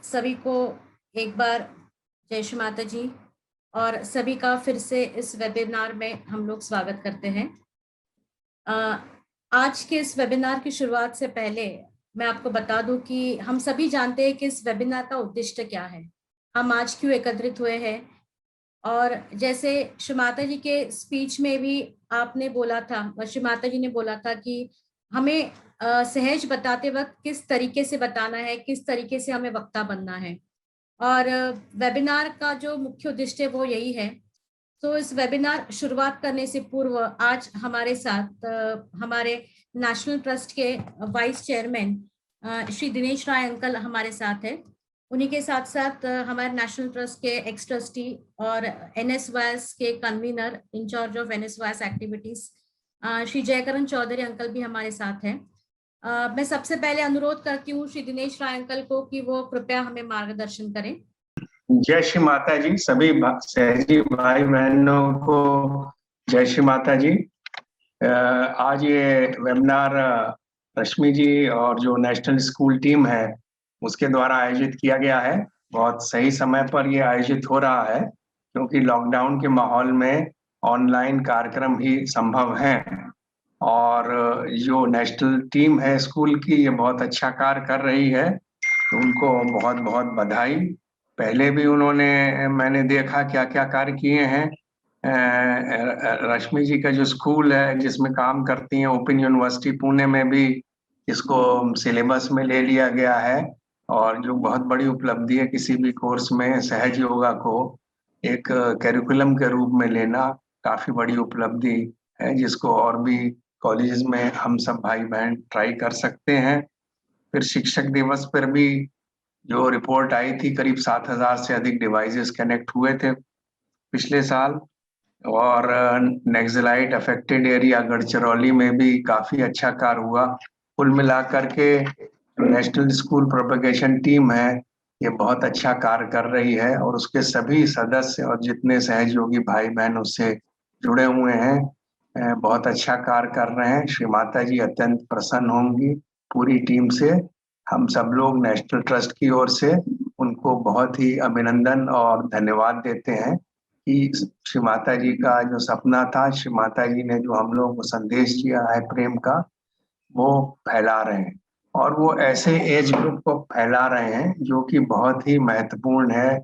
सभी को एक बार जय श्री माता जी और सभी का फिर से इस वेबिनार में हम लोग स्वागत करते हैं। आज के इस वेबिनार की शुरुआत से पहले मैं आपको बता दूं कि हम सभी जानते हैं कि इस वेबिनार का उद्देश्य क्या है, हम आज क्यों एकत्रित हुए हैं। और जैसे श्री माता जी के स्पीच में भी आपने बोला था, श्री माता जी ने बोला था कि हमें सहज बताते वक्त किस तरीके से बताना है, किस तरीके से हमें वक्ता बनना है। और वेबिनार का जो मुख्य उद्देश्य है वो यही है। तो इस वेबिनार शुरुआत करने से पूर्व आज हमारे साथ हमारे नेशनल ट्रस्ट के vice chairman Shri Dinesh Rai uncle हमारे साथ है। उन्हीं के साथ साथ हमारे नेशनल ट्रस्ट के एक्स ट्रस्टी और एनएसवाईएस के convener in charge of NSYS activities Shri Jaikaran Chaudhary uncle भी हमारे साथ हैं। मैं सबसे पहले अनुरोध करती हूँ श्री दिनेश राय अंकल को कि वो कृपया हमें मार्गदर्शन करें। जय श्री माता जी। सभी सहजी भाई बहनों को जय श्री माता जी। आज ये वेबिनार रश्मि जी और जो नेशनल स्कूल टीम है उसके द्वारा आयोजित किया गया है। बहुत सही समय पर ये आयोजित हो रहा है क्योंकि लॉकडाउन के माहौल में ऑनलाइन कार्यक्रम ही संभव है। और जो नेशनल टीम है स्कूल की ये बहुत अच्छा कार्य कर रही है, तो उनको बहुत बहुत बधाई। पहले भी मैंने देखा क्या क्या कार्य किए हैं। रश्मि जी का जो स्कूल है जिसमें काम करती हैं ओपन यूनिवर्सिटी पुणे में भी इसको सिलेबस में ले लिया गया है। और जो बहुत बड़ी उपलब्धि है किसी भी कोर्स में सहज योगा को एक कैरिकुलम के रूप में लेना काफी बड़ी उपलब्धि है, जिसको और भी कॉलेज में हम सब भाई बहन ट्राई कर सकते हैं। फिर शिक्षक दिवस पर भी जो रिपोर्ट आई थी करीब 7,000 से अधिक डिवाइसेस कनेक्ट हुए थे पिछले साल। और नेक्सलाइट अफेक्टेड एरिया गढ़चिरौली में भी काफी अच्छा कार्य हुआ। कुल मिलाकर के नेशनल स्कूल प्रोपेगेशन टीम है ये बहुत अच्छा कार्य कर रही है और उसके सभी सदस्य और जितने सहयोगी भाई बहन उससे जुड़े हुए हैं बहुत अच्छा कार्य कर रहे हैं। श्री माता जी अत्यंत प्रसन्न होंगी पूरी टीम से। हम सब लोग नेशनल ट्रस्ट की ओर से उनको बहुत ही अभिनंदन और धन्यवाद देते हैं कि श्री माता जी का जो सपना था, श्री माता जी ने जो हम लोगों को संदेश दिया है प्रेम का, वो फैला रहे हैं। और वो ऐसे एज ग्रुप को फैला रहे हैं जो कि बहुत ही महत्वपूर्ण है,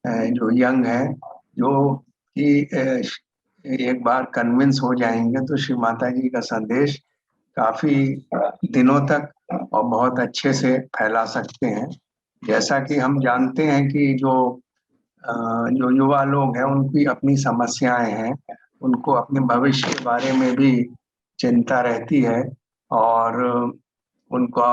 जो यंग है, जो कि एक बार कन्विंस हो जाएंगे तो श्री माता जी का संदेश काफी दिनों तक और बहुत अच्छे से फैला सकते हैं। जैसा कि हम जानते हैं कि जो युवा लोग हैं उनकी अपनी समस्याएं हैं, उनको अपने भविष्य के बारे में भी चिंता रहती है और उनको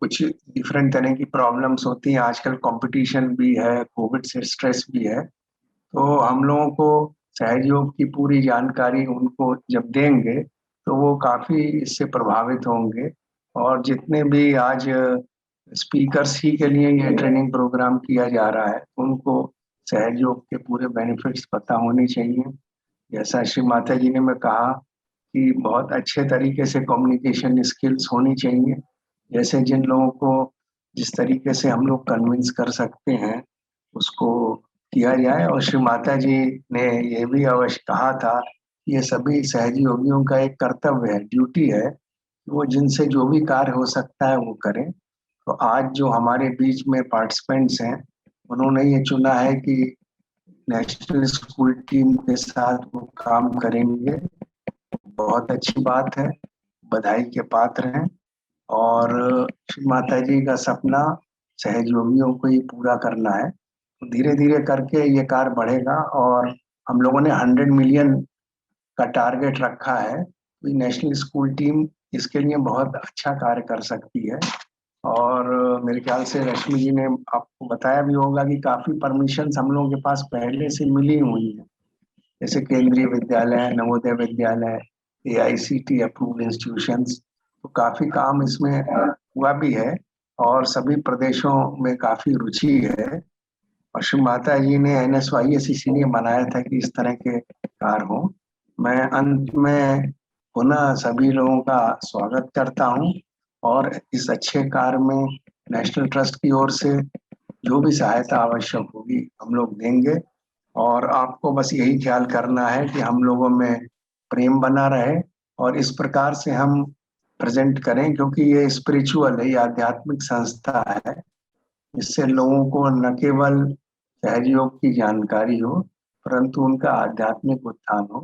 कुछ डिफरेंट तरह की प्रॉब्लम्स होती हैं। आजकल कंपटीशन भी है, कोविड से स्ट्रेस भी है। तो हम लोगों को सहयोग की पूरी जानकारी उनको जब देंगे तो वो काफी इससे प्रभावित होंगे। और जितने भी आज स्पीकर्स ही के लिए ये ट्रेनिंग प्रोग्राम किया जा रहा है उनको सहयोग के पूरे बेनिफिट्स पता होने चाहिए। जैसा श्री माता जी ने मैं कहा कि बहुत अच्छे तरीके से कम्युनिकेशन स्किल्स होनी चाहिए। जैसे जिन लोगों को जिस तरीके से हम लोग कन्विंस कर सकते हैं उसको किया जाए। और श्री माता जी ने ये भी अवश्य कहा था कि ये सभी सहयोगियों का एक कर्तव्य है, ड्यूटी है, वो जिनसे जो भी कार्य हो सकता है वो करें। तो आज जो हमारे बीच में पार्टिसिपेंट्स हैं उन्होंने ये चुना है कि नेशनल स्कूल टीम के साथ वो काम करेंगे। बहुत अच्छी बात है, बधाई के पात्र हैं। और श्री माता जी का सपना सहयोगियों को ही पूरा करना है। धीरे धीरे करके ये कार्य बढ़ेगा और हम लोगों ने 100 मिलियन का टारगेट रखा है। तो नेशनल स्कूल टीम इसके लिए बहुत अच्छा कार्य कर सकती है। और मेरे ख्याल से रश्मि जी ने आपको बताया भी होगा कि काफी परमिशन हम लोगों के पास पहले से मिली हुई है, जैसे केंद्रीय विद्यालय, Navodaya Vidyalaya, AICTE approved institutions. तो काफी काम इसमें हुआ भी है और सभी प्रदेशों में काफी रुचि है। और श्री माता जी ने NSYS इसीलिए बनाया था कि इस तरह के कार्य हो। मैं अंत में पुनः सभी लोगों का स्वागत करता हूं और इस अच्छे कार्य में नेशनल ट्रस्ट की ओर से जो भी सहायता आवश्यक होगी हम लोग देंगे। और आपको बस यही ख्याल करना है कि हम लोगों में प्रेम बना रहे और इस प्रकार से हम प्रेजेंट करें, क्योंकि ये स्पिरिचुअल है, ये आध्यात्मिक संस्था है। इससे लोगों को न केवल सहयोग की जानकारी हो, परंतु उनका आध्यात्मिक उत्थान हो।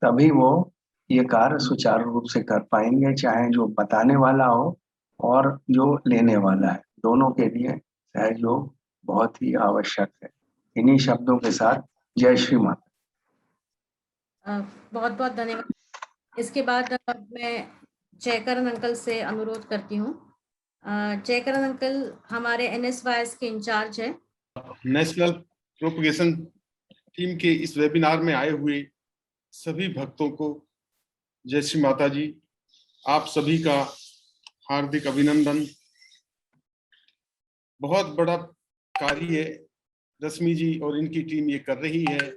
तभी वो ये कार्य सुचारू रूप से कर पाएंगे, चाहे जो बताने वाला हो और जो लेने वाला है, दोनों के लिए सहयोग बहुत ही आवश्यक है। इन्हीं शब्दों के साथ जय श्री माता। बहुत बहुत धन्यवाद। इसके बाद मैं जयकरण अंकल से अनुरोध करती हूँ। जयकरण अंकल हमारे NSYS के इंचार्ज है। नेशनल प्रोपगेशन टीम के इस वेबिनार में आए हुए सभी भक्तों को जय श्री माता जी। आप सभी का हार्दिक अभिनंदन। बहुत बड़ा कार्य रश्मि जी और इनकी टीम ये कर रही है।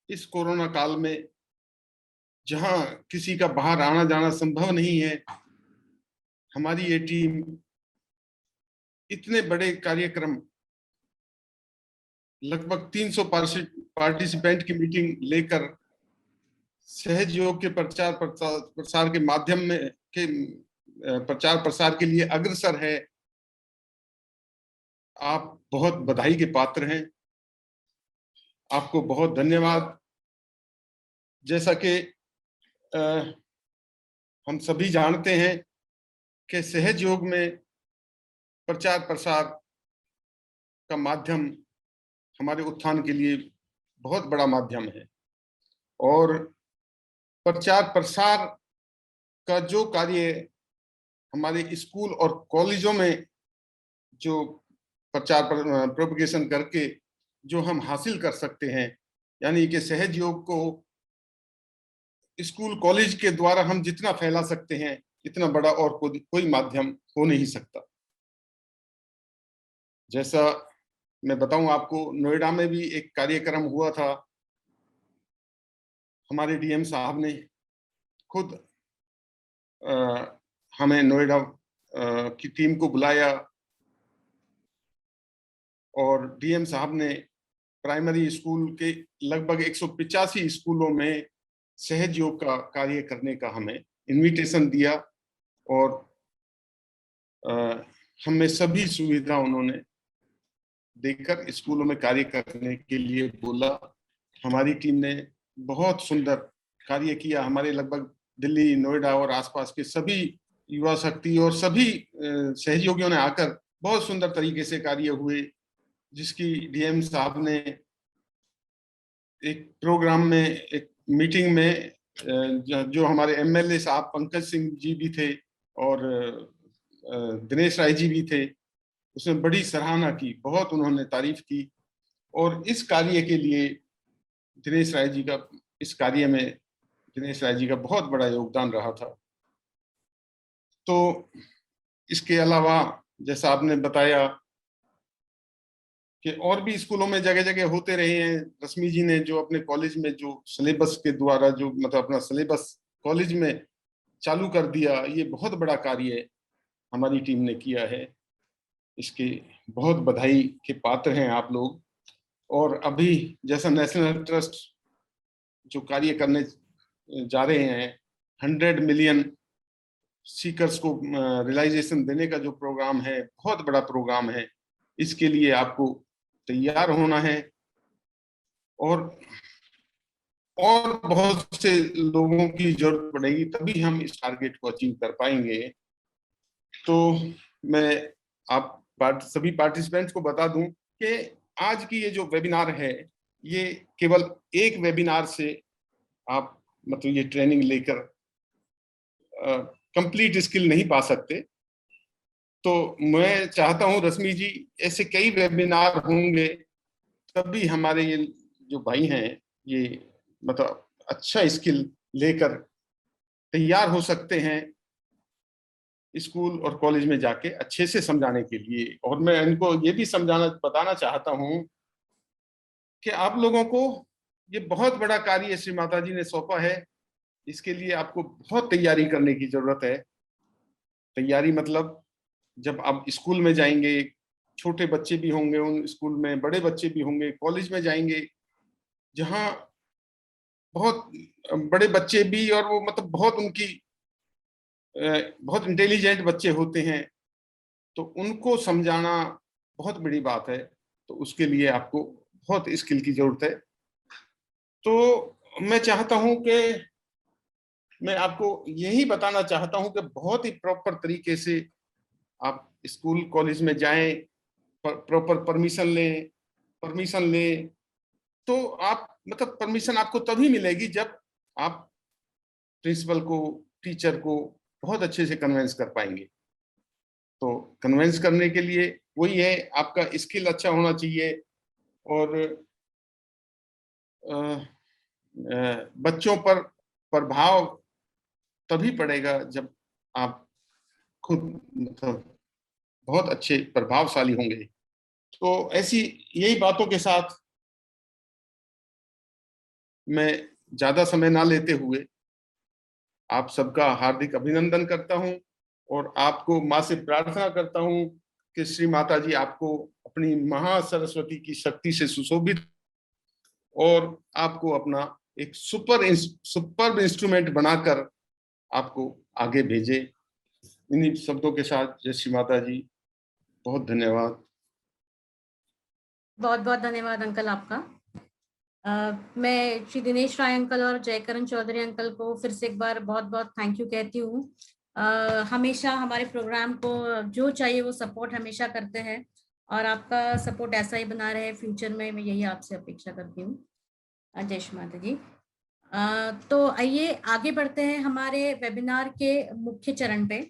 इस कोरोना काल में जहां किसी का बाहर आना जाना संभव नहीं है, हमारी ये टीम इतने बड़े कार्यक्रम, लगभग 300 पार्टिसिपेंट की मीटिंग लेकर सहज योग के प्रचार प्रसार के माध्यम में के प्रचार प्रसार के लिए अग्रसर है। आप बहुत बधाई के पात्र हैं, आपको बहुत धन्यवाद। जैसा कि हम सभी जानते हैं कि सहज योग में प्रचार प्रसार का माध्यम हमारे उत्थान के लिए बहुत बड़ा माध्यम है। और प्रचार प्रसार का जो कार्य हमारे स्कूल और कॉलेजों में जो प्रचार प्रोपगेशन करके जो हम हासिल कर सकते हैं, यानी कि सहज योग को स्कूल कॉलेज के द्वारा हम जितना फैला सकते हैं, इतना बड़ा और कोई माध्यम हो नहीं सकता। जैसा मैं बताऊं आपको, नोएडा में भी एक कार्यक्रम हुआ था। हमारे DM साहब ने खुद हमें नोएडा की टीम को बुलाया और DM साहब ने प्राइमरी स्कूल के लगभग 185 स्कूलों में सहज योग का कार्य करने का हमें इनविटेशन दिया और हमें सभी सुविधा उन्होंने देकर स्कूलों में कार्य करने के लिए बोला। हमारी टीम ने बहुत सुंदर कार्य किया। हमारे लगभग दिल्ली, नोएडा और आसपास के सभी युवा शक्ति और सभी सहयोगियों ने आकर बहुत सुंदर तरीके से कार्य हुए, जिसकी DM साहब ने एक प्रोग्राम में, एक मीटिंग में जो हमारे MLA साहब पंकज सिंह जी भी थे और दिनेश राय जी भी थे, उसमें बड़ी सराहना की, बहुत उन्होंने तारीफ की। और इस कार्य के लिए दिनेश राय जी का, इस कार्य में दिनेश राय जी का बहुत बड़ा योगदान रहा था। तो इसके अलावा जैसा आपने बताया कि और भी स्कूलों में जगह जगह होते रहे हैं। रश्मि जी ने जो अपने कॉलेज में जो सिलेबस के द्वारा जो मतलब अपना सिलेबस कॉलेज में चालू कर दिया, ये बहुत बड़ा कार्य हमारी टीम ने किया है। इसके बहुत बधाई के पात्र हैं आप लोग। और अभी जैसा नेशनल ट्रस्ट जो कार्य करने जा रहे हैं, 100 मिलियन सीकर्स को रियलाइजेशन देने का जो प्रोग्राम है, बहुत बड़ा प्रोग्राम है। इसके लिए आपको तैयार होना है और बहुत से लोगों की जरूरत पड़ेगी, तभी हम इस टारगेट को अचीव कर पाएंगे। तो मैं सभी पार्टिसिपेंट्स को बता दूं कि आज की ये जो वेबिनार है, ये केवल एक वेबिनार से आप मतलब ये ट्रेनिंग लेकर कंप्लीट स्किल नहीं पा सकते। तो मैं चाहता हूं रश्मि जी, ऐसे कई वेबिनार होंगे, तभी हमारे ये जो भाई हैं ये मतलब अच्छा स्किल लेकर तैयार हो सकते हैं स्कूल और कॉलेज में जाके अच्छे से समझाने के लिए। और मैं इनको ये भी बताना चाहता हूं कि आप लोगों को ये बहुत बड़ा कार्य श्री माता जी ने सौंपा है। इसके लिए आपको बहुत तैयारी करने की जरूरत है। तैयारी मतलब जब आप स्कूल में जाएंगे, छोटे बच्चे भी होंगे उन स्कूल में, बड़े बच्चे भी होंगे, कॉलेज में जाएंगे जहाँ बहुत बड़े बच्चे भी, और वो मतलब बहुत उनकी बहुत इंटेलिजेंट बच्चे होते हैं, तो उनको समझाना बहुत बड़ी बात है। तो उसके लिए आपको बहुत स्किल की जरूरत है। तो मैं चाहता हूं कि मैं आपको यही बताना चाहता हूं कि बहुत ही प्रॉपर तरीके से आप स्कूल कॉलेज में जाएं, प्रॉपर परमिशन लें। तो आप मतलब परमिशन आपको तभी मिलेगी जब आप प्रिंसिपल को, टीचर को बहुत अच्छे से कन्विंस कर पाएंगे। तो कन्विंस करने के लिए वही है, आपका स्किल अच्छा होना चाहिए। और बच्चों पर प्रभाव तभी पड़ेगा जब आप खुद मतलब बहुत अच्छे प्रभावशाली होंगे। तो ऐसी यही बातों के साथ मैं ज्यादा समय ना लेते हुए आप सबका हार्दिक अभिनंदन करता हूं, और आपको माँ से प्रार्थना करता हूं कि श्री माता जी आपको अपनी महासरस्वती की शक्ति से सुशोभित और आपको अपना एक सुपर इंस्ट्रूमेंट बनाकर आपको आगे भेजे। इन्हीं शब्दों के साथ जय श्री माता जी, बहुत धन्यवाद। बहुत बहुत धन्यवाद अंकल आपका। मैं श्री दिनेश राय अंकल और जयकरण चौधरी अंकल को फिर से एक बार बहुत बहुत थैंक यू कहती हूँ। हमेशा हमारे प्रोग्राम को जो चाहिए वो सपोर्ट हमेशा करते हैं, और आपका सपोर्ट ऐसा ही बना रहे फ्यूचर में, मैं यही आपसे अपेक्षा करती हूँ। जय श्री माता जी। तो आइए आगे बढ़ते हैं हमारे वेबिनार के मुख्य चरण पे।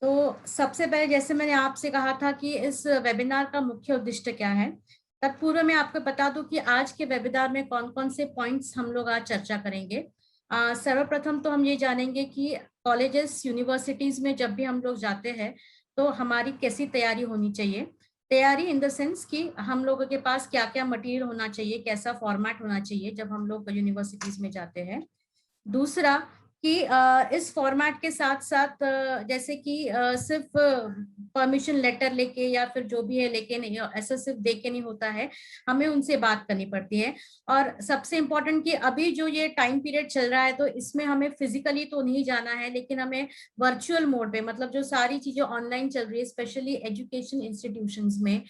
तो सबसे पहले जैसे मैंने आपसे कहा था कि इस वेबिनार का मुख्य उद्देश्य क्या है, तत्पूर्व मैं आपको बता दूं कि आज के वेबिनार में कौन कौन से पॉइंट्स हम लोग आज चर्चा करेंगे। सर्वप्रथम तो हम ये जानेंगे कि कॉलेजेस यूनिवर्सिटीज में जब भी हम लोग जाते हैं तो हमारी कैसी तैयारी होनी चाहिए। तैयारी इन द सेंस कि हम लोगों के पास क्या क्या मटेरियल होना चाहिए, कैसा फॉर्मेट होना चाहिए जब हम लोग यूनिवर्सिटीज में जाते हैं। दूसरा कि इस फॉर्मेट के साथ साथ जैसे कि सिर्फ परमिशन लेटर लेके या फिर जो भी है लेके नहीं, ऐसा सिर्फ दे के नहीं होता है, हमें उनसे बात करनी पड़ती है। और सबसे इम्पोर्टेंट कि अभी जो ये टाइम पीरियड चल रहा है तो इसमें हमें फिजिकली तो नहीं जाना है, लेकिन हमें वर्चुअल मोड पे, मतलब जो सारी चीजें ऑनलाइन चल रही है स्पेशली एजुकेशन इंस्टीट्यूशंस में,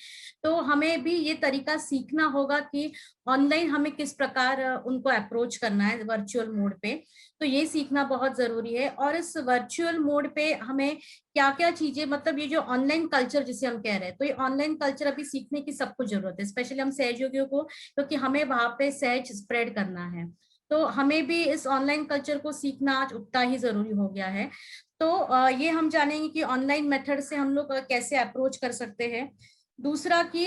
तो हमें भी ये तरीका सीखना होगा कि ऑनलाइन हमें किस प्रकार उनको अप्रोच करना है वर्चुअल मोड पे। तो ये सीखना बहुत जरूरी है। और इस वर्चुअल मोड पे हमें क्या क्या चीजें, मतलब ये जो ऑनलाइन कल्चर जिसे हम कह रहे हैं, तो ये ऑनलाइन कल्चर अभी सीखने की सबको जरूरत है, स्पेशली हम सहयोगियों को, क्योंकि हमें वहां पे सहज स्प्रेड करना है। तो हमें भी इस ऑनलाइन कल्चर को सीखना आज उतना ही जरूरी हो गया है। तो ये हम जानेंगे कि ऑनलाइन मेथड से हम लोग कैसे अप्रोच कर सकते हैं। दूसरा कि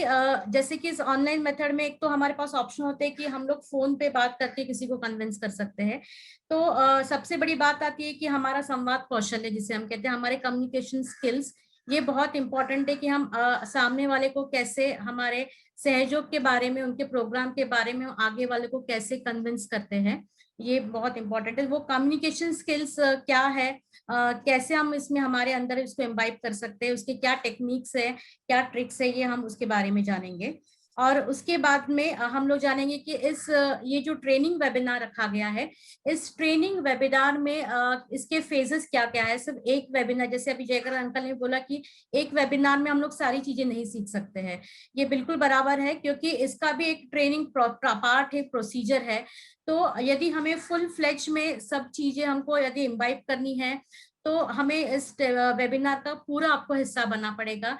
जैसे कि इस ऑनलाइन मेथड में एक तो हमारे पास ऑप्शन होते हैं कि हम लोग फोन पे बात करके किसी को कन्विंस कर सकते हैं। तो सबसे बड़ी बात आती है कि हमारा संवाद कौशल्य जिसे हम कहते हैं, हमारे कम्युनिकेशन स्किल्स, ये बहुत इंपॉर्टेंट है कि हम सामने वाले को कैसे, हमारे सहयोग के बारे में, उनके प्रोग्राम के बारे में आगे वाले को कैसे कन्विंस करते हैं, ये बहुत इंपॉर्टेंट है। वो कम्युनिकेशन स्किल्स क्या है, कैसे हम इसमें हमारे अंदर इसको इम्बाइब कर सकते हैं, उसके क्या टेक्निक्स है, क्या ट्रिक्स है, ये हम उसके बारे में जानेंगे। और उसके बाद में हम लोग जानेंगे कि ये जो ट्रेनिंग वेबिनार रखा गया है, इस ट्रेनिंग वेबिनार में इसके फेजेस क्या क्या है। सिर्फ एक वेबिनार, जैसे अभी जयकर अंकल ने बोला कि एक वेबिनार में हम लोग सारी चीजें नहीं सीख सकते हैं, ये बिल्कुल बराबर है, क्योंकि इसका भी एक ट्रेनिंग पार्ट है, प्रोसीजर है। तो यदि हमें फुल फ्लेज में सब चीजें हमको यदि इम्बाइब करनी है तो हमें इस वेबिनार का पूरा आपको हिस्सा बनना पड़ेगा।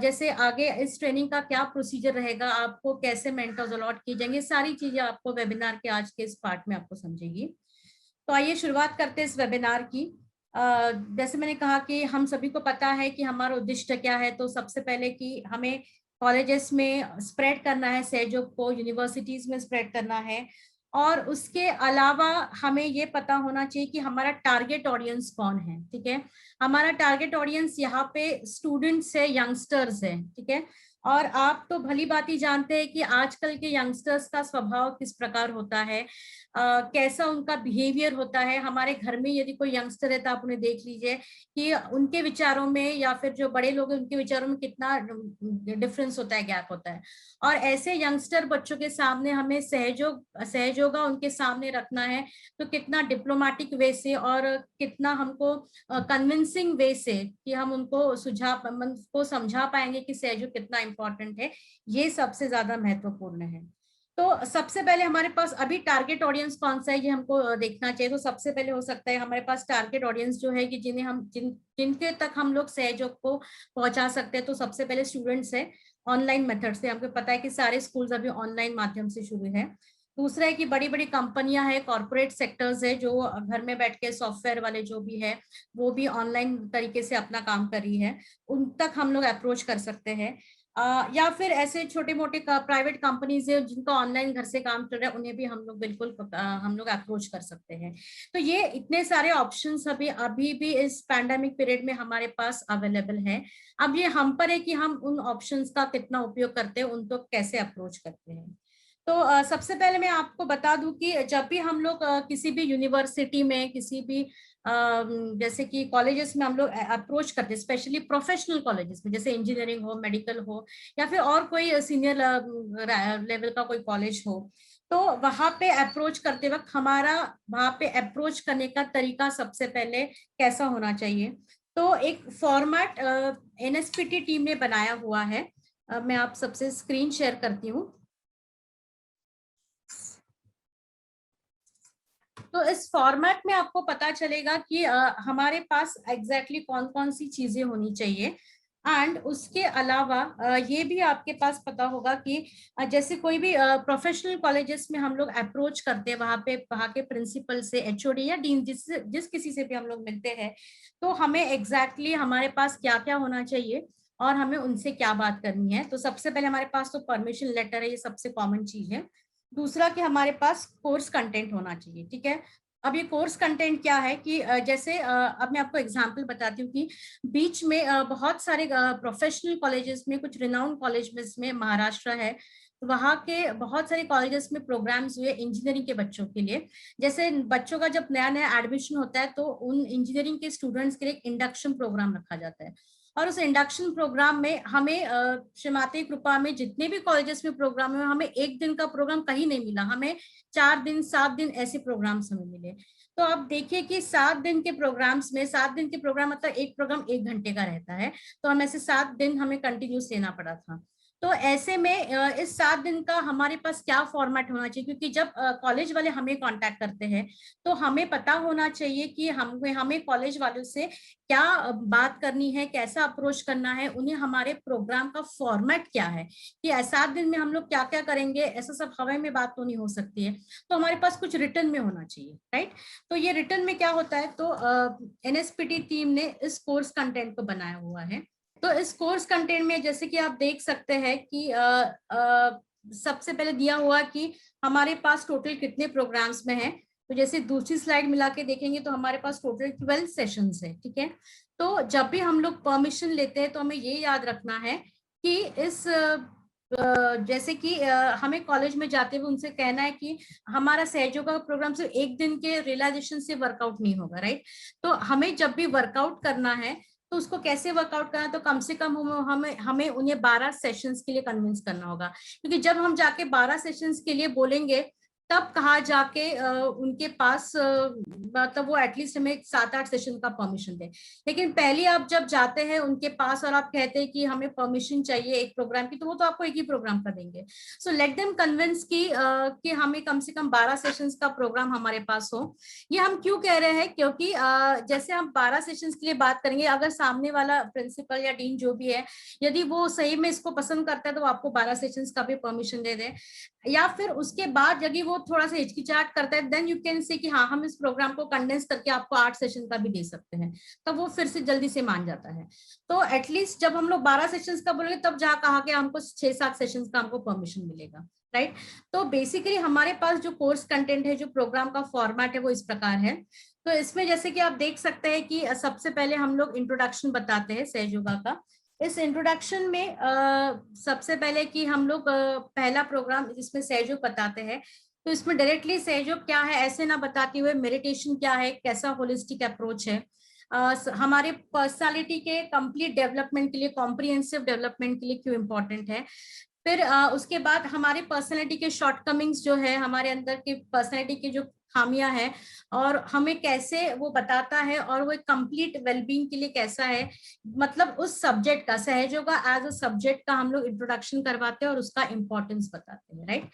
जैसे आगे इस ट्रेनिंग का क्या प्रोसीजर रहेगा, आपको कैसे मेंटर्स अलॉट किए जाएंगे, सारी चीजें आपको वेबिनार के आज के इस पार्ट में आपको समझेगी। तो आइए शुरुआत करते हैं इस वेबिनार की। जैसे मैंने कहा कि हम सभी को पता है कि हमारा उद्देश्य क्या है। तो सबसे पहले कि हमें कॉलेजेस में स्प्रेड करना है सहयोग को, यूनिवर्सिटीज में स्प्रेड करना है, और उसके अलावा हमें ये पता होना चाहिए कि हमारा टारगेट ऑडियंस कौन है। ठीक है, हमारा टारगेट ऑडियंस यहाँ पे स्टूडेंट्स है, यंगस्टर्स है। ठीक है, और आप तो भली भांति जानते हैं कि आजकल के यंगस्टर्स का स्वभाव किस प्रकार होता है, कैसा उनका बिहेवियर होता है। हमारे घर में यदि कोई यंगस्टर है तो आप उन्हें देख लीजिए कि उनके विचारों में या फिर जो बड़े लोग हैं उनके विचारों में कितना डिफरेंस होता है, गैप होता है। और ऐसे यंगस्टर बच्चों के सामने हमें सहयोगा उनके सामने रखना है, तो कितना डिप्लोमेटिक वे से और कितना हमको कन्विंसिंग वे से कि हम उनको समझा पाएंगे कि सहयोग कितना इंपॉर्टेंट है, ये सबसे ज्यादा महत्वपूर्ण है। तो सबसे पहले हमारे पास अभी टारगेट ऑडियंस कौन सा है ये हमको देखना चाहिए। तो सबसे पहले हो सकता है हमारे पास टारगेट ऑडियंस जो है कि जिनके तक हम लोग सहयोग को पहुंचा सकते हैं, तो सबसे पहले स्टूडेंट्स है। ऑनलाइन मेथड से हमको पता है कि सारे स्कूल्स अभी ऑनलाइन माध्यम से शुरू है। दूसरा है कि बड़ी बड़ी कंपनियां हैं, कॉर्पोरेट सेक्टर्स है, जो घर में बैठ के सॉफ्टवेयर वाले जो भी है वो भी ऑनलाइन तरीके से अपना काम कर रही है, उन तक हम लोग अप्रोच कर सकते हैं। या फिर ऐसे छोटे मोटे प्राइवेट कंपनीज है जिनका ऑनलाइन घर से काम चल रहा है, उन्हें भी हम लोग बिल्कुल हम लोग अप्रोच कर सकते हैं। तो ये इतने सारे ऑप्शंस अभी भी इस पैंडेमिक पीरियड में हमारे पास अवेलेबल है। अब ये हम पर है कि हम उन ऑप्शंस का कितना उपयोग करते हैं, उनको कैसे अप्रोच करते हैं। तो सबसे पहले मैं आपको बता दूं कि जब भी हम लोग किसी भी यूनिवर्सिटी में, किसी भी जैसे कि कॉलेजेस में हम लोग अप्रोच करते हैं, स्पेशली प्रोफेशनल कॉलेजेस में, जैसे इंजीनियरिंग हो, मेडिकल हो, या फिर और कोई सीनियर लेवल का कोई कॉलेज हो, तो वहां पे अप्रोच करते वक्त हमारा वहां पे अप्रोच करने का तरीका सबसे पहले कैसा होना चाहिए। तो एक फॉर्मेट एनएसपीटी टीम ने बनाया हुआ है। मैं आप सबसे स्क्रीन शेयर करती हूँ। तो इस फॉर्मेट में आपको पता चलेगा कि हमारे पास एग्जैक्टली कौन कौन सी चीजें होनी चाहिए। एंड उसके अलावा ये भी आपके पास पता होगा कि जैसे कोई भी प्रोफेशनल कॉलेजेस में हम लोग अप्रोच करते हैं, वहाँ के प्रिंसिपल से, एचओडी या डीन, जिस किसी से भी हम लोग मिलते हैं, तो हमें एग्जैक्टली हमारे पास क्या क्या होना चाहिए और हमें उनसे क्या बात करनी है। तो सबसे पहले हमारे पास तो परमिशन लेटर है, ये सबसे कॉमन चीज है। दूसरा कि हमारे पास कोर्स कंटेंट होना चाहिए, ठीक है। अब ये कोर्स कंटेंट क्या है कि जैसे अब मैं आपको एग्जांपल बताती हूँ कि बीच में बहुत सारे प्रोफेशनल कॉलेजेस में, कुछ रिनाउंड कॉलेज में महाराष्ट्र है, वहाँ के बहुत सारे कॉलेजेस में प्रोग्राम्स हुए इंजीनियरिंग के बच्चों के लिए। जैसे बच्चों का जब नया नया एडमिशन होता है तो उन इंजीनियरिंग के स्टूडेंट्स के लिए इंडक्शन प्रोग्राम रखा जाता है। और उस इंडक्शन प्रोग्राम में हमें श्री माता कृपा में जितने भी कॉलेजेस में प्रोग्राम है, हमें एक दिन का प्रोग्राम कहीं नहीं मिला, हमें 4 दिन 7 दिन ऐसे प्रोग्राम्स हमें मिले। तो आप देखिए कि 7 दिन के प्रोग्राम्स में, 7 दिन के प्रोग्राम मतलब एक प्रोग्राम 1 घंटे का रहता है, तो हम ऐसे 7 दिन हमें कंटिन्यूस लेना पड़ा था। तो ऐसे में इस 7 दिन का हमारे पास क्या फॉर्मेट होना चाहिए, क्योंकि जब कॉलेज वाले हमें कांटेक्ट करते हैं तो हमें पता होना चाहिए कि हमें कॉलेज वालों से क्या बात करनी है, कैसा अप्रोच करना है, उन्हें हमारे प्रोग्राम का फॉर्मेट क्या है, कि 7 दिन में हम लोग क्या क्या करेंगे, ऐसा सब हवा में बात तो नहीं हो सकती है। तो हमारे पास कुछ रिटर्न में होना चाहिए, राइट। तो ये रिटर्न में क्या होता है, तो एनएसपीटी टीम ने इस कोर्स कंटेंट को बनाया हुआ है। तो इस कोर्स कंटेंट में जैसे कि आप देख सकते हैं कि सबसे पहले दिया हुआ कि हमारे पास टोटल कितने प्रोग्राम्स में है। तो जैसे दूसरी स्लाइड मिला के देखेंगे तो हमारे पास टोटल 12 सेशंस है, ठीक है। तो जब भी हम लोग परमिशन लेते हैं तो हमें ये याद रखना है कि इस जैसे कि हमें कॉलेज में जाते हुए उनसे कहना है कि हमारा सहयोग का प्रोग्राम सिर्फ एक दिन के रियलाइजेशन से वर्कआउट नहीं होगा, राइट। तो हमें जब भी वर्कआउट करना है तो उसको कैसे वर्कआउट करना, तो कम से कम हमें उन्हें 12 सेशंस के लिए कन्विंस करना होगा, क्योंकि जब हम जाके 12 सेशंस के लिए बोलेंगे तब कहा जाके उनके पास मतलब वो एटलीस्ट हमें 7-8 सेशन का परमिशन दे। लेकिन पहले आप जब जाते हैं उनके पास और आप कहते हैं कि हमें परमिशन चाहिए एक प्रोग्राम की, तो वो तो आपको एक ही प्रोग्राम का देंगे। सो लेट देम कन्विंस कि हमें कम से कम 12 सेशंस का प्रोग्राम हमारे पास हो। ये हम क्यों कह रहे हैं, क्योंकि जैसे हम 12 सेशंस के लिए बात करेंगे, अगर सामने वाला प्रिंसिपल या डीन जो भी है, यदि वो सही में इसको पसंद करता है तो आपको 12 सेशंस का भी परमिशन दे दे, या फिर उसके बाद यदि वो थोड़ा सा हिचकिचाहट करता है, देन यू कैन से कि हाँ हम इस प्रोग्राम को कंडेंस करके आपको 8 सेशन का भी दे सकते हैं, तब वो फिर से जल्दी से मान जाता है। तो एटलीस्ट जब हम लोग 12 सेशंस का बोलेंगे तब जहाँ कहा कि हमको 6-7 सेशंस का हमको परमिशन मिलेगा, राइट। तो बेसिकली हमारे पास जो कोर्स कंटेंट है, जो प्रोग्राम का फॉर्मेट है, वो इस प्रकार है। तो इसमें जैसे कि आप देख सकते हैं कि सबसे पहले हम लोग इंट्रोडक्शन बताते हैं सहयोगा का। इस इंट्रोडक्शन में सबसे पहले कि हम लोग पहला प्रोग्राम जिसमें सहयोग बताते हैं, तो इसमें डायरेक्टली सहयोग क्या है ऐसे ना बताते हुए मेडिटेशन क्या है, कैसा होलिस्टिक अप्रोच है, हमारे पर्सनालिटी के कंप्लीट डेवलपमेंट के लिए, कॉम्प्रिहेंसिव डेवलपमेंट के लिए क्यों इम्पोर्टेंट है। फिर उसके बाद हमारी पर्सनालिटी के शॉर्टकमिंग्स जो है, हमारे अंदर की पर्सनालिटी के जो खामियां हैं और हमें कैसे वो बताता है, और वो एक कंप्लीट वेलबींग के लिए कैसा है, मतलब उस सब्जेक्ट का, सहयोग एज अ सब्जेक्ट का हम लोग इंट्रोडक्शन करवाते हैं और उसका इम्पोर्टेंस बताते हैं, राइट।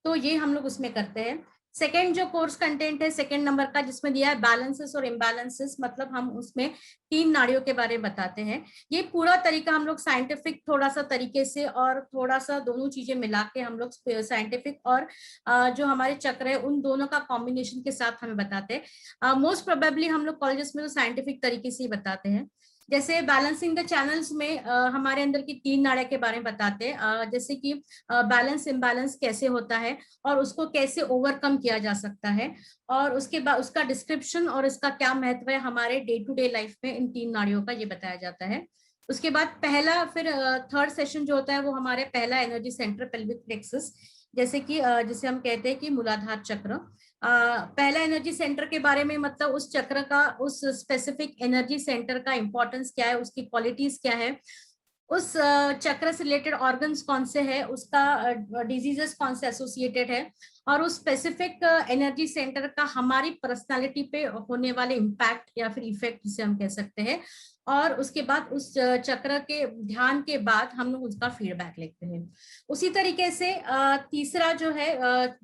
तो ये हम लोग उसमें करते हैं। सेकेंड जो कोर्स कंटेंट है सेकेंड नंबर का, जिसमें दिया है बैलेंसेस और इम्बैलेंसेस, मतलब हम उसमें 3 नाड़ियों के बारे में बताते हैं। ये पूरा तरीका हम लोग साइंटिफिक थोड़ा सा तरीके से और थोड़ा सा दोनों चीजें मिला के हम लोग साइंटिफिक और जो हमारे चक्र है उन दोनों का कॉम्बिनेशन के साथ हमें बताते हैं। मोस्ट प्रोबेबली हम लोग कॉलेजेस में तो साइंटिफिक तरीके से ही बताते हैं। जैसे बैलेंसिंग द चैनल्स में हमारे अंदर की 3 नाड़ियां के बारे में बताते हैं, जैसे कि बैलेंस इम्बैलेंस कैसे होता है और उसको कैसे ओवरकम किया जा सकता है, और उसके बाद उसका डिस्क्रिप्शन और इसका क्या महत्व है हमारे डे टू डे लाइफ में, इन 3 नाड़ियों का ये बताया जाता है। उसके बाद पहला फिर थर्ड सेशन जो होता है वो हमारे पहला एनर्जी सेंटर पेल्विक प्लेक्सस, जैसे कि जिसे हम कहते हैं कि मूलाधार चक्र। पहला एनर्जी सेंटर के बारे में, मतलब उस चक्र का, उस स्पेसिफिक एनर्जी सेंटर का इंपॉर्टेंस क्या है, उसकी क्वालिटीज क्या है, उस चक्र से रिलेटेड ऑर्गन्स कौन से है, उसका डिजीजेस कौन से एसोसिएटेड है, और उस स्पेसिफिक एनर्जी सेंटर का हमारी पर्सनालिटी पे होने वाले इम्पैक्ट या फिर इफेक्ट जिसे हम कह सकते हैं। और उसके बाद उस चक्र के ध्यान के बाद हम लोग उसका फीडबैक लेते हैं। उसी तरीके से तीसरा जो है,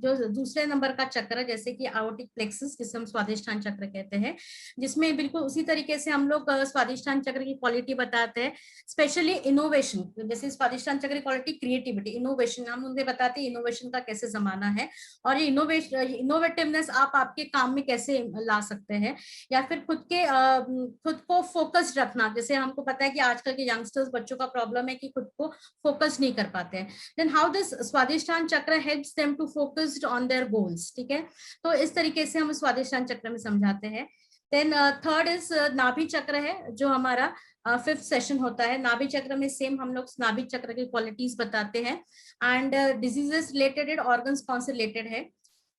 जो दूसरे नंबर का चक्र, जैसे कि आयोटिक प्लेक्सस जिसे हम स्वादिष्ठान चक्र कहते हैं, जिसमें बिल्कुल उसी तरीके से हम लोग स्वादिष्ठान चक्र की क्वालिटी बताते हैं, स्पेशली इनोवेशन। जैसे स्वादिष्ठान चक्र की क्वालिटी क्रिएटिविटी, इनोवेशन, हम उन्हें बताते हैं इनोवेशन का कैसे जमाना है, और ये इनोवेटिवनेस आप आपके काम में कैसे ला सकते हैं, या फिर खुद को फोकस्ड रखना। जैसे हमको पता है कि आजकल के यंगस्टर्स, बच्चों का प्रॉब्लम है कि खुद को फोकस नहीं कर पाते हैं, then how this Swadhisthana chakra helps them to focused on their goals, ठीक है। तो इस तरीके से हम स्वादिष्ठान चक्र में समझाते हैं। देन थर्ड इज नाभि चक्र है, जो हमारा फिफ्थ सेशन होता है। नाभि चक्र में सेम हम लोग नाभि चक्र की क्वालिटीज बताते हैं एंड डिजीजेस रिलेटेड, ऑर्गन्स कौन से रिलेटेड है।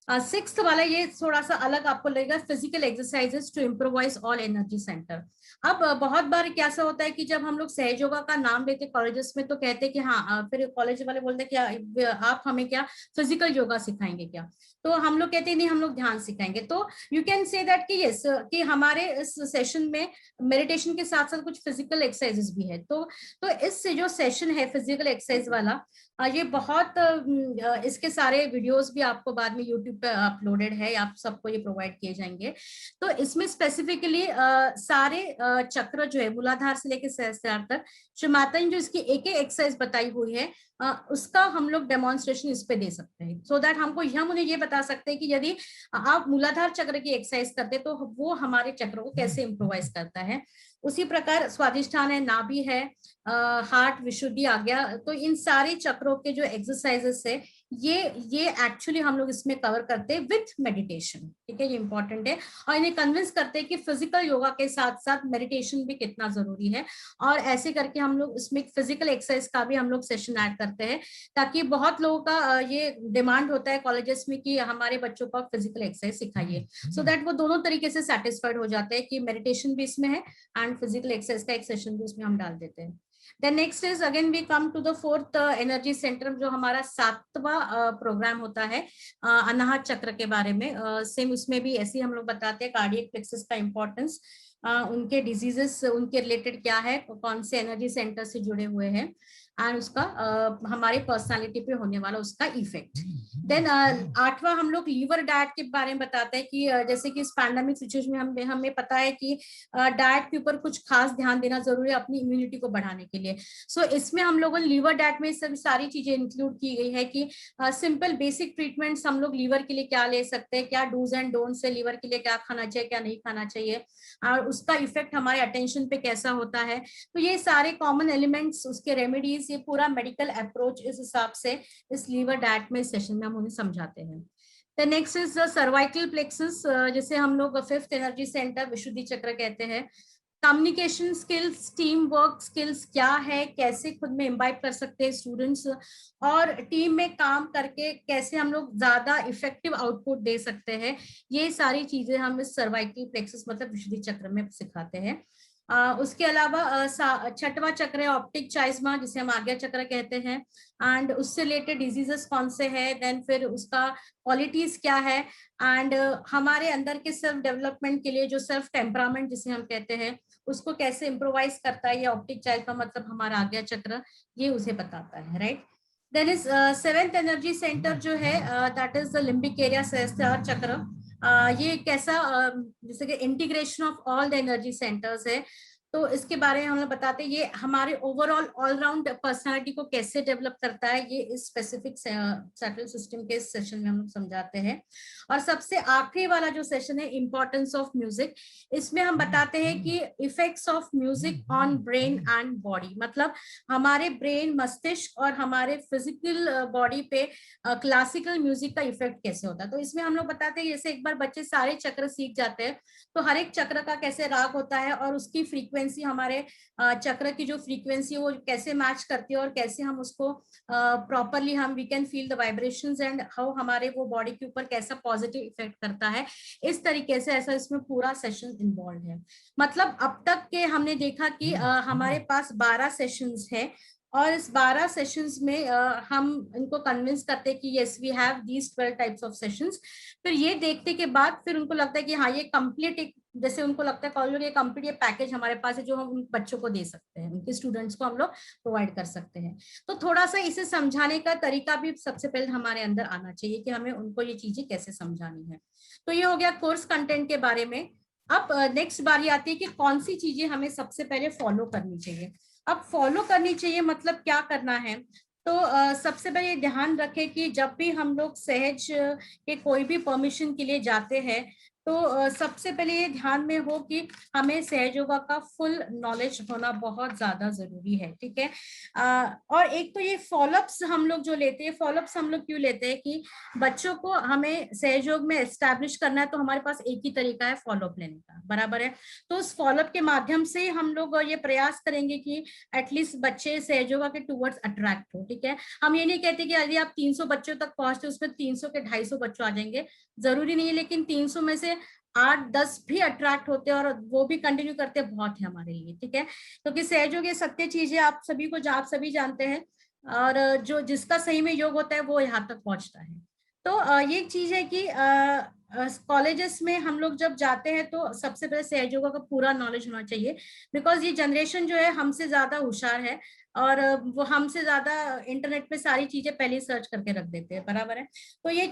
सिक्स्थ वाला ये थोड़ा सा अलग आपको लगेगा, physical exercises to improvise all energy centre. अब बहुत बार क्या सा होता है कि जब हम लोग सहयोगा का नाम लेते कॉलेजेस में तो कहते हैं कि हाँ, फिर कॉलेज वाले बोलते हैं कि आप हमें क्या फिजिकल योगा सिखाएंगे क्या, तो हम लोग कहते हैं नहीं, हम लोग ध्यान सिखाएंगे। तो यू कैन से दैट कि यस, कि हमारे इस सेशन में मेडिटेशन के साथ साथ कुछ फिजिकल एक्सरसाइजेस भी है। तो इस जो सेशन है फिजिकल एक्सरसाइज वाला, ये बहुत इसके सारे वीडियोस भी आपको बाद में यूट्यूब पे अपलोडेड है, आप सबको ये प्रोवाइड किए जाएंगे। तो इसमें स्पेसिफिकली सारे चक्र जो है मूलाधार से लेकर सहस्त्रार तक, श्री माता ने जो इसकी एक एक एक्सरसाइज बताई हुई है, उसका हम लोग डेमोन्स्ट्रेशन इस पे दे सकते हैं, सो दैट हम उन्हें ये बता सकते हैं कि यदि आप मूलाधार चक्र की एक्सरसाइज करते तो वो हमारे चक्र को कैसे इम्प्रोवाइज करता है। उसी प्रकार स्वादिष्ठान है, नाभि है, हार्ट, विशुद्धि आ गया। तो इन सारे चक्रों के जो एक्सरसाइजेस है ये एक्चुअली हम लोग इसमें कवर करते हैं विथ मेडिटेशन, ठीक है, ये इंपॉर्टेंट है। और इन्हें कन्विंस करते हैं कि फिजिकल योगा के साथ साथ मेडिटेशन भी कितना जरूरी है, और ऐसे करके हम लोग इसमें फिजिकल एक्सरसाइज का भी हम लोग सेशन ऐड करते हैं, ताकि बहुत लोगों का ये डिमांड होता है कॉलेजेस में कि हमारे बच्चों को फिजिकल एक्सरसाइज सिखाइए, सो दैट वो दोनों तरीके से सेटिस्फाइड हो जाते हैं कि मेडिटेशन भी इसमें है एंड फिजिकल एक्सरसाइज का एक सेशन भी उसमें हम डाल देते हैं। Then next is again we come to the fourth energy center, जो हमारा 7वां प्रोग्राम होता है अनाहत चक्र के बारे में। सेम उसमें भी ऐसे हम लोग बताते हैं कार्डियक प्लेक्सस का इंपॉर्टेंस, उनके डिजीजेस, उनके रिलेटेड क्या है, कौन से एनर्जी सेंटर से जुड़े हुए हैं, एंड उसका हमारी पर्सनालिटी पे होने वाला उसका इफेक्ट। देन 8वां हम लोग लीवर डाइट के बारे में बताते हैं कि जैसे कि इस पैंडेमिक सिचुएशन में हमें पता है कि डाइट के ऊपर कुछ खास ध्यान देना जरूरी है अपनी इम्यूनिटी को बढ़ाने के लिए। सो इसमें हम लोगों ने लीवर डाइट में सभी सारी चीजें इंक्लूड की गई है कि सिंपल बेसिक ट्रीटमेंट्स हम लोग लीवर के लिए क्या ले सकते हैं, क्या डूज एंड डोंट्स है, लीवर के लिए क्या खाना चाहिए, क्या नहीं खाना चाहिए, और उसका इफेक्ट हमारे अटेंशन पे कैसा होता है। तो ये सारे कॉमन एलिमेंट्स, उसके रेमेडीज, ये पूरा मेडिकल अप्रोच इस हिसाब से इस लीवर डाइट में सेशन में हम उन्हें समझाते हैं। The next is the cervical plexus, जिसे हम लोग फिफ्थ एनर्जी सेंटर विशुद्धि चक्र कहते हैं। Communication skills, team work skills क्या है, कैसे खुद में इम्बाइब कर सकते हैं स्टूडेंट्स, और टीम में काम करके कैसे हम लोग ज्यादा इफेक्टिव आउटपुट दे सकते हैं, ये सारी चीजें हम इस सर्वाइकल प्लेक्सस मतलब विशुद्धि चक्र में सिखाते हैं। उसके अलावा छठवां चक्र है ऑप्टिक चाइज्मा, जिसे हम आज्ञा चक्र कहते हैं, एंड उससे रिलेटेड डिजीजेस कौन से हैं, देन फिर उसका क्वालिटीज क्या है, एंड हमारे अंदर के सेल्फ डेवलपमेंट के लिए जो सेल्फ टेम्परामेंट जिसे हम कहते हैं उसको कैसे इम्प्रोवाइज करता है, ये ऑप्टिक चाइज्मा मतलब हमारा आज्ञा चक्र, ये उसे बताता है, right. Then is seventh energy centre जो है that is the limbic area सहस्त्रार चक्र। ये कैसा जैसे कि integration of all the energy centres है, तो इसके बारे में हम लोग बताते हैं ये हमारे ओवरऑल ऑलराउंड पर्सनालिटी को कैसे डेवलप करता है, ये इस स्पेसिफिक सेटल सिस्टम के इस सेशन में हम लोग समझाते हैं। और सबसे आखिरी वाला जो सेशन है इंपॉर्टेंस ऑफ म्यूजिक, इसमें हम बताते हैं कि effects of music on brain and body, मतलब हमारे ब्रेन, मस्तिष्क और हमारे फिजिकल बॉडी पे क्लासिकल म्यूजिक का इफेक्ट कैसे होता है। तो इसमें हम लोग बताते हैं जैसे एक बार बच्चे सारे चक्र सीख जाते हैं तो हर एक चक्र का कैसे राग होता है और उसकी फ्रीक्वेंसी, हमारे चक्र की जो फ्रीक्वेंसी वो कैसे मैच करती है और कैसे हम उसको प्रॉपरली हम we can feel the vibrations and how हमारे वो बॉडी के ऊपर कैसा पॉजिटिव इफेक्ट करता है, इस तरीके से ऐसा इसमें पूरा सेशन इन्वॉल्व है। मतलब अब तक के हमने देखा कि हमारे पास 12 सेशंस है और इस 12 सेशंस में हम इनको कन्विंस करते हैं कि yes we have these 12 types of sessions. फिर ये देखने के बाद फिर उनको लगता है कि हाँ ये कंप्लीट एक, जैसे उनको लगता है कॉलेज ये कंप्लीट ये पैकेज हमारे पास है जो हम उन बच्चों को दे सकते हैं, उनके स्टूडेंट्स को हम लोग प्रोवाइड कर सकते हैं। तो थोड़ा सा इसे समझाने का तरीका भी सबसे पहले हमारे अंदर आना चाहिए कि हमें उनको ये चीजें कैसे समझानी है। तो ये हो गया कोर्स कंटेंट के बारे में। अब नेक्स्ट बारी आती है कि कौन सी चीजें हमें सबसे पहले फॉलो करनी चाहिए। अब फॉलो करनी चाहिए मतलब क्या करना है, तो सबसे पहले ये ध्यान रखें कि जब भी हम लोग सहज के कोई भी परमिशन के लिए जाते हैं तो सबसे पहले ये ध्यान में हो कि हमें सहज योगा का फुल नॉलेज होना बहुत ज्यादा जरूरी है, ठीक है। और एक तो ये फॉलोअप्स हम लोग जो लेते हैं, फॉलोअप्स हम लोग क्यों लेते हैं कि बच्चों को हमें सहयोग में एस्टैब्लिश करना है, तो हमारे पास एक ही तरीका है फॉलोअप लेने का, बराबर है। तो उस फॉलोअप के माध्यम से हम लोग ये प्रयास करेंगे कि एटलीस्ट बच्चे सहयोगा के टूवर्ड्स अट्रैक्ट हो, ठीक है। हम ये नहीं कहते कि यदि आप 300 बच्चों तक पहुंचते उसमें 300 के 250 बच्चों आ जाएंगे, जरूरी नहीं है, लेकिन 300 में से 8-10 भी अट्रैक्ट होते हैं और वो भी कंटिन्यू करते हैं, बहुत है हमारे लिए, ठीक है। क्योंकि सहयोग ये सत्य चीज है, आप सभी को आप सभी जानते हैं, और जो जिसका सही में योग होता है वो यहाँ तक पहुंचता है। तो ये चीज है कि कॉलेजेस में हम लोग जब जाते हैं तो सबसे पहले सहयोगों का पूरा नॉलेज होना चाहिए, बिकॉज ये जनरेशन जो है हमसे ज्यादा होशियार है और वो हमसे ज्यादा इंटरनेट पे सारी चीजें पहले सर्च करके रख देते हैं, बराबर है। तो ये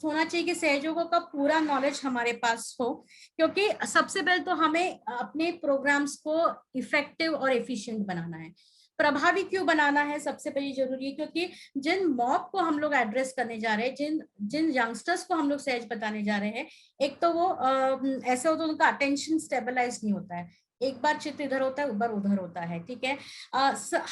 होना चाहिए कि सहयोगों का पूरा नॉलेज हमारे पास हो, क्योंकि सबसे पहले तो हमें अपने प्रोग्राम्स को इफेक्टिव और एफिशिएंट बनाना है। प्रभावी क्यों बनाना है, सबसे पहले जरूरी है क्योंकि जिन मॉब को हम लोग एड्रेस करने जा रहे हैं, जिन यंगस्टर्स को हम लोग सहज बताने जा रहे हैं, एक तो वो ऐसा होता है उनका अटेंशन स्टेबलाइज नहीं होता है, एक बार चित्र इधर होता है एक बार उधर होता है, ठीक है।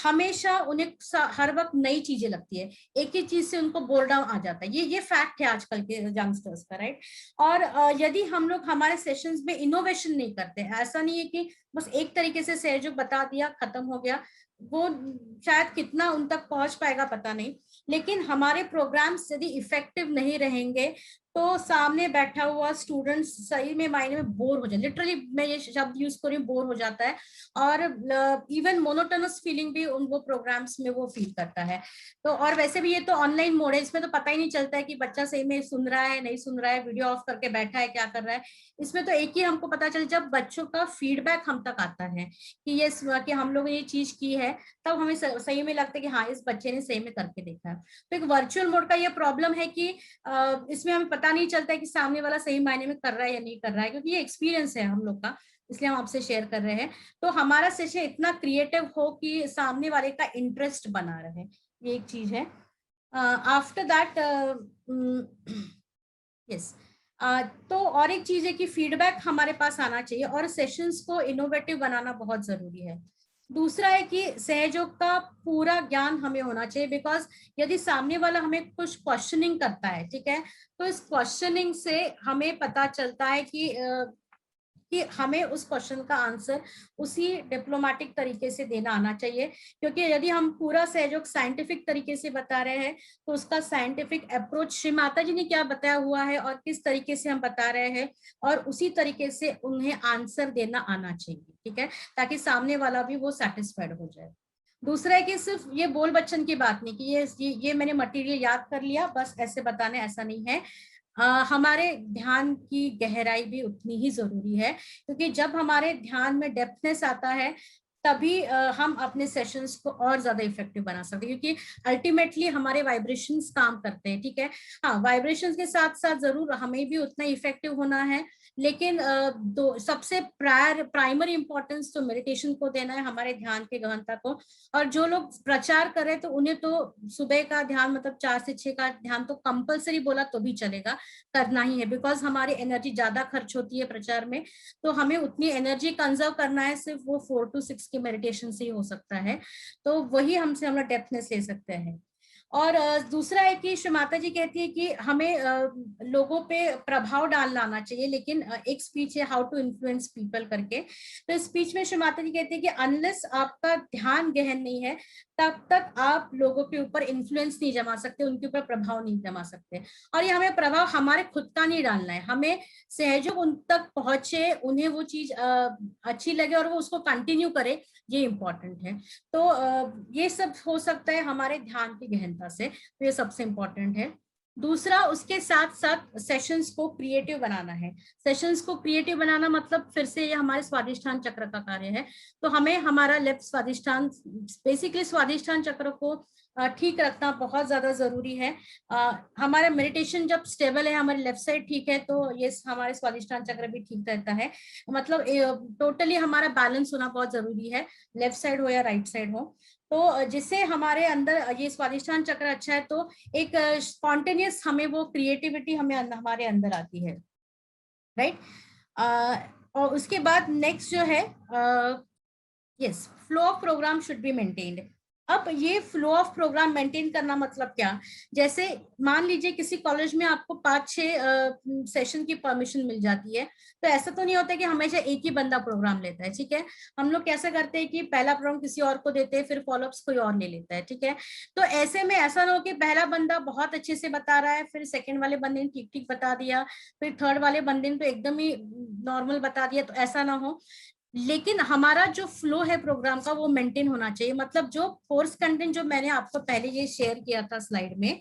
हमेशा उन्हें हर वक्त नई चीजें लगती है, एक ही चीज से उनको बोरडाउन आ जाता है, ये फैक्ट है आजकल के यंगस्टर्स का, राइट। और यदि हम लोग हमारे सेशंस में इनोवेशन नहीं करते, ऐसा नहीं है कि बस एक तरीके से सहयोग बता दिया खत्म हो गया, वो शायद कितना उन तक पहुंच पाएगा पता नहीं, लेकिन हमारे प्रोग्राम्स यदि इफेक्टिव नहीं रहेंगे तो सामने बैठा हुआ स्टूडेंट सही में मायने में बोर हो जाए, लिटरली मैं ये शब्द यूज कर रही हूँ, बोर हो जाता है, और इवन मोनोटोनस फीलिंग भी उन वो प्रोग्राम्स में वो फील करता है। तो और वैसे भी ये तो ऑनलाइन मोड है, इसमें तो पता ही नहीं चलता है कि बच्चा सही में सुन रहा है नहीं सुन रहा है, वीडियो ऑफ करके बैठा है क्या कर रहा है। इसमें तो एक ही हमको पता चल जब बच्चों का फीडबैक हम तक आता है कि ये कि हम लोग ने ये चीज की है, तब हमें सही में लगता है कि हाँ इस बच्चे ने सही में करके देखा है। तो एक वर्चुअल मोड का ये प्रॉब्लम है कि इसमें हमें पता नहीं चलता है कि सामने वाला सही मायने में कर रहा है या नहीं कर रहा है, क्योंकि ये एक्सपीरियंस है हम लोग का, इसलिए हम आपसे शेयर कर रहे हैं। तो हमारा सेशन इतना क्रिएटिव हो कि सामने वाले का इंटरेस्ट बना रहे, ये एक चीज है। आफ्टर दैट यस, तो और एक चीज है कि फीडबैक हमारे पास आना चाहिए और सेशंस को इनोवेटिव बनाना बहुत जरूरी है। दूसरा है कि सहयोग का पूरा ज्ञान हमें होना चाहिए, बिकॉज यदि सामने वाला हमें कुछ क्वेश्चनिंग करता है, ठीक है, तो इस क्वेश्चनिंग से हमें पता चलता है कि कि हमें उस क्वेश्चन का आंसर उसी डिप्लोमेटिक तरीके से देना आना चाहिए, क्योंकि यदि हम पूरा सहयोग साइंटिफिक तरीके से बता रहे हैं तो उसका साइंटिफिक अप्रोच श्री माता जी ने क्या बताया हुआ है और किस तरीके से हम बता रहे हैं, और उसी तरीके से उन्हें आंसर देना आना चाहिए, ठीक है, ताकि सामने वाला भी वो सेटिस्फाइड हो जाए। दूसरा है कि सिर्फ ये बोल बच्चन की बात नहीं कि ये मैंने मटेरियल याद कर लिया बस ऐसे बताने, ऐसा नहीं है। हमारे ध्यान की गहराई भी उतनी ही जरूरी है, क्योंकि जब हमारे ध्यान में डेप्थनेस आता है तभी हम अपने सेशंस को और ज्यादा इफेक्टिव बना सकते हैं, क्योंकि अल्टीमेटली हमारे वाइब्रेशंस काम करते हैं, ठीक है। हाँ, वाइब्रेशंस के साथ साथ जरूर हमें भी उतना इफेक्टिव होना है, लेकिन सबसे प्राइमरी इंपॉर्टेंस तो मेडिटेशन को देना है, हमारे ध्यान के गहनता को। और जो लोग प्रचार करें तो उन्हें तो सुबह का ध्यान मतलब 4 से 6 का ध्यान तो कंपलसरी बोला तो भी चलेगा, करना ही है, बिकॉज हमारी एनर्जी ज्यादा खर्च होती है प्रचार में, तो हमें उतनी एनर्जी कंजर्व करना है, सिर्फ वो 4 to 6 की मेडिटेशन से ही हो सकता है, तो वही हमसे हम डेप्थनेस ले सकते हैं। और दूसरा है कि श्री माता जी कहती है कि हमें लोगों पे प्रभाव डालना आना चाहिए, लेकिन एक स्पीच है हाउ टू इन्फ्लुएंस पीपल करके, तो स्पीच में श्री माता जी कहती है कि अनलेस आपका ध्यान गहन नहीं है तब तक आप लोगों के ऊपर इन्फ्लुएंस नहीं जमा सकते, उनके ऊपर प्रभाव नहीं जमा सकते। और ये हमें प्रभाव हमारे खुद का नहीं डालना है, हमें सहयोग उन तक पहुंचे, उन्हें वो चीज अच्छी लगे और वो उसको कंटिन्यू करे, ये इम्पोर्टेंट है। तो ये सब हो सकता है हमारे ध्यान की गहनता से, तो ये सबसे इम्पोर्टेंट है। दूसरा, उसके साथ साथ सेशंस को क्रिएटिव बनाना है। सेशंस को क्रिएटिव बनाना मतलब फिर से ये हमारे स्वादिष्ठान चक्र का कार्य है, तो हमें हमारा लेफ्ट स्वादिष्ठान, बेसिकली स्वादिष्ठान चक्र को ठीक रखना बहुत ज्यादा जरूरी है। हमारा मेडिटेशन जब स्टेबल है, हमारी लेफ्ट साइड ठीक है, तो ये हमारे स्वादिष्ठान चक्र भी ठीक रहता है, मतलब टोटली हमारा बैलेंस होना बहुत जरूरी है, लेफ्ट साइड हो या राइट साइड हो। तो जिससे हमारे अंदर ये स्वादिष्ठान चक्र अच्छा है, तो एक स्पॉन्टेनियस हमें वो क्रिएटिविटी हमें हमारे अंदर आती है, राइट। और उसके बाद नेक्स्ट जो है, yes, flow of programme should be maintained. अब ये फ्लो ऑफ प्रोग्राम मेंटेन करना मतलब क्या, जैसे मान लीजिए किसी कॉलेज में आपको 5-6 सेशन की परमिशन मिल जाती है, तो ऐसा तो नहीं होता कि हमेशा एक ही बंदा प्रोग्राम लेता है, ठीक है। हम लोग कैसा करते हैं कि पहला प्रोग्राम किसी और को देते हैं, फिर फॉलोअप्स कोई और ले लेता है, ठीक है। तो ऐसे में ऐसा ना हो कि पहला बंदा बहुत अच्छे से बता रहा है, फिर सेकेंड वाले बंदे ने ठीक ठीक बता दिया, फिर थर्ड वाले बंदे ने तो एकदम ही नॉर्मल बता दिया, तो ऐसा ना हो। लेकिन हमारा जो फ्लो है प्रोग्राम का वो मेंटेन होना चाहिए, मतलब जो कोर्स कंटेंट जो मैंने आपको पहले ये शेयर किया था स्लाइड में,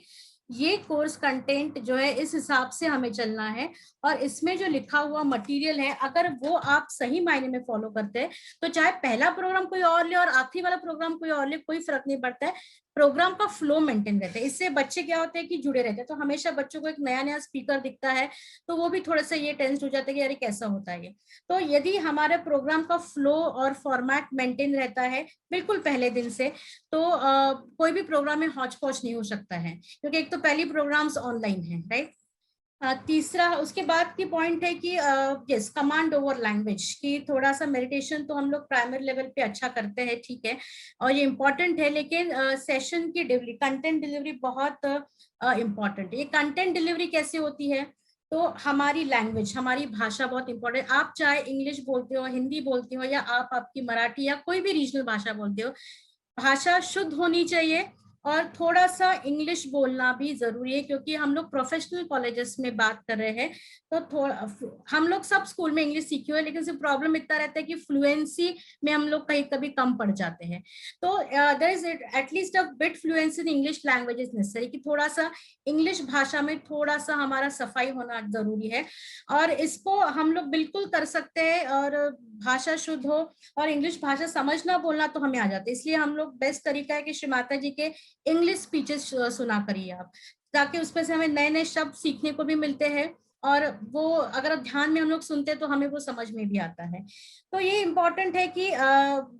ये कोर्स कंटेंट जो है इस हिसाब से हमें चलना है, और इसमें जो लिखा हुआ मटेरियल है अगर वो आप सही मायने में फॉलो करते हैं, तो चाहे पहला प्रोग्राम कोई और ले और आखिरी वाला प्रोग्राम कोई और ले, कोई फर्क नहीं पड़ता है, प्रोग्राम का फ्लो मेंटेन रहता है। इससे बच्चे क्या होते हैं कि जुड़े रहते हैं, तो हमेशा बच्चों को एक नया नया स्पीकर दिखता है तो वो भी थोड़ा सा ये टेंस हो जाता है कि अरे कैसा होता है ये। तो यदि हमारे प्रोग्राम का फ्लो और फॉर्मेट मेंटेन रहता है बिल्कुल पहले दिन से, तो कोई भी प्रोग्राम में हौच पौच नहीं हो सकता है, क्योंकि एक तो पहली प्रोग्राम्स ऑनलाइन है, राइट। तीसरा, उसके बाद की पॉइंट है कि यस, कमांड ओवर लैंग्वेज की, थोड़ा सा मेडिटेशन तो हम लोग प्राइमरी लेवल पे अच्छा करते हैं, ठीक है, और ये इम्पोर्टेंट है, लेकिन सेशन की डिलीवरी, कंटेंट डिलीवरी बहुत इम्पोर्टेंट है। ये कंटेंट डिलीवरी कैसे होती है, तो हमारी लैंग्वेज, हमारी भाषा बहुत इंपॉर्टेंट। आप चाहे इंग्लिश बोलते हो, हिंदी बोलते हो, या आप आपकी मराठी या कोई भी रीजनल भाषा बोलते हो, भाषा शुद्ध होनी चाहिए, और थोड़ा सा इंग्लिश बोलना भी जरूरी है, क्योंकि हम लोग प्रोफेशनल कॉलेजेस में बात कर रहे हैं, तो थोड़ा, हम लोग सब स्कूल में इंग्लिश सीखे हुए, लेकिन सिर्फ प्रॉब्लम इतना रहता है कि फ्लुएंसी में हम लोग कहीं कभी कम पड़ जाते हैं। तो there is at least a bit fluency in English language is necessary, कि थोड़ा सा इंग्लिश भाषा में थोड़ा सा हमारा सफाई होना जरूरी है, और इसको हम लोग बिल्कुल कर सकते हैं, और भाषा शुद्ध हो और इंग्लिश भाषा समझना बोलना तो हमें आ जाता है। इसलिए हम लोग, बेस्ट तरीका है कि श्री माता जी के इंग्लिश स्पीचेस सुना करिए आप, ताकि उसमें से हमें नए नए शब्द सीखने को भी मिलते हैं, और वो अगर ध्यान में हम लोग सुनते हैं तो हमें वो समझ में भी आता है। तो ये इम्पोर्टेंट है कि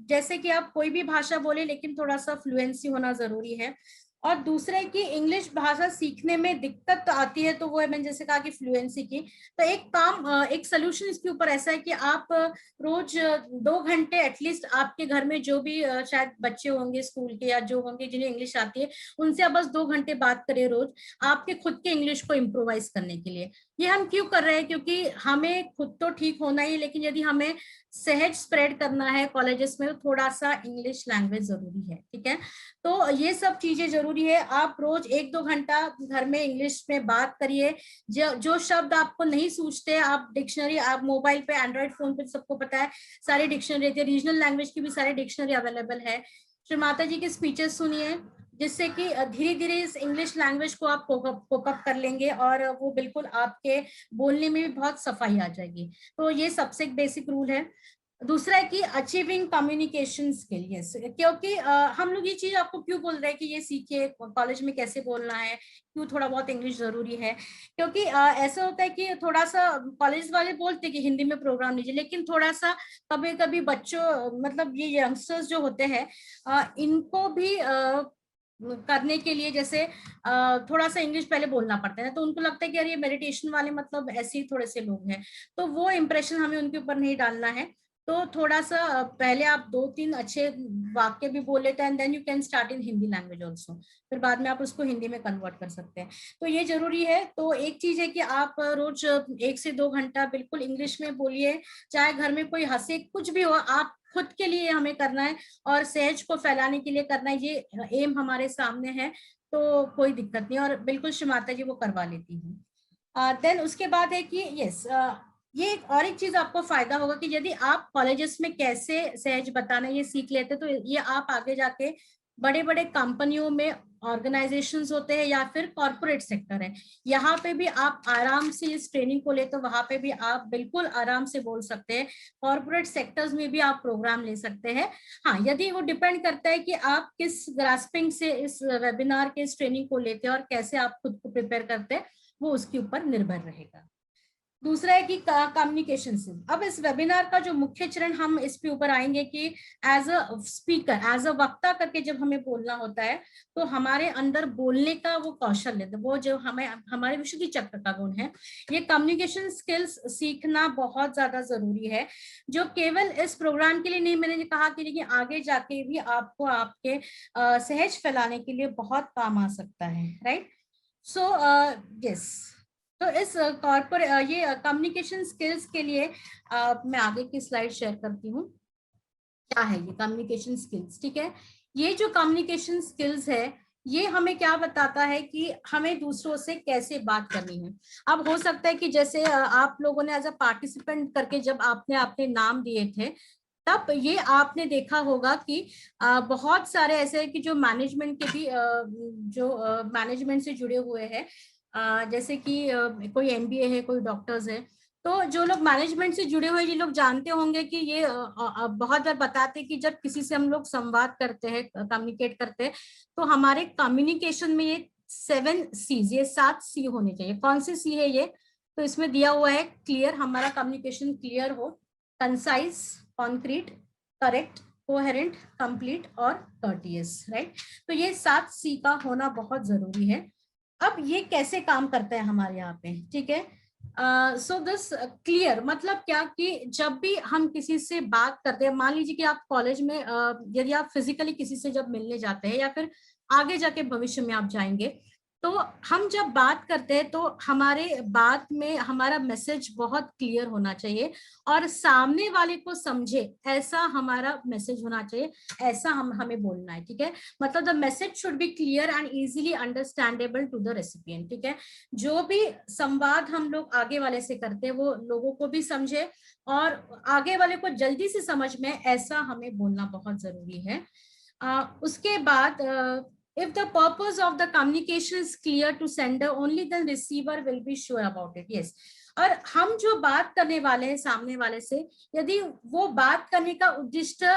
जैसे कि आप कोई भी भाषा बोले, लेकिन थोड़ा सा फ्लुएंसी होना जरूरी है। और दूसरा है कि इंग्लिश भाषा सीखने में दिक्कत आती है, तो वो है मैंने जैसे कहा कि फ्लुएंसी की, तो एक काम, एक सोल्यूशन इसके ऊपर ऐसा है कि आप रोज 2 घंटे एटलीस्ट आपके घर में जो भी शायद बच्चे होंगे स्कूल के या जो होंगे जिन्हें इंग्लिश आती है, उनसे आप बस 2 घंटे बात करें रोज, आपके खुद के इंग्लिश को इम्प्रोवाइज करने के लिए। ये हम क्यों कर रहे हैं? क्योंकि हमें खुद तो ठीक होना ही, लेकिन यदि हमें सहज स्प्रेड करना है कॉलेजेस में तो थोड़ा सा इंग्लिश लैंग्वेज जरूरी है, ठीक है। तो ये सब चीजें जरूरी है। आप रोज 1-2 घंटा घर में इंग्लिश में बात करिए। जो शब्द आपको नहीं सूझते, आप डिक्शनरी, आप मोबाइल पे, एंड्रॉइड फोन पे सबको पता है सारी डिक्शनरी रहती है, रीजनल लैंग्वेज की भी सारी डिक्शनरी अवेलेबल है। श्री माता जी के स्पीचेस सुनिए, जिससे कि धीरे धीरे इस इंग्लिश लैंग्वेज को आप कोप अप कर लेंगे और वो बिल्कुल आपके बोलने में भी बहुत सफाई आ जाएगी। तो ये सबसे बेसिक रूल है। दूसरा है कि अचीविंग कम्युनिकेशन स्किल, यस, क्योंकि हम लोग ये चीज आपको क्यों बोल रहे हैं कि ये सीखिए कॉलेज में कैसे बोलना है, क्यों थोड़ा बहुत इंग्लिश जरूरी है। क्योंकि ऐसा होता है कि थोड़ा सा कॉलेज वाले बोलते हैं कि हिंदी में प्रोग्राम लीजिए, लेकिन थोड़ा सा कभी कभी बच्चों, मतलब ये यंगस्टर्स जो होते हैं, इनको भी करने के लिए जैसे थोड़ा सा इंग्लिश पहले बोलना पड़ता है ना, तो उनको लगता है कि यार ये मेडिटेशन वाले मतलब ऐसे ही थोड़े से लोग हैं। तो वो इम्प्रेशन हमें उनके ऊपर नहीं डालना है। तो थोड़ा सा पहले आप 2-3 अच्छे वाक्य भी बोल लेते हैं, and then you can start in Hindi language also, फिर बाद में आप उसको हिंदी में कन्वर्ट कर सकते हैं। तो ये जरूरी है। तो एक चीज है कि आप रोज 1 से 2 घंटा बिल्कुल इंग्लिश में बोलिए, चाहे घर में कोई हंसे, कुछ भी हो, आप खुद के लिए हमें करना है और सहज को फैलाने के लिए करना है। ये एम हमारे सामने है, तो कोई दिक्कत नहीं, और बिल्कुल श्री माता जी वो करवा लेती हूँ। देन उसके बाद है कि यस, ये एक चीज आपको फायदा होगा कि यदि आप कॉलेजेस में कैसे सहज बताना ये सीख लेते, तो ये आप आगे जाके बड़े बड़े कंपनियों में, ऑर्गेनाइजेशंस होते हैं या फिर कॉर्पोरेट सेक्टर है, यहाँ पे भी आप आराम से इस ट्रेनिंग को ले, तो वहां पे भी आप बिल्कुल आराम से बोल सकते हैं। कॉर्पोरेट सेक्टर्स में भी आप प्रोग्राम ले सकते हैं। हाँ, यदि वो डिपेंड करता है कि आप किस ग्रास्पिंग से इस वेबिनार के इस ट्रेनिंग को लेते हैं और कैसे आप खुद को प्रिपेयर करते हैं, वो उसके ऊपर निर्भर रहेगा। दूसरा है कि कम्युनिकेशन से, अब इस वेबिनार का जो मुख्य चरण हम इस पे ऊपर आएंगे कि as a speaker, as a वक्ता करके जब हमें बोलना होता है, तो हमारे अंदर बोलने का वो कौशल है, वो जो हमें हमारे विशुद्धि चक्र का गुण है, ये कम्युनिकेशन स्किल्स सीखना बहुत ज्यादा जरूरी है, जो केवल इस प्रोग्राम के लिए नहीं, मैंने कहा कि लेकिन आगे जाके भी आपको आपके सहज फैलाने के लिए बहुत काम आ सकता है, राइट। सो यस, तो इस कॉर्पोरेट ये कम्युनिकेशन स्किल्स के लिए मैं आगे की स्लाइड शेयर करती हूँ। क्या है ये कम्युनिकेशन स्किल्स, ठीक है। ये जो कम्युनिकेशन स्किल्स है, ये हमें क्या बताता है कि हमें दूसरों से कैसे बात करनी है। अब हो सकता है कि जैसे आप लोगों ने एज अ पार्टिसिपेंट करके जब आपने अपने नाम दिए थे, तब ये आपने देखा होगा कि बहुत सारे ऐसे हैं कि जो मैनेजमेंट के भी जो मैनेजमेंट से जुड़े हुए हैं, जैसे कि कोई एमबीए है, कोई डॉक्टर्स है, तो जो लोग मैनेजमेंट से जुड़े हुए, ये लोग जानते होंगे कि ये बहुत बार बताते हैं कि जब किसी से हम लोग संवाद करते हैं, कम्युनिकेट करते हैं, तो हमारे कम्युनिकेशन में ये 7 C's, ये 7 C होने चाहिए। कौन सी C है ये? तो इसमें दिया हुआ है क्लियर, हमारा कम्युनिकेशन क्लियर हो, concise, concrete, correct, coherent, complete और कर्टियस, राइट। तो ये 7 C का होना बहुत जरूरी है। अब ये कैसे काम करता है हमारे यहाँ पे, ठीक है। सो दिस क्लियर मतलब क्या कि जब भी हम किसी से बात करते हैं, मान लीजिए कि आप कॉलेज में यदि आप फिजिकली किसी से जब मिलने जाते हैं या फिर आगे जाके भविष्य में आप जाएंगे, तो हम जब बात करते हैं तो हमारे बात में हमारा मैसेज बहुत क्लियर होना चाहिए और सामने वाले को समझे ऐसा हमारा मैसेज होना चाहिए, ऐसा हमें बोलना है, ठीक है। मतलब the message should be clear and easily understandable to the recipient, ठीक है। जो भी संवाद हम लोग आगे वाले से करते हैं वो लोगों को भी समझे और आगे वाले को जल्दी से समझ में, ऐसा हमें बोलना बहुत जरूरी है। उसके बाद if the purpose of the communication is clear to sender, only then receiver will be sure about it, yes। और हम जो बात करने वाले हैं सामने वाले से, यदि वो बात करने का उद्देश्य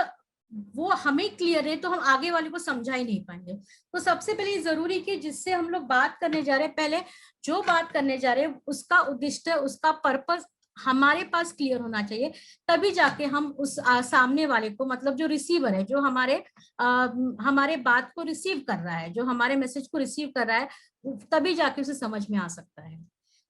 वो हमें क्लियर है, तो हम आगे वाले को समझा ही नहीं पाएंगे। तो सबसे पहले जरूरी कि जिससे हम लोग बात करने जा रहे हैं, पहले जो बात करने जा रहे हैं उसका उद्देश्य, उसका पर्पस हमारे पास क्लियर होना चाहिए, तभी जाके हम उस सामने वाले को, मतलब जो रिसीवर है, जो हमारे बात को रिसीव कर रहा है, जो हमारे मैसेज को रिसीव कर रहा है, तभी जाके उसे समझ में आ सकता है।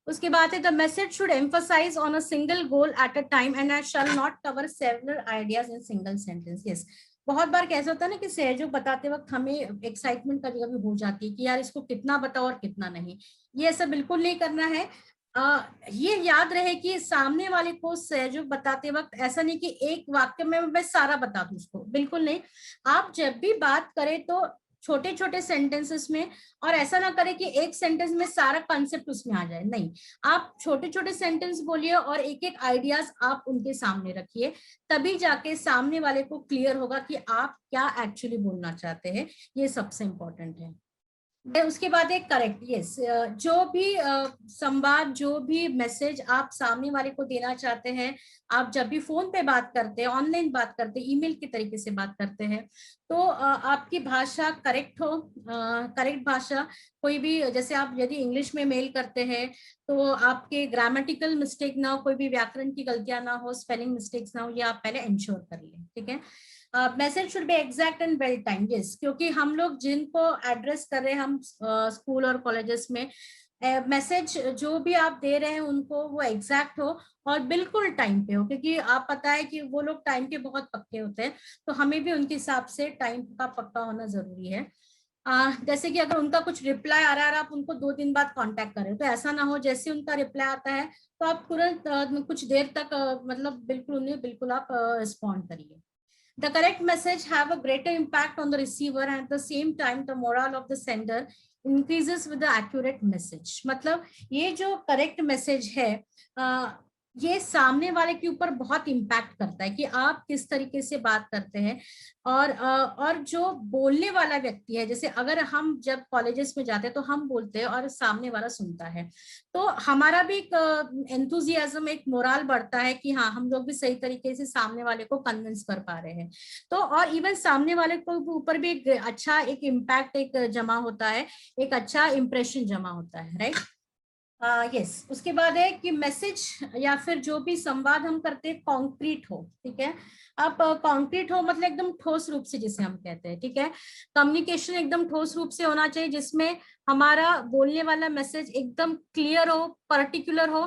उसके बाद है the message should emphasise on a single goal at a time and shall not cover several ideas in single sentence, yes. बहुत बार कैसा होता है ना कि सहयोग बताते वक्त हमें एक्साइटमेंट कभी कभी हो जाती है कि यार इसको कितना बताओ और कितना नहीं, ये ऐसा बिल्कुल नहीं करना है। ये याद रहे कि सामने वाले को जो बताते वक्त ऐसा नहीं कि एक वाक्य में मैं सारा बता दूं उसको, बिल्कुल नहीं। आप जब भी बात करें तो छोटे छोटे सेंटेंसेस में, और ऐसा ना करें कि एक सेंटेंस में सारा कॉन्सेप्ट उसमें आ जाए, नहीं। आप छोटे छोटे सेंटेंस बोलिए और एक एक आइडियाज आप उनके सामने रखिए, तभी जाके सामने वाले को क्लियर होगा कि आप क्या एक्चुअली बोलना चाहते हैं। ये सबसे इम्पोर्टेंट है। उसके बाद एक करेक्ट, यस, जो भी संवाद, जो भी मैसेज आप सामने वाले को देना चाहते हैं, आप जब भी फोन पे बात करते हैं, ऑनलाइन बात करते हैं, ईमेल के तरीके से बात करते हैं, तो आपकी भाषा करेक्ट हो, करेक्ट भाषा। कोई भी, जैसे आप यदि इंग्लिश में मेल करते हैं तो आपके ग्रामेटिकल मिस्टेक ना हो, कोई भी व्याकरण की गलतियां ना हो, स्पेलिंग मिस्टेक्स ना हो, ये आप पहले इंश्योर कर लें, ठीक है। Message should be exact and well time, yes, क्योंकि हम लोग जिनको एड्रेस कर रहे हैं, हम स्कूल और कॉलेजेस में, मैसेज जो भी आप दे रहे हैं उनको वो एग्जैक्ट हो और बिल्कुल टाइम पे हो, क्योंकि आप पता है कि वो लोग टाइम के बहुत पक्के होते हैं, तो हमें भी उनके हिसाब से टाइम का पक्का होना जरूरी है। जैसे कि अगर उनका कुछ रिप्लाई आ रहा है और आप उनको 2 दिन बाद कांटेक्ट करें, तो ऐसा ना हो जैसे उनका रिप्लाई आता है तो आप तुरंत कुछ देर तक मतलब बिल्कुल उन्हें बिल्कुल आप रिस्पॉन्ड करिए। The correct message have a greater impact on the receiver, and at the same time the morale of the sender increases with the accurate message. मतलब ये जो correct message है, ये सामने वाले के ऊपर बहुत इम्पैक्ट करता है कि आप किस तरीके से बात करते हैं। और जो बोलने वाला व्यक्ति है, जैसे अगर हम जब कॉलेजेस में जाते हैं तो हम बोलते हैं और सामने वाला सुनता है, तो हमारा भी एक एंथुजियाज्म, एक मोरल बढ़ता है कि हाँ, हम लोग भी सही तरीके से सामने वाले को कन्विंस कर पा रहे हैं। तो और इवन सामने वाले को ऊपर भी एक अच्छा एक इम्पैक्ट एक जमा होता है, एक अच्छा इंप्रेशन जमा होता है, राइट। यस, उसके बाद है कि मैसेज या फिर जो भी संवाद हम करते हैं कॉन्क्रीट हो, ठीक है। आप कॉन्क्रीट हो मतलब एकदम ठोस रूप से, जिसे हम कहते हैं, ठीक है। कम्युनिकेशन एकदम ठोस रूप से होना चाहिए, जिसमें हमारा बोलने वाला मैसेज एकदम क्लियर हो, पर्टिकुलर हो,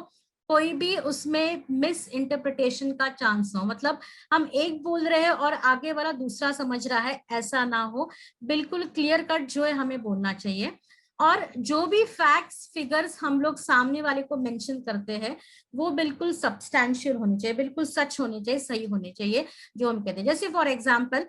कोई भी उसमें मिस इंटरप्रिटेशन का चांस हो, मतलब हम एक बोल रहे हैं और आगे वाला दूसरा समझ रहा है, ऐसा ना हो। बिल्कुल क्लियर कट जो है हमें बोलना चाहिए। और जो भी फैक्ट्स फिगर्स हम लोग सामने वाले को मेंशन करते हैं वो बिल्कुल सब्सटैंशियल होने चाहिए, बिल्कुल सच होने चाहिए, सही होने चाहिए जो हम कहते हैं। जैसे फॉर एग्जांपल,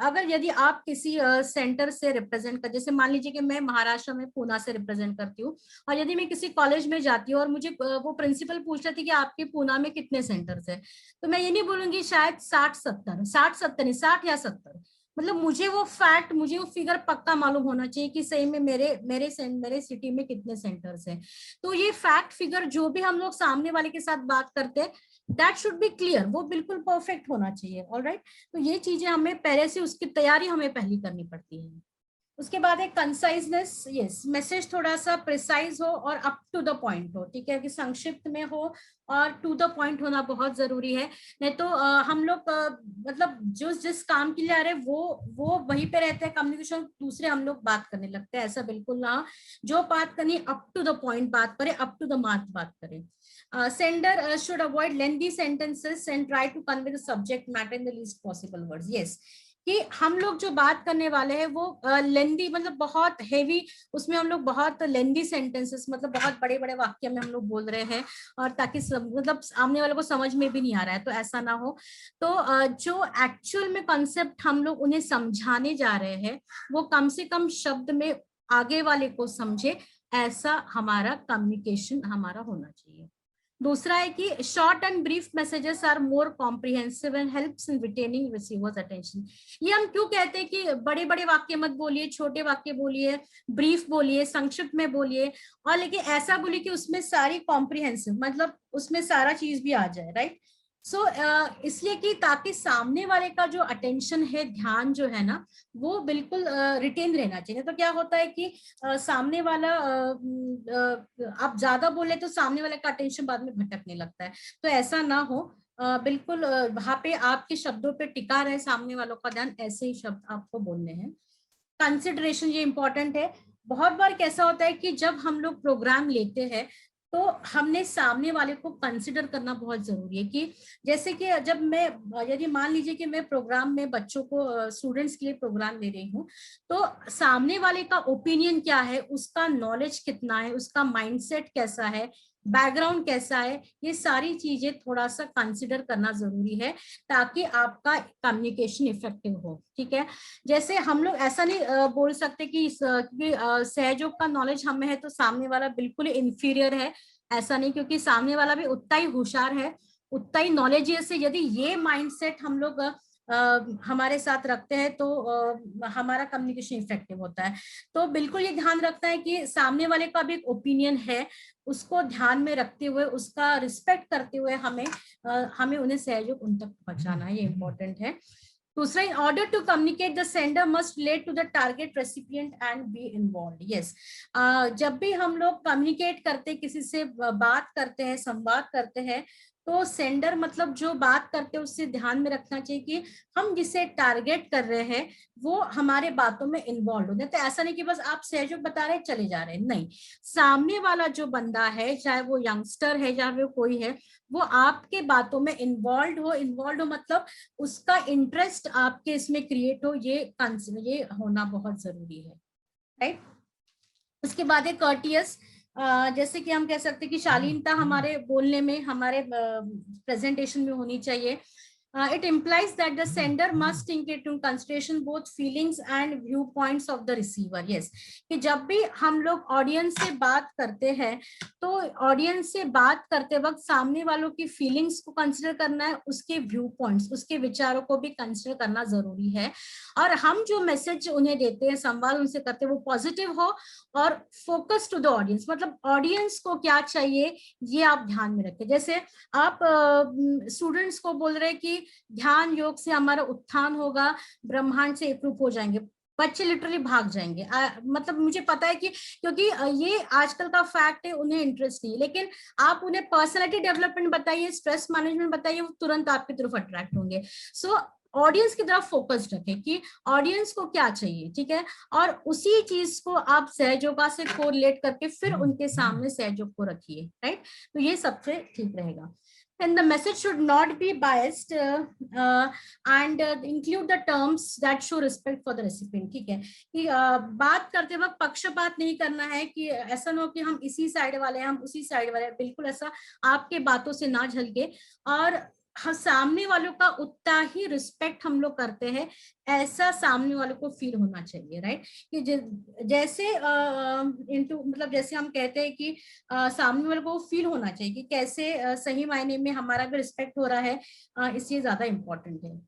अगर यदि आप किसी सेंटर से रिप्रेजेंट कर, जैसे मान लीजिए कि मैं महाराष्ट्र में पूना से रिप्रेजेंट करती हूँ, और यदि मैं किसी कॉलेज में जाती हूँ और मुझे वो प्रिंसिपल पूछ रही थी कि आपके पूना में कितने सेंटर्स है, तो मैं ये नहीं बोलूंगी शायद 60-70, 60-70 नहीं, 60 या 70। मतलब मुझे वो फैक्ट, मुझे वो फिगर पक्का मालूम होना चाहिए कि सही में मेरे सिटी में कितने सेंटर्स हैं। तो ये फैक्ट फिगर जो भी हम लोग सामने वाले के साथ बात करते हैं, दैट शुड बी क्लियर, वो बिल्कुल परफेक्ट होना चाहिए, ऑलराइट। तो ये चीजें हमें पहले से, उसकी तैयारी हमें पहले करनी पड़ती है। उसके बाद है कंसाइजनेस, यस, मैसेज थोड़ा सा प्रिसाइज हो और अप टू द पॉइंट हो, ठीक है, कि संक्षिप्त में हो और टू द पॉइंट होना बहुत जरूरी है। नहीं तो हम लोग मतलब जो जिस काम के लिए आ रहे हैं वो वहीं पे रहते हैं कम्युनिकेशन, दूसरे हम लोग बात करने लगते हैं, ऐसा बिल्कुल ना। जो बात करनी अप टू द पॉइंट बात करें, अप टू द मार्क बात करें। Sender should avoid lengthy sentences and try to convey the subject matter in the least possible words. Yes, कि हम लोग जो बात करने वाले हैं वो लेंदी, मतलब बहुत हेवी, उसमें हम लोग बहुत लेंदी सेंटेंसेस, मतलब बहुत बड़े बड़े वाक्य में हम लोग बोल रहे हैं, और ताकि मतलब सामने वाले को समझ में भी नहीं आ रहा है, तो ऐसा ना हो। तो जो एक्चुअल में कॉन्सेप्ट हम लोग उन्हें समझाने जा रहे हैं वो कम से कम शब्द में आगे वाले को समझे, ऐसा हमारा कम्युनिकेशन हमारा होना चाहिए। दूसरा है कि short and brief messages are more comprehensive and helps in retaining receivers attention. ये हम क्यों कहते हैं कि बड़े बड़े वाक्य मत बोलिए, छोटे वाक्य बोलिए, ब्रीफ बोलिए, संक्षिप्त में बोलिए, और लेकिन ऐसा बोलिए कि उसमें सारी कॉम्प्रिहेंसिव, मतलब उसमें सारा चीज भी आ जाए, राइट। सो इसलिए कि ताकि सामने वाले का जो अटेंशन है, ध्यान जो है ना, वो बिल्कुल रिटेन रहना चाहिए। तो क्या होता है कि सामने वाला आप ज्यादा बोले तो सामने वाले का अटेंशन बाद में भटकने लगता है, तो ऐसा ना हो। बिल्कुल वहां पे आपके शब्दों पे टिका रहे सामने वालों का ध्यान, ऐसे ही शब्द आपको बोलने हैं। कंसिडरेशन ये इंपॉर्टेंट है। बहुत बार कैसा होता है कि जब हम लोग प्रोग्राम लेते हैं तो हमने सामने वाले को कंसिडर करना बहुत जरूरी है कि जैसे कि जब मैं, यदि मान लीजिए कि मैं प्रोग्राम में बच्चों को, स्टूडेंट्स के लिए प्रोग्राम ले रही हूँ, तो सामने वाले का ओपिनियन क्या है, उसका नॉलेज कितना है, उसका माइंडसेट कैसा है, बैकग्राउंड कैसा है, ये सारी चीजें थोड़ा सा कंसिडर करना जरूरी है ताकि आपका कम्युनिकेशन इफेक्टिव हो। ठीक है, जैसे हम लोग ऐसा नहीं बोल सकते कि सहयोग का नॉलेज हमें है तो सामने वाला बिल्कुल इंफीरियर है, ऐसा नहीं, क्योंकि सामने वाला भी उतना ही होशियार है, उतना ही नॉलेजियस है। यदि ये माइंडसेट हम लोग हमारे साथ रखते हैं तो हमारा कम्युनिकेशन इफेक्टिव होता है। तो बिल्कुल ये ध्यान रखना है कि सामने वाले का भी एक ओपिनियन है, उसको ध्यान में रखते हुए, उसका रिस्पेक्ट करते हुए हमें उन्हें सहयोग उन तक पहुंचाना है, ये इम्पोर्टेंट है। दूसरा, in order to communicate the sender must relate to the target recipient and be involve. Yes, जब भी हम लोग कम्युनिकेट करते, किसी से बात करते हैं, संवाद करते हैं, तो सेंडर मतलब जो बात करते हैं उससे ध्यान में रखना चाहिए कि हम जिसे टारगेट कर रहे हैं वो हमारे बातों में इन्वॉल्व हो जाए। तो ऐसा नहीं कि बस आप सहयोग बता रहे चले जा रहे हैं, नहीं, सामने वाला जो बंदा है, चाहे वो यंगस्टर है या वो कोई है, वो आपके बातों में इन्वॉल्व हो मतलब उसका इंटरेस्ट आपके इसमें क्रिएट हो, ये होना बहुत जरूरी है, राइट। उसके बाद है कर्टियस, जैसे कि हम कह सकते हैं कि शालीनता हमारे बोलने में, हमारे प्रेजेंटेशन में होनी चाहिए। It implies that the sender must take into consideration both feelings and viewpoints of the receiver. Yes, कि जब भी हम लोग ऑडियंस से बात करते हैं तो ऑडियंस से बात करते वक्त सामने वालों की फीलिंग्स को कंसिडर करना है, उसके व्यू पॉइंट्स, उसके विचारों को भी कंसिडर करना जरूरी है। और हम जो मैसेज उन्हें देते हैं, संवाद उनसे करते हैं, वो पॉजिटिव हो और फोकस टू द ऑडियंस, मतलब ऑडियंस को क्या चाहिए ये आप ध्यान में रखें। जैसे आप स्टूडेंट्स को बोल रहे हैं कि ध्यान योग से हमारा उत्थान होगा, ब्रह्मांड से एकरूप हो जाएंगे, बच्चे लिटरली भाग जाएंगे। मतलब मुझे पता है कि क्योंकि ये आजकल का फैक्ट है, उन्हें इंटरेस्ट नहीं है, लेकिन आप उन्हें पर्सनालिटी डेवलपमेंट बताइए, स्ट्रेस मैनेजमेंट बताइए, वो तुरंत आपकी तरफ अट्रैक्ट होंगे। सो ऑडियंस की तरफ फोकस्ड रखें कि ऑडियंस को क्या चाहिए, ठीक है, और उसी चीज को आप सहयोगा से कोरिलेट करके फिर उनके सामने सहयोग को रखिए, राइट। तो ये सबसे ठीक रहेगा। And the message should not be biased and include the terms that show respect for the recipient। ठीक है, कि बात करते वक्त पक्षपात नहीं करना है, कि ऐसा ना हो कि हम इसी साइड वाले हैं, हम उसी साइड वाले हैं, बिल्कुल ऐसा आपके बातों से ना झलके, और सामने वालों का उतना ही रिस्पेक्ट हम लोग करते हैं, ऐसा सामने वालों को फील होना चाहिए, राइट। कि जैसे मतलब जैसे हम कहते हैं कि सामने वालों को फील होना चाहिए कि कैसे सही मायने में हमारा भी रिस्पेक्ट हो रहा है, इसलिए ज्यादा इम्पोर्टेंट है।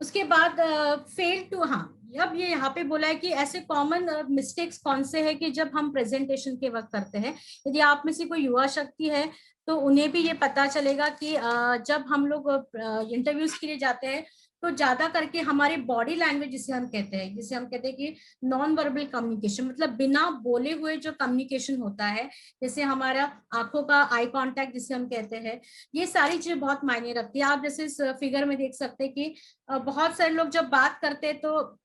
उसके बाद फेल टू, हाँ, अब ये यहाँ पे बोला है कि ऐसे कॉमन मिस्टेक्स कौन से हैं कि जब हम प्रेजेंटेशन के वक्त करते हैं। यदि आप में से कोई युवा शक्ति है तो उन्हें भी ये पता चलेगा कि जब हम लोग इंटरव्यूज के लिए जाते हैं तो ज्यादा करके हमारी बॉडी लैंग्वेज, जिसे हम कहते हैं कि नॉन वर्बल कम्युनिकेशन, मतलब बिना बोले हुए जो कम्युनिकेशन होता है, जैसे हमारा आंखों का आई कांटेक्ट जिसे हम कहते हैं, ये सारी चीजें बहुत मायने रखती है। आप जैसे इस फिगर में देख सकते हैं कि बहुत सारे लोग जब बात करते हैं तो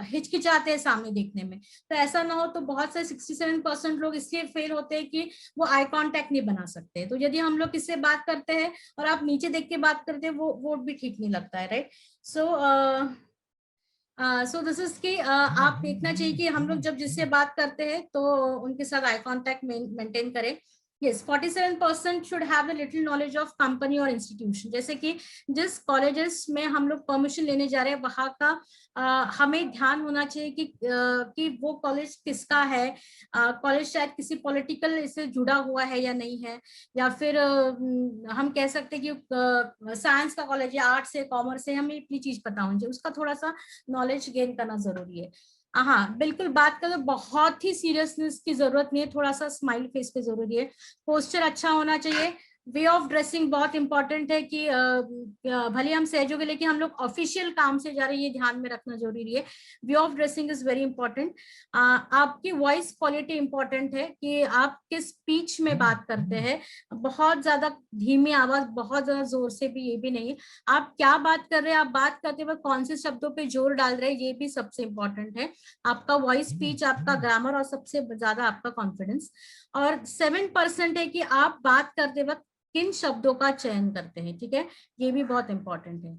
हिचकिचाते हैं सामने देखने में, तो ऐसा ना हो। तो बहुत सारे 67% लोग इसलिए फेल होते हैं कि वो आई कांटेक्ट नहीं बना सकते। तो यदि हम लोग किससे बात करते हैं और आप नीचे देख के बात करते हैं, वो भी ठीक नहीं लगता है, राइट। सो दिस इज कि आप देखना चाहिए कि हम लोग जब जिससे बात करते हैं तो उनके साथ आई कांटेक्ट मेंटेन करें। Yes, 47% should have a little knowledge of company और institution। जैसे कि जिस कॉलेजेस में हम लोग परमिशन लेने जा रहे हैं वहाँ का हमें ध्यान होना चाहिए कि वो कॉलेज किसका है, कॉलेज शायद किसी पॉलिटिकल से जुड़ा हुआ है या नहीं है, या फिर हम कह सकते हैं कि साइंस का कॉलेज है, आर्ट्स है, कॉमर्स है, हमें इतनी चीज पता होनी चाहिए, उसका थोड़ा सा नॉलेज गेन करना जरूरी है। हाँ बिल्कुल, बात करें बहुत ही सीरियसनेस की जरूरत नहीं है, थोड़ा सा स्माइल फेस पे जरूरी है। पोस्चर अच्छा होना चाहिए। वे ऑफ ड्रेसिंग बहुत इंपॉर्टेंट है कि भले हम सहयोगी लेकिन हम लोग ऑफिशियल काम से जा रहे हैं, ये ध्यान में रखना जरूरी है। Way of dressing is very important. आपकी वॉइस क्वालिटी इंपॉर्टेंट है कि आप किस स्पीच में बात करते हैं, बहुत ज्यादा धीमी आवाज, बहुत ज्यादा जोर से भी, ये भी नहीं। आप क्या बात कर रहे हैं, आप बात करते वक्त कौन से शब्दों पे जोर डाल रहे हैं, ये भी सबसे इंपॉर्टेंट है। आपका वॉइस, स्पीच, आपका ग्रामर और सबसे ज्यादा आपका कॉन्फिडेंस। और 7% है कि आप बात करते वक्त किन शब्दों का चयन करते हैं, ठीक है, ये भी बहुत इंपॉर्टेंट है।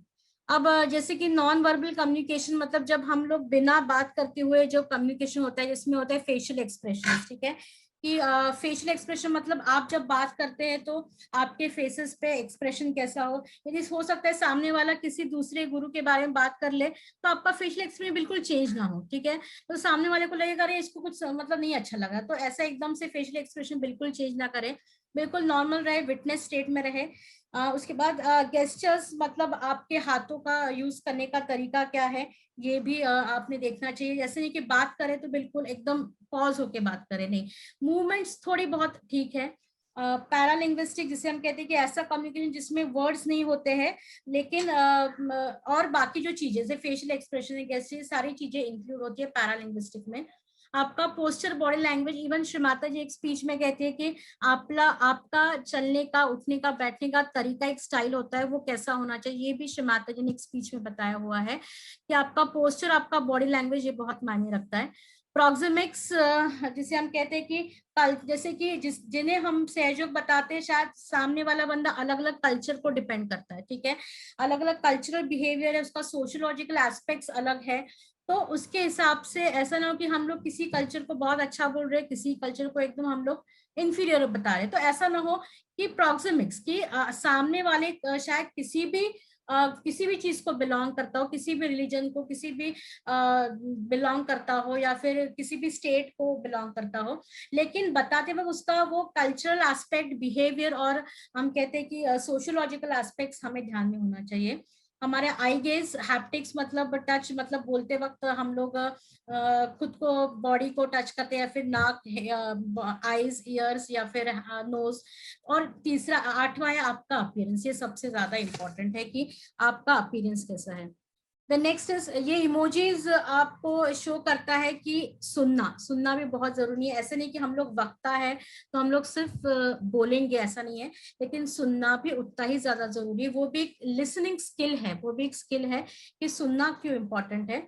अब जैसे कि नॉन वर्बल कम्युनिकेशन, मतलब जब हम लोग बिना बात करते हुए जो कम्युनिकेशन होता है, जिसमें होता है फेशियल एक्सप्रेशन, ठीक है, कि फेशियल एक्सप्रेशन मतलब आप जब बात करते हैं तो आपके फेसेस पे एक्सप्रेशन कैसा हो। यदि हो सकता है सामने वाला किसी दूसरे गुरु के बारे में बात कर ले तो आपका फेशियल एक्सप्रेशन बिल्कुल चेंज ना हो, ठीक है, तो सामने वाले को लगेगा अरे इसको कुछ मतलब नहीं अच्छा लगा, तो ऐसा एकदम से फेशियल एक्सप्रेशन बिल्कुल चेंज ना करें, बिल्कुल नॉर्मल रहे, विटनेस स्टेट में रहे। उसके बाद गेस्चर्स, मतलब आपके हाथों का यूज करने का तरीका क्या है, ये भी आपने देखना चाहिए। जैसे नहीं कि बात करें तो बिल्कुल एकदम पॉज होके बात करें, नहीं, मूवमेंट्स थोड़ी बहुत ठीक है। पैरालिंग्विस्टिक जिसे हम कहते हैं कि ऐसा कम्युनिकेशन जिसमें वर्ड्स नहीं होते हैं, लेकिन और बाकी जो चीजें जैसे फेशियल एक्सप्रेशन, कैसे सारी चीजें इंक्लूड होती है पैरालिंग्विस्टिक में। आपका पोस्चर, बॉडी लैंग्वेज, इवन श्रीमाता जी एक स्पीच में कहती है कि आपका चलने का, उठने का, बैठने का तरीका, एक स्टाइल होता है, वो कैसा होना चाहिए, ये भी श्रीमाता जी ने एक स्पीच में बताया हुआ है कि आपका पोस्चर, आपका बॉडी लैंग्वेज, ये बहुत मायने रखता है। प्रोक्सिमिक्स जिसे हम कहते हैं कि जैसे कि जिन्हें हम सहयोग बताते हैं, शायद सामने वाला बंदा अलग अलग कल्चर को डिपेंड करता है, ठीक है, अलग अलग कल्चरल बिहेवियर है, उसका सोशियोलॉजिकल एस्पेक्ट्स अलग है, तो उसके हिसाब से ऐसा ना हो कि हम लोग किसी कल्चर को बहुत अच्छा बोल रहे हैं, किसी कल्चर को एकदम हम लोग इंफीरियर बता रहे, तो ऐसा ना हो कि प्रोक्सिमिक्स की सामने वाले शायद किसी भी चीज को बिलोंग करता हो, किसी भी रिलीजन को, किसी भी बिलोंग करता हो, या फिर किसी भी स्टेट को बिलोंग करता हो, लेकिन बताते वक्त उसका वो कल्चरल एस्पेक्ट, बिहेवियर और हम कहते हैं कि सोशियोलॉजिकल एस्पेक्ट्स हमें ध्यान में होना चाहिए। हमारे आई गेज, हैप्टिक्स मतलब टच, मतलब बोलते वक्त हम लोग खुद को, बॉडी को टच करते हैं, या फिर नाक, आईज, ईयर्स, या फिर नोज। और तीसरा, आठवां है आपका अपीयरेंस, ये सबसे ज्यादा इंपॉर्टेंट है कि आपका अपीयरेंस कैसा है। द नेक्स्ट इज, ये इमोजीज आपको शो करता है कि सुनना भी बहुत जरूरी है। ऐसे नहीं कि हम लोग वक्ता है तो हम लोग सिर्फ बोलेंगे, ऐसा नहीं है, लेकिन सुनना भी उतना ही ज्यादा जरूरी है। वो भी एक लिसनिंग स्किल है, वो भी एक स्किल है कि सुनना क्यों इम्पोर्टेंट है।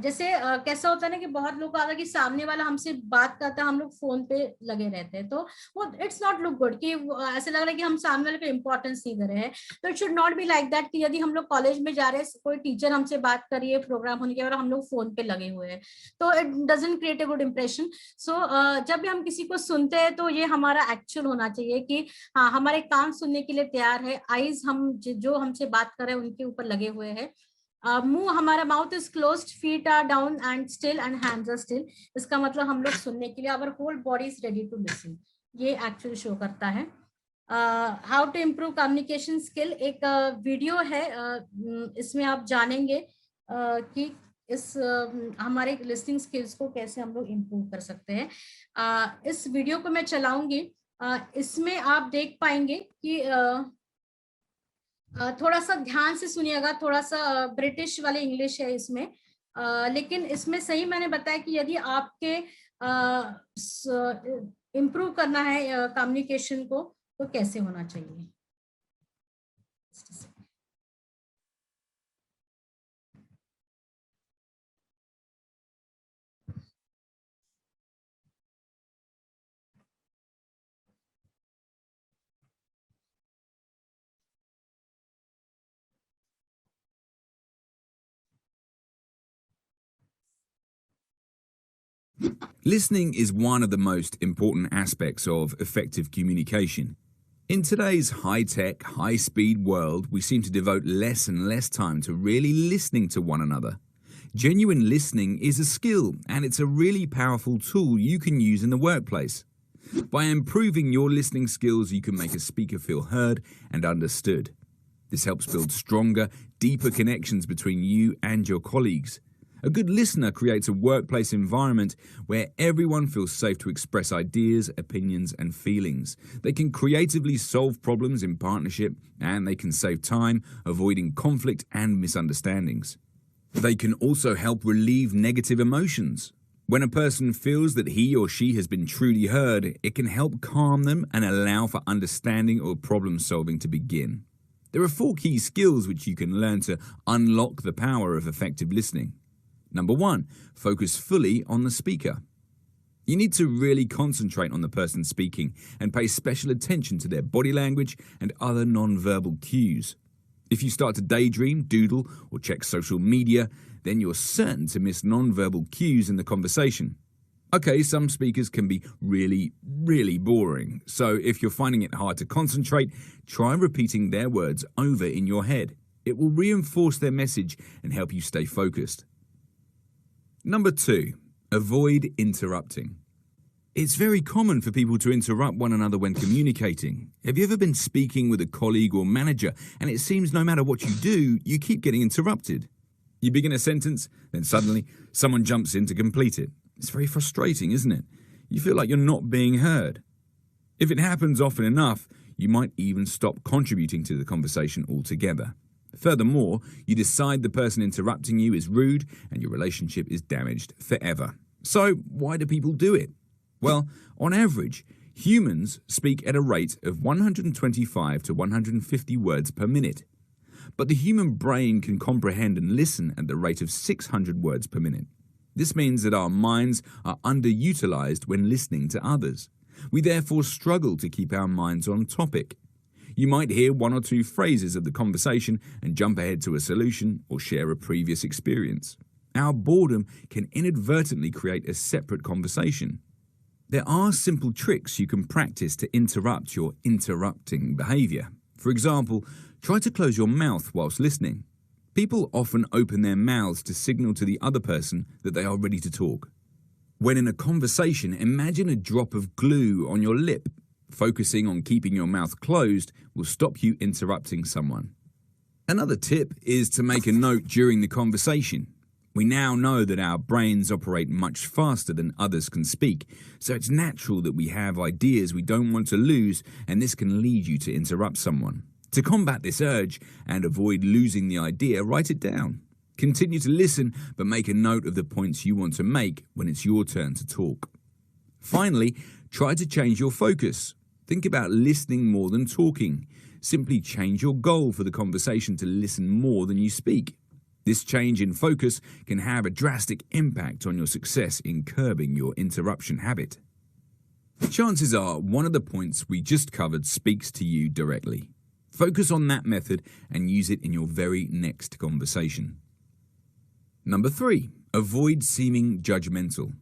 जैसे कैसा होता है ना कि बहुत लोग आगे कि सामने वाला हमसे बात करता है, हम लोग फोन पे लगे रहते हैं, तो वो इट्स नॉट लुक गुड, कि ऐसे लग रहा है कि हम सामने वाले को इम्पोर्टेंस नहीं दे रहे हैं। तो it should not be like that कि यदि हम लोग कॉलेज में जा रहे हैं, कोई टीचर हमसे बात कर रही है प्रोग्राम होने के बाद, हम लोग फोन पे लगे हुए हैं, तो it doesn't create a good impression. So जब भी हम किसी को सुनते हैं तो ये हमारा एक्चुअल होना चाहिए कि हाँ, हमारे कान सुनने के लिए तैयार है, आईज हम जो हमसे बात कर रहे हैं उनके ऊपर लगे हुए हैं, मुंह, हमारा mouth is closed, feet are down and still and hands are still. इसका मतलब हम लोग सुनने के लिए, our whole body is ready to listen, ये एक्चुअली शो करता है। How to improve communication skill, एक वीडियो है, इसमें आप जानेंगे कि इस हमारे लिसनिंग स्किल्स को कैसे हम लोग इम्प्रूव कर सकते हैं। इस वीडियो को मैं चलाऊंगी, इसमें आप देख पाएंगे कि थोड़ा सा ध्यान से सुनिएगा, थोड़ा सा ब्रिटिश वाले इंग्लिश है इसमें, लेकिन इसमें सही मैंने बताया कि यदि आपके इम्प्रूव करना है कम्युनिकेशन को तो कैसे होना चाहिए। Listening is one of the most important aspects of effective communication. In today's high-tech, high-speed world, we seem to devote less and less time to really listening to one another. Genuine listening is a skill, and it's a really powerful tool you can use in the workplace. By improving your listening skills, you can make a speaker feel heard and understood. This helps build stronger, deeper connections between you and your colleagues. A good listener creates a workplace environment where everyone feels safe to express ideas, opinions, and feelings. They can creatively solve problems in partnership, and they can save time, avoiding conflict and misunderstandings. They can also help relieve negative emotions. When a person feels that he or she has been truly heard, it can help calm them and allow for understanding or problem solving to begin. There are 4 key skills which you can learn to unlock the power of effective listening. Number 1, focus fully on the speaker. You need to really concentrate on the person speaking and pay special attention to their body language and other non-verbal cues. If you start to daydream, doodle, or check social media, then you're certain to miss non-verbal cues in the conversation. Okay, some speakers can be really, really boring, so if you're finding it hard to concentrate, try repeating their words over in your head. It will reinforce their message and help you stay focused. Number 2, avoid interrupting. It's very common for people to interrupt one another when communicating. Have you ever been speaking with a colleague or manager and it seems no matter what you do, you keep getting interrupted? You begin a sentence, then suddenly someone jumps in to complete it. It's very frustrating, isn't it? You feel like you're not being heard. If it happens often enough, you might even stop contributing to the conversation altogether. Furthermore, you decide the person interrupting you is rude and your relationship is damaged forever. So, why do people do it? Well, on average, humans speak at a rate of 125 to 150 words per minute. But the human brain can comprehend and listen at the rate of 600 words per minute. This means that our minds are underutilized when listening to others. We therefore struggle to keep our minds on topic. You might hear one or two phrases of the conversation and jump ahead to a solution or share a previous experience. Our boredom can inadvertently create a separate conversation. There are simple tricks you can practice to interrupt your interrupting behavior. For example, try to close your mouth whilst listening. People often open their mouths to signal to the other person that they are ready to talk. When in a conversation, imagine a drop of glue on your lip. Focusing on keeping your mouth closed will stop you interrupting someone. Another tip is to make a note during the conversation. We now know that our brains operate much faster than others can speak, so it's natural that we have ideas we don't want to lose, and this can lead you to interrupt someone. To combat this urge and avoid losing the idea, write it down. Continue to listen, but make a note of the points you want to make when it's your turn to talk. Finally, try to change your focus. Think about listening more than talking. Simply change your goal for the conversation to listen more than you speak. This change in focus can have a drastic impact on your success in curbing your interruption habit. Chances are one of the points we just covered speaks to you directly. Focus on that method and use it in your very next conversation. Number 3, avoid seeming judgmental.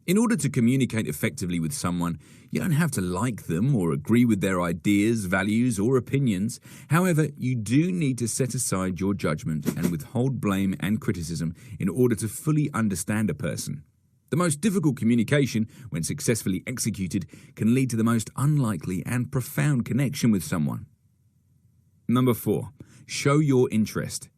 In order to communicate effectively with someone, you don't have to like them or agree with their ideas, values, or opinions. However, you do need to set aside your judgment and withhold blame and criticism in order to fully understand a person. The most difficult communication, when successfully executed, can lead to the most unlikely and profound connection with someone. Number 4, show your interest.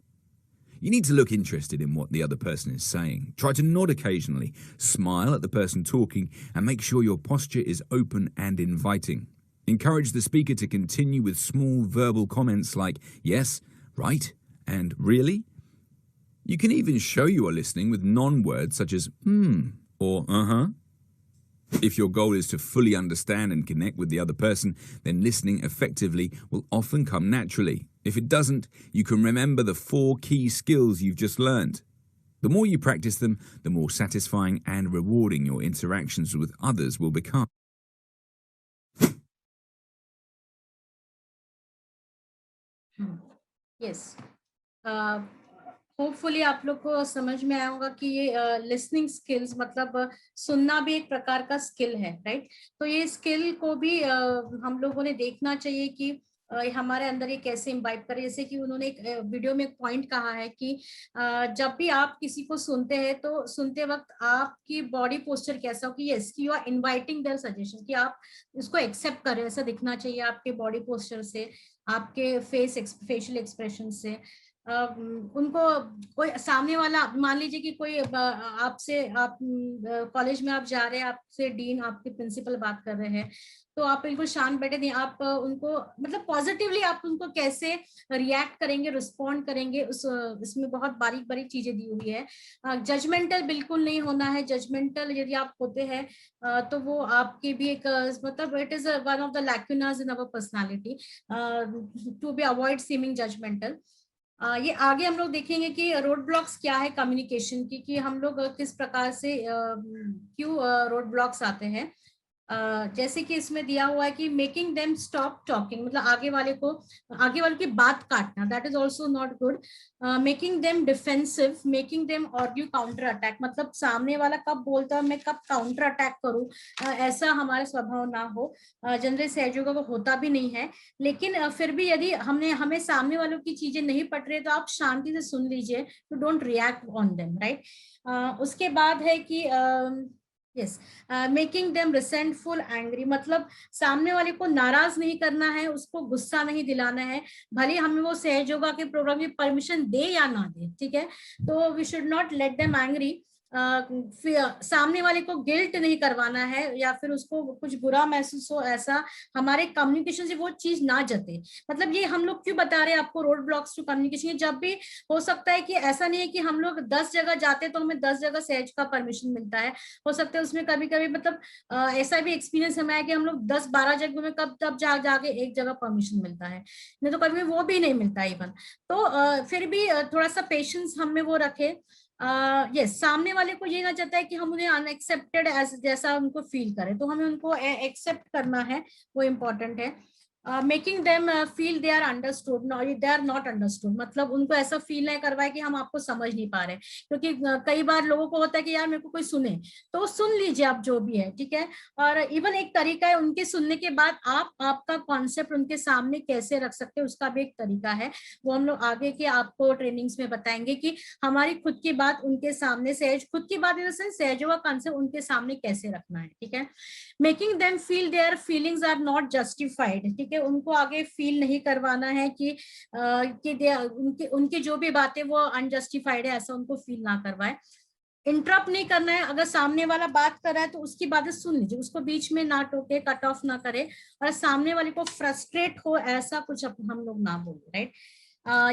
You need to look interested in what the other person is saying. Try to nod occasionally, smile at the person talking, and make sure your posture is open and inviting. Encourage the speaker to continue with small verbal comments like yes, right, and really. You can even show you are listening with non-words such as or uh-huh. If your goal is to fully understand and connect with the other person, then listening effectively will often come naturally. If it doesn't, you can remember the 4 key skills you've just learned. The more you practice them, the more satisfying and rewarding your interactions with others will become. Yes. Hopefully आप लोग को समझ में आया होगा कि ये listening skills मतलब सुनना भी एक प्रकार का स्किल है, राइट? तो ये स्किल को भी हम लोगों ने देखना चाहिए कि हमारे अंदर ये कैसे इम्बाइब करे। जैसे कि उन्होंने एक वीडियो में एक पॉइंट कहा है कि जब भी आप किसी को सुनते हैं तो सुनते वक्त आपकी बॉडी पोस्चर कैसा हो कि यस कि you are inviting their suggestion, कि आप इसको एक्सेप्ट करें। ऐसा दिखना चाहिए आपके बॉडी पोस्चर से, आपके फेशियल एक्सप्रेशन से। उनको कोई सामने वाला, मान लीजिए कि कोई आपसे, आप कॉलेज में आप जा रहे हैं, आपसे डीन, आपके प्रिंसिपल बात कर रहे हैं, तो आप बिल्कुल शांत बैठे नहीं, आप उनको मतलब पॉजिटिवली आप उनको कैसे रिएक्ट करेंगे, रिस्पॉन्ड करेंगे, इसमें बहुत बारीक बारीक चीजें दी हुई है। जजमेंटल बिल्कुल नहीं होना है। जजमेंटल यदि आप होते हैं तो वो आपके भी एक मतलब it is one of the lacunas in our personality to be avoid seeming judgemental. ये आगे हम लोग देखेंगे कि रोड ब्लॉक्स क्या है कम्युनिकेशन की, कि हम लोग किस प्रकार से क्यों रोड ब्लॉक्स आते हैं। जैसे कि इसमें दिया हुआ है कि मेकिंग देम स्टॉप टॉकिंग, मतलब आगे वाले की बात काटना, that is also not good. Making them defensive, making them argue counter attack, मतलब सामने वाला कब बोलता है मैं कब काउंटर अटैक करूं, ऐसा हमारा स्वभाव ना हो। जनरली सहयोगों को होता भी नहीं है, लेकिन फिर भी यदि हमें सामने वालों की चीजें नहीं पट रही तो आप शांति से सुन लीजिए, to don't react on them, right. उसके बाद है कि yes, making them resentful angry, मतलब सामने वाले को नाराज नहीं करना है, उसको गुस्सा नहीं दिलाना है, भले हमें वो सहयोगा के प्रोग्राम की परमिशन दे या ना दे, ठीक है। तो we should not let them angry. सामने वाले को गिल्ट नहीं करवाना है या फिर उसको कुछ बुरा महसूस हो, ऐसा हमारे कम्युनिकेशन से वो चीज ना जते। मतलब ये हम लोग क्यों बता रहे हैं आपको रोड ब्लॉक्स टू कम्युनिकेशन, जब भी हो सकता है कि ऐसा नहीं है कि हम लोग 10 जगह जाते तो हमें 10 जगह सहज का परमिशन मिलता है। हो सकता है उसमें कभी कभी मतलब ऐसा भी एक्सपीरियंस हमें है कि हम लोग 10-12 जगह में कब तब जाके एक जगह परमिशन मिलता है, नहीं तो कभी वो भी नहीं मिलता इवन। तो फिर भी थोड़ा सा पेशेंस हम में वो रखे। यस, सामने वाले को ये ना चाहता है कि हम उन्हें अनएक्सेप्टेड एज जैसा उनको फील करें, तो हमें उनको एक्सेप्ट करना है, वो इम्पोर्टेंट है। Making them feel they are understood, they are not understood, मतलब उनको ऐसा फील नहीं करवाए कि हम आपको समझ नहीं पा रहे, क्योंकि कई बार लोगों को होता है कि यार मेरे को कोई सुने, तो सुन लीजिए आप जो भी है, ठीक है। और इवन एक तरीका है, उनके सुनने के बाद आप आपका कॉन्सेप्ट उनके सामने कैसे रख सकते हैं, उसका भी एक तरीका है, वो हम लोग आगे के आपको ट्रेनिंग्स में बताएंगे कि हमारी खुद की बात उनके सामने, सहज खुद की बात सहजों का कॉन्सेप्ट उनके सामने कैसे रखना है, ठीक है। Making them feel their feelings are not justified, ठीक है, उनको आगे फील नहीं करवाना है कि उनकी जो भी बातें वो अनजस्टिफाइड है, ऐसा उनको फील ना करवाए। इंटरप्ट नहीं करना है, अगर सामने वाला बात कर रहा है तो उसकी बातें सुन लीजिए, उसको बीच में ना टोके, कट ऑफ ना करे, और सामने वाले को फ्रस्ट्रेट हो ऐसा कुछ हम लोग ना बोले, राइट।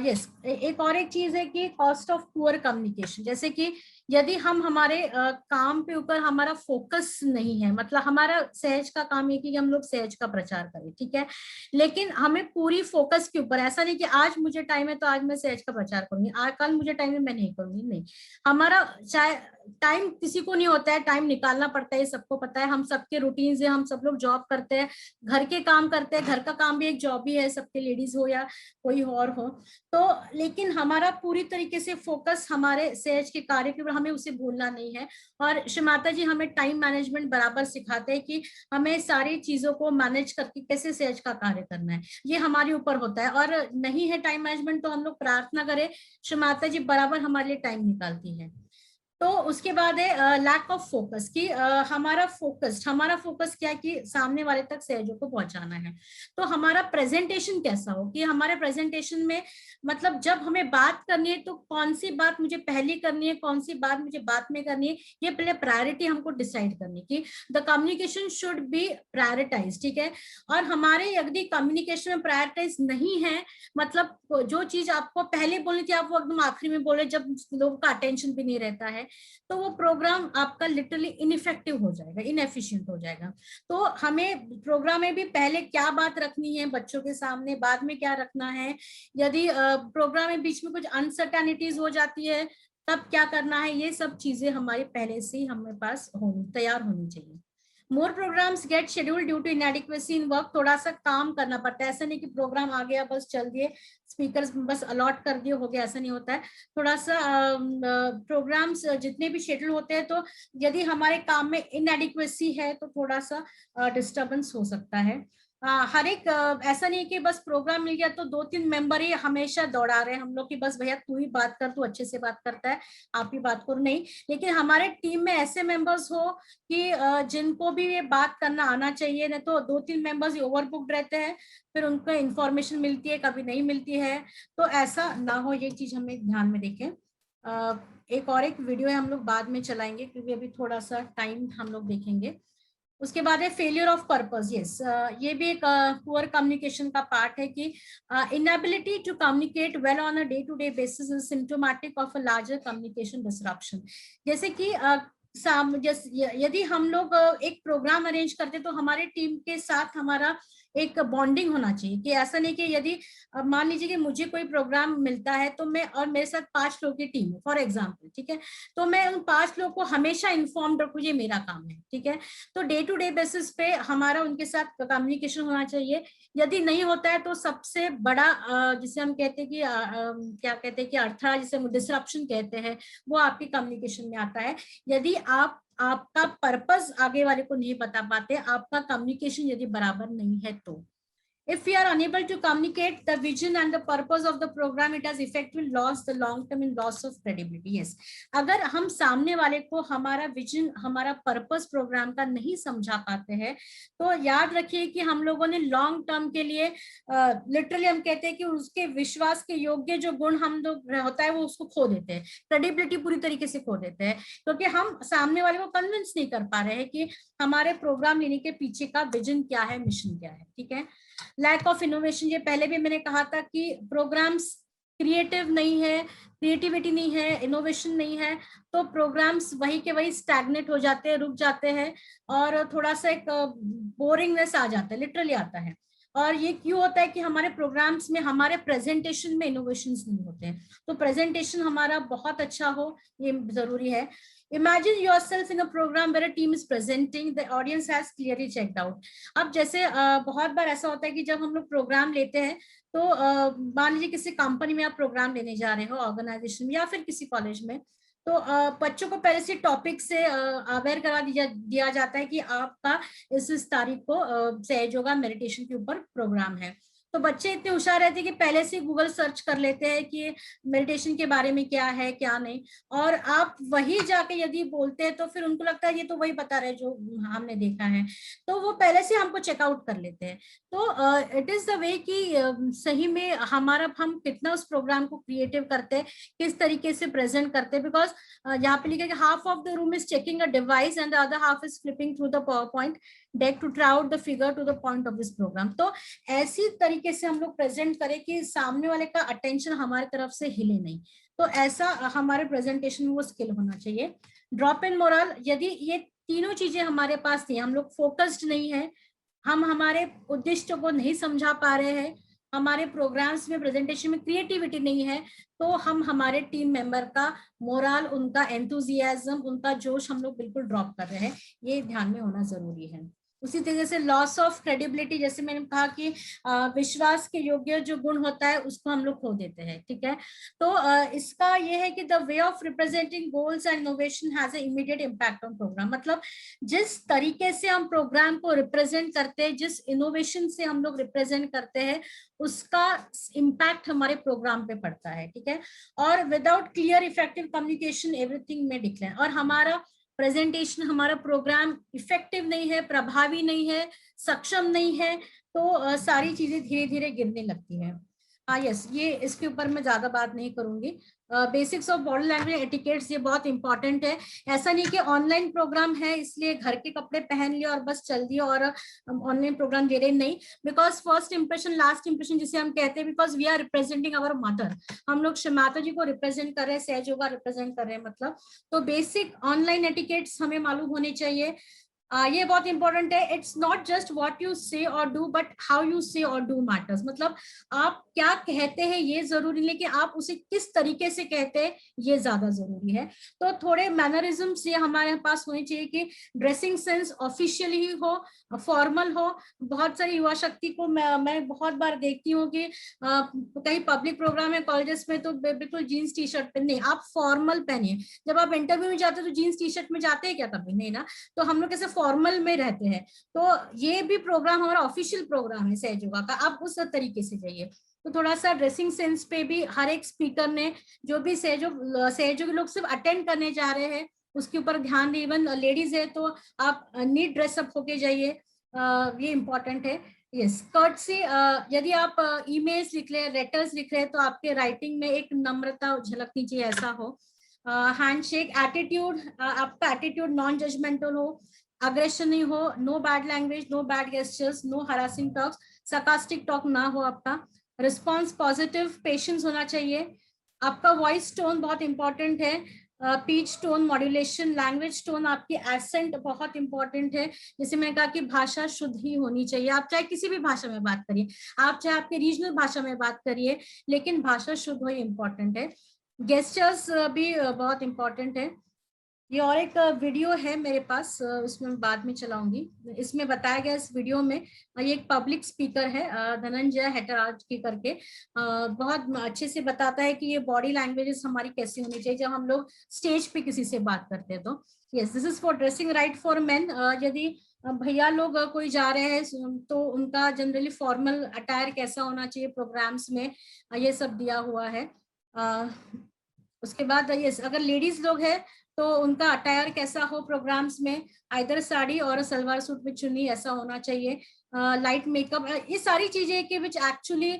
यस, एक और एक चीज है कि कॉस्ट ऑफ पुअर कम्युनिकेशन, जैसे कि यदि हम हमारे काम पे ऊपर हमारा फोकस नहीं है, मतलब हमारा सहज का काम है कि हम लोग सहज का प्रचार करें, ठीक है, लेकिन हमें पूरी फोकस के ऊपर, ऐसा नहीं कि आज मुझे टाइम है तो आज मैं सहज का प्रचार करूंगी, आज कल मुझे टाइम है मैं नहीं करूंगी, नहीं। हमारा चाहे टाइम किसी को नहीं होता है, टाइम निकालना पड़ता है, सबको पता है, हम सबके रूटीन से, हम सब लोग जॉब करते हैं, घर के काम करते हैं, घर का काम भी एक जॉब ही है, सबके, लेडीज हो या कोई और हो, तो लेकिन हमारा पूरी तरीके से फोकस हमारे सहज के कार्य के ऊपर, हमें उसे भूलना नहीं है। और श्री माता जी हमें टाइम मैनेजमेंट बराबर सिखाते हैं कि हमें सारी चीजों को मैनेज करके कैसे सहज का कार्य करना है, ये हमारे ऊपर होता है। और नहीं है टाइम मैनेजमेंट तो हम लोग प्रार्थना करें, श्री माता जी बराबर हमारे लिए टाइम निकालती है। तो उसके बाद है लैक ऑफ फोकस, कि हमारा फोकस क्या है कि सामने वाले तक सहयोग को पहुंचाना है। तो हमारा प्रेजेंटेशन कैसा हो, कि हमारे प्रेजेंटेशन में मतलब जब हमें बात करनी है तो कौन सी बात मुझे पहले करनी है, कौन सी बात मुझे बाद में करनी है, ये पहले प्रायोरिटी हमको डिसाइड करनी की। The communication should be prioritise, ठीक है। और हमारे यदि कम्युनिकेशन में प्रायोरिटाइज नहीं है, मतलब जो चीज आपको पहले बोलनी थी आप वो एकदम आखिरी में बोले, जब लोगों का अटेंशन भी नहीं रहता है, तो वो प्रोग्राम आपका लिटरली इनइफेक्टिव हो जाएगा, इनएफिशिएंट हो जाएगा। तो हमें प्रोग्राम में भी पहले क्या बात रखनी है बच्चों के सामने, बाद में क्या रखना है, यदि प्रोग्राम में बीच में कुछ अनसर्टेनिटीज हो जाती है तब क्या करना है, ये सब चीजें हमारे पहले से ही हमारे पास तैयार होनी चाहिए। More programs get schedule due to inadequacy in work, थोड़ा सा काम करना पड़ता है, ऐसा नहीं कि प्रोग्राम आ गया बस चल दिए, स्पीकर्स बस अलॉट कर दिए हो गया, ऐसा नहीं होता है। थोड़ा सा प्रोग्राम्स जितने भी शेड्यूल होते हैं, तो यदि हमारे काम में इनएडिक्वेसी है तो थोड़ा सा डिस्टर्बेंस हो सकता है। हर एक ऐसा नहीं कि बस प्रोग्राम मिल गया तो 2-3 मेंबर ही हमेशा दौड़ा रहे हैं हम लोग कि बस भैया तू ही बात कर, तू अच्छे से बात करता है, आप ही बात करो, नहीं। लेकिन हमारे टीम में ऐसे मेंबर्स हो कि जिनको भी ये बात करना आना चाहिए, नहीं तो 2-3 मेंबर्स ओवरबुक्ड रहते हैं, फिर उनको इंफॉर्मेशन मिलती है कभी नहीं मिलती है, तो ऐसा ना हो, ये चीज हमें ध्यान में देखें। एक और एक वीडियो है हम लोग बाद में चलाएंगे क्योंकि अभी थोड़ा सा टाइम हम लोग देखेंगे। उसके बाद है फेलियर ऑफ पर्पस, यस, ये भी एक पुअर कम्युनिकेशन का पार्ट है कि inability to communicate well on a day to day basis is symptomatic of a larger communication disruption. जैसे कि यदि हम लोग एक प्रोग्राम अरेंज करते तो हमारे टीम के साथ हमारा एक बॉन्डिंग होना चाहिए कि ऐसा नहीं कि यदि मान लीजिए कि मुझे कोई प्रोग्राम मिलता है तो मैं, और मेरे साथ 5 लोगों की टीम है फॉर एग्जाम्पल, ठीक है, तो मैं उन 5 लोगों को हमेशा इन्फॉर्म्ड रखूं, ये मेरा काम है, ठीक है। तो डे टू डे बेसिस पे हमारा उनके साथ कम्युनिकेशन होना चाहिए। यदि नहीं होता है तो सबसे बड़ा जिसे हम कहते हैं कि क्या कहते हैं कि अर्थड़ा, जिसे डिसरप्शन कहते हैं, वो आपके कम्युनिकेशन में आता है। यदि आपका पर्पस आगे वाले को नहीं बता पाते, आपका कम्युनिकेशन यदि बराबर नहीं है तो if we are unable to communicate the vision and the purpose of the program, it has effectively lost the long term in loss of credibility. Yes, अगर हम सामने वाले को हमारा विजन, हमारा पर्पस प्रोग्राम का नहीं समझा पाते हैं, तो याद रखिए कि हम लोगों ने लॉन्ग टर्म के लिए लिटरली हम कहते हैं कि उसके विश्वास के योग्य जो गुण हम लोग होता है वो उसको खो देते हैं, क्रेडिबिलिटी पूरी तरीके से खो देते हैं, क्योंकि हम सामने वाले को कन्विंस नहीं कर पा रहे हैं कि हमारे प्रोग्राम लेने के पीछे का विजन क्या है, मिशन क्या है, ठीक है। लैक ऑफ इनोवेशन, ये पहले भी मैंने कहा था कि प्रोग्राम्स क्रिएटिव नहीं है, क्रिएटिविटी नहीं है, इनोवेशन नहीं है, तो प्रोग्राम्स वही के वही स्टैग्नेट हो जाते हैं, रुक जाते हैं, और थोड़ा सा एक बोरिंगनेस आ जाता है, लिटरली आता है। और ये क्यों होता है कि हमारे प्रोग्राम्स में, हमारे प्रेजेंटेशन में इनोवेशंस नहीं होते हैं। तो प्रेजेंटेशन हमारा बहुत अच्छा हो, ये जरूरी है। Imagine yourself in a program where a team is presenting, the audience has clearly checked out. अब जैसे बहुत बार ऐसा होता है कि जब हम लोग प्रोग्राम लेते हैं तो मान लीजिए किसी कंपनी में आप प्रोग्राम लेने जा रहे हो, ऑर्गेनाइजेशन में या फिर किसी कॉलेज में, तो बच्चों को पहले से टॉपिक से अवेयर करा दिया जाता है कि आपका इस तारीख को सहज योगा मेडिटेशन के ऊपर प्रोग्राम है। तो बच्चे इतने होशियार रहते हैं कि पहले से गूगल सर्च कर लेते हैं कि मेडिटेशन के बारे में क्या है क्या नहीं, और आप वही जाके यदि बोलते हैं तो फिर उनको लगता है ये तो वही बता रहे जो हमने देखा है, तो वो पहले से हमको चेकआउट कर लेते हैं। तो इट इज द वे कि सही में हम कितना उस प्रोग्राम को क्रिएटिव करते हैं, किस तरीके से प्रेजेंट करते हैं, बिकॉज यहाँ पे लिखा है कि half of the room is checking a device and the other half is flipping through the PowerPoint deck to try out the figure to the point of this programme. तो ऐसी तरीके से हम लोग प्रेजेंट करें कि सामने वाले का अटेंशन हमारी तरफ से हिले नहीं, तो ऐसा हमारे प्रेजेंटेशन में वो स्किल होना चाहिए। ड्रॉप इन मोरल, यदि ये तीनों चीजें हमारे पास थी, हम लोग फोकस्ड नहीं है, हम हमारे उद्देश्य को नहीं समझा पा रहे हैं, हमारे प्रोग्राम्स में प्रेजेंटेशन में क्रिएटिविटी नहीं है, तो हम हमारे टीम मेंबर का मोरल, उनका एंथुजियाज्म, उनका जोश हम लोग बिल्कुल ड्रॉप कर रहे हैं, ये ध्यान में होना जरूरी है। उसी तरह से लॉस ऑफ क्रेडिबिलिटी, जैसे मैंने कहा कि विश्वास के योग्य जो गुण होता है उसको हम लोग खो देते हैं, ठीक है। तो इसका ये है कि the way of representing goals and innovation has a immediate impact on programme, मतलब जिस तरीके से हम प्रोग्राम को रिप्रेजेंट करते हैं, जिस इनोवेशन से हम लोग रिप्रेजेंट करते हैं, उसका इम्पैक्ट हमारे प्रोग्राम पे पड़ता है, ठीक है। और without clear effective communication everything में डिक्लाइन, और हमारा प्रेजेंटेशन, हमारा प्रोग्राम इफेक्टिव नहीं है, प्रभावी नहीं है, सक्षम नहीं है, तो सारी चीजें धीरे धीरे गिरने लगती है। यस, ये इसके ऊपर मैं ज्यादा बात नहीं करूंगी। Basics of body language etiquettes, ये बहुत इंपॉर्टेंट है। ऐसा नहीं कि ऑनलाइन प्रोग्राम है इसलिए घर के कपड़े पहन लिए और बस चल दिए और ऑनलाइन प्रोग्राम दे रहे, नहीं, because first impression last impression जिसे हम कहते हैं, because we are representing our mother, हम लोग माता जी को रिप्रेजेंट कर रहे हैं, सहज योगा रिप्रेजेंट कर रहे हैं, मतलब तो बेसिक ऑनलाइन एटिकेट्स हमें मालूम होने चाहिए। ये बहुत इंपॉर्टेंट है। It's not just what you से और डू, बट हाउ यू से और डू मैटर्स, मतलब आप क्या कहते हैं ये जरूरी नहीं कि आप उसे किस तरीके से कहते हैं, ये ज्यादा जरूरी है। तो थोड़े मैनरिज्म्स ये हमारे पास होने चाहिए कि ड्रेसिंग सेंस ऑफिशियल ही हो, फॉर्मल हो। बहुत सारी युवा शक्ति को मैं बहुत बार देखती हूँ कि कहीं पब्लिक प्रोग्राम है कॉलेजेस में तो बिल्कुल जीन्स टी शर्ट पहने, आप फॉर्मल पहनिए। जब आप इंटरव्यू में जाते हो तो जीन्स टी शर्ट में जाते हैं क्या? कभी नहीं ना। तो हम लोग कैसे फॉर्मल में रहते हैं, तो ये भी प्रोग्राम हमारा ऑफिशियल प्रोग्राम है सहज योगा का, आप उस तरीके से जाइए। तो थोड़ा सा ड्रेसिंग सेंस पे भी हर एक स्पीकर ने, जो भी सहज योग लोग सिर्फ अटेंड करने जा रहे हैं उसके ऊपर ध्यान दें। इवन लेडीज है तो आप नीट ड्रेसअप होके जाइए, ये इंपॉर्टेंट है। यस, कर्ट से यदि आप ईमेल्स लिख रहे हैं, लेटर्स लिख रहे हैं, तो आपके राइटिंग में एक नम्रता झलकनी चाहिए, ऐसा हो। हैंडशेक, एटीट्यूड, आपका एटीट्यूड नॉन जजमेंटल हो, अग्रेशन नहीं हो, no bad language, no bad gestures, no harassing talks, sarcastic talk ना हो आपका। रिस्पॉन्स पॉजिटिव, पेशेंस होना चाहिए। आपका वॉइस टोन बहुत इंपॉर्टेंट है। Pitch tone modulation, language tone, आपकी एसेंट बहुत इंपॉर्टेंट है। जैसे मैंने कहा कि भाषा शुद्ध ही होनी चाहिए, आप चाहे किसी भी भाषा में बात करिए, आप चाहे आपके रीजनल भाषा में बात करिए, लेकिन भाषा शुद्ध हो इंपॉर्टेंट है। गेस्चर्स भी बहुत इंपॉर्टेंट है। ये और एक वीडियो है मेरे पास, उसमें बाद में चलाऊंगी। इसमें बताया गया इस वीडियो में, ये एक पब्लिक स्पीकर है धनंजय हेटराज की करके, बहुत अच्छे से बताता है कि ये बॉडी लैंग्वेजेस हमारी कैसी होनी चाहिए जब हम लोग स्टेज पे किसी से बात करते हैं। तो yes, this is for dressing right for main. यदि भैया लोग कोई जा रहे हैं तो उनका जनरली फॉर्मल अटायर कैसा होना चाहिए प्रोग्राम्स में, ये सब दिया हुआ है। उसके बाद यस, अगर लेडीज लोग हैं तो उनका अटायर कैसा हो प्रोग्राम्स में, आइदर साड़ी और सलवार सूट में चुन्नी ऐसा होना चाहिए, लाइट मेकअप, ये सारी चीजें कि विच एक्चुअली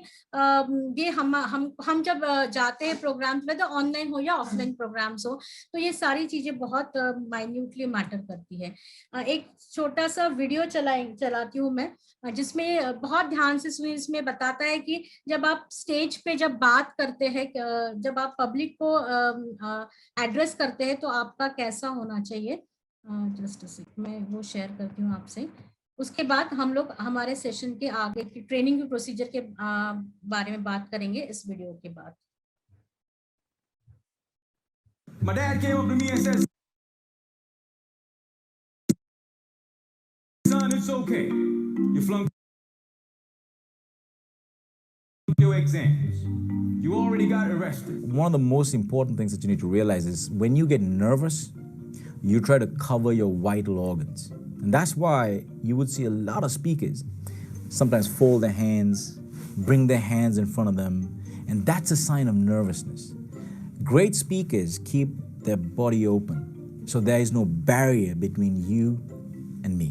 ये हम जब जाते हैं प्रोग्राम्स में, तो ऑनलाइन हो या ऑफलाइन प्रोग्राम्स हो, तो ये सारी चीजें बहुत माइन्यूटली मैटर करती है। एक छोटा सा वीडियो चलाती हूँ मैं, जिसमें बहुत ध्यान से सुनिए। इसमें बताता है कि जब आप स्टेज पे जब बात करते हैं, जब आप पब्लिक को एड्रेस करते हैं, तो आपका कैसा होना चाहिए। जस्ट मैं वो शेयर करती हूँ आपसे। उसके बाद हम लोग हमारे सेशन के आगे की ट्रेनिंग के प्रोसीजर के बारे में बात करेंगे इस वीडियो के बाद। My dad came up to me and said, "Son, it's okay. You flunked your exams. You already got arrested." One of the most important things that you need to realize is when you get nervous, you try to cover your vital organs. And that's why you would see a lot of speakers sometimes fold their hands, bring their hands in front of them, and that's a sign of nervousness. Great speakers keep their body open, so there is no barrier between you and me.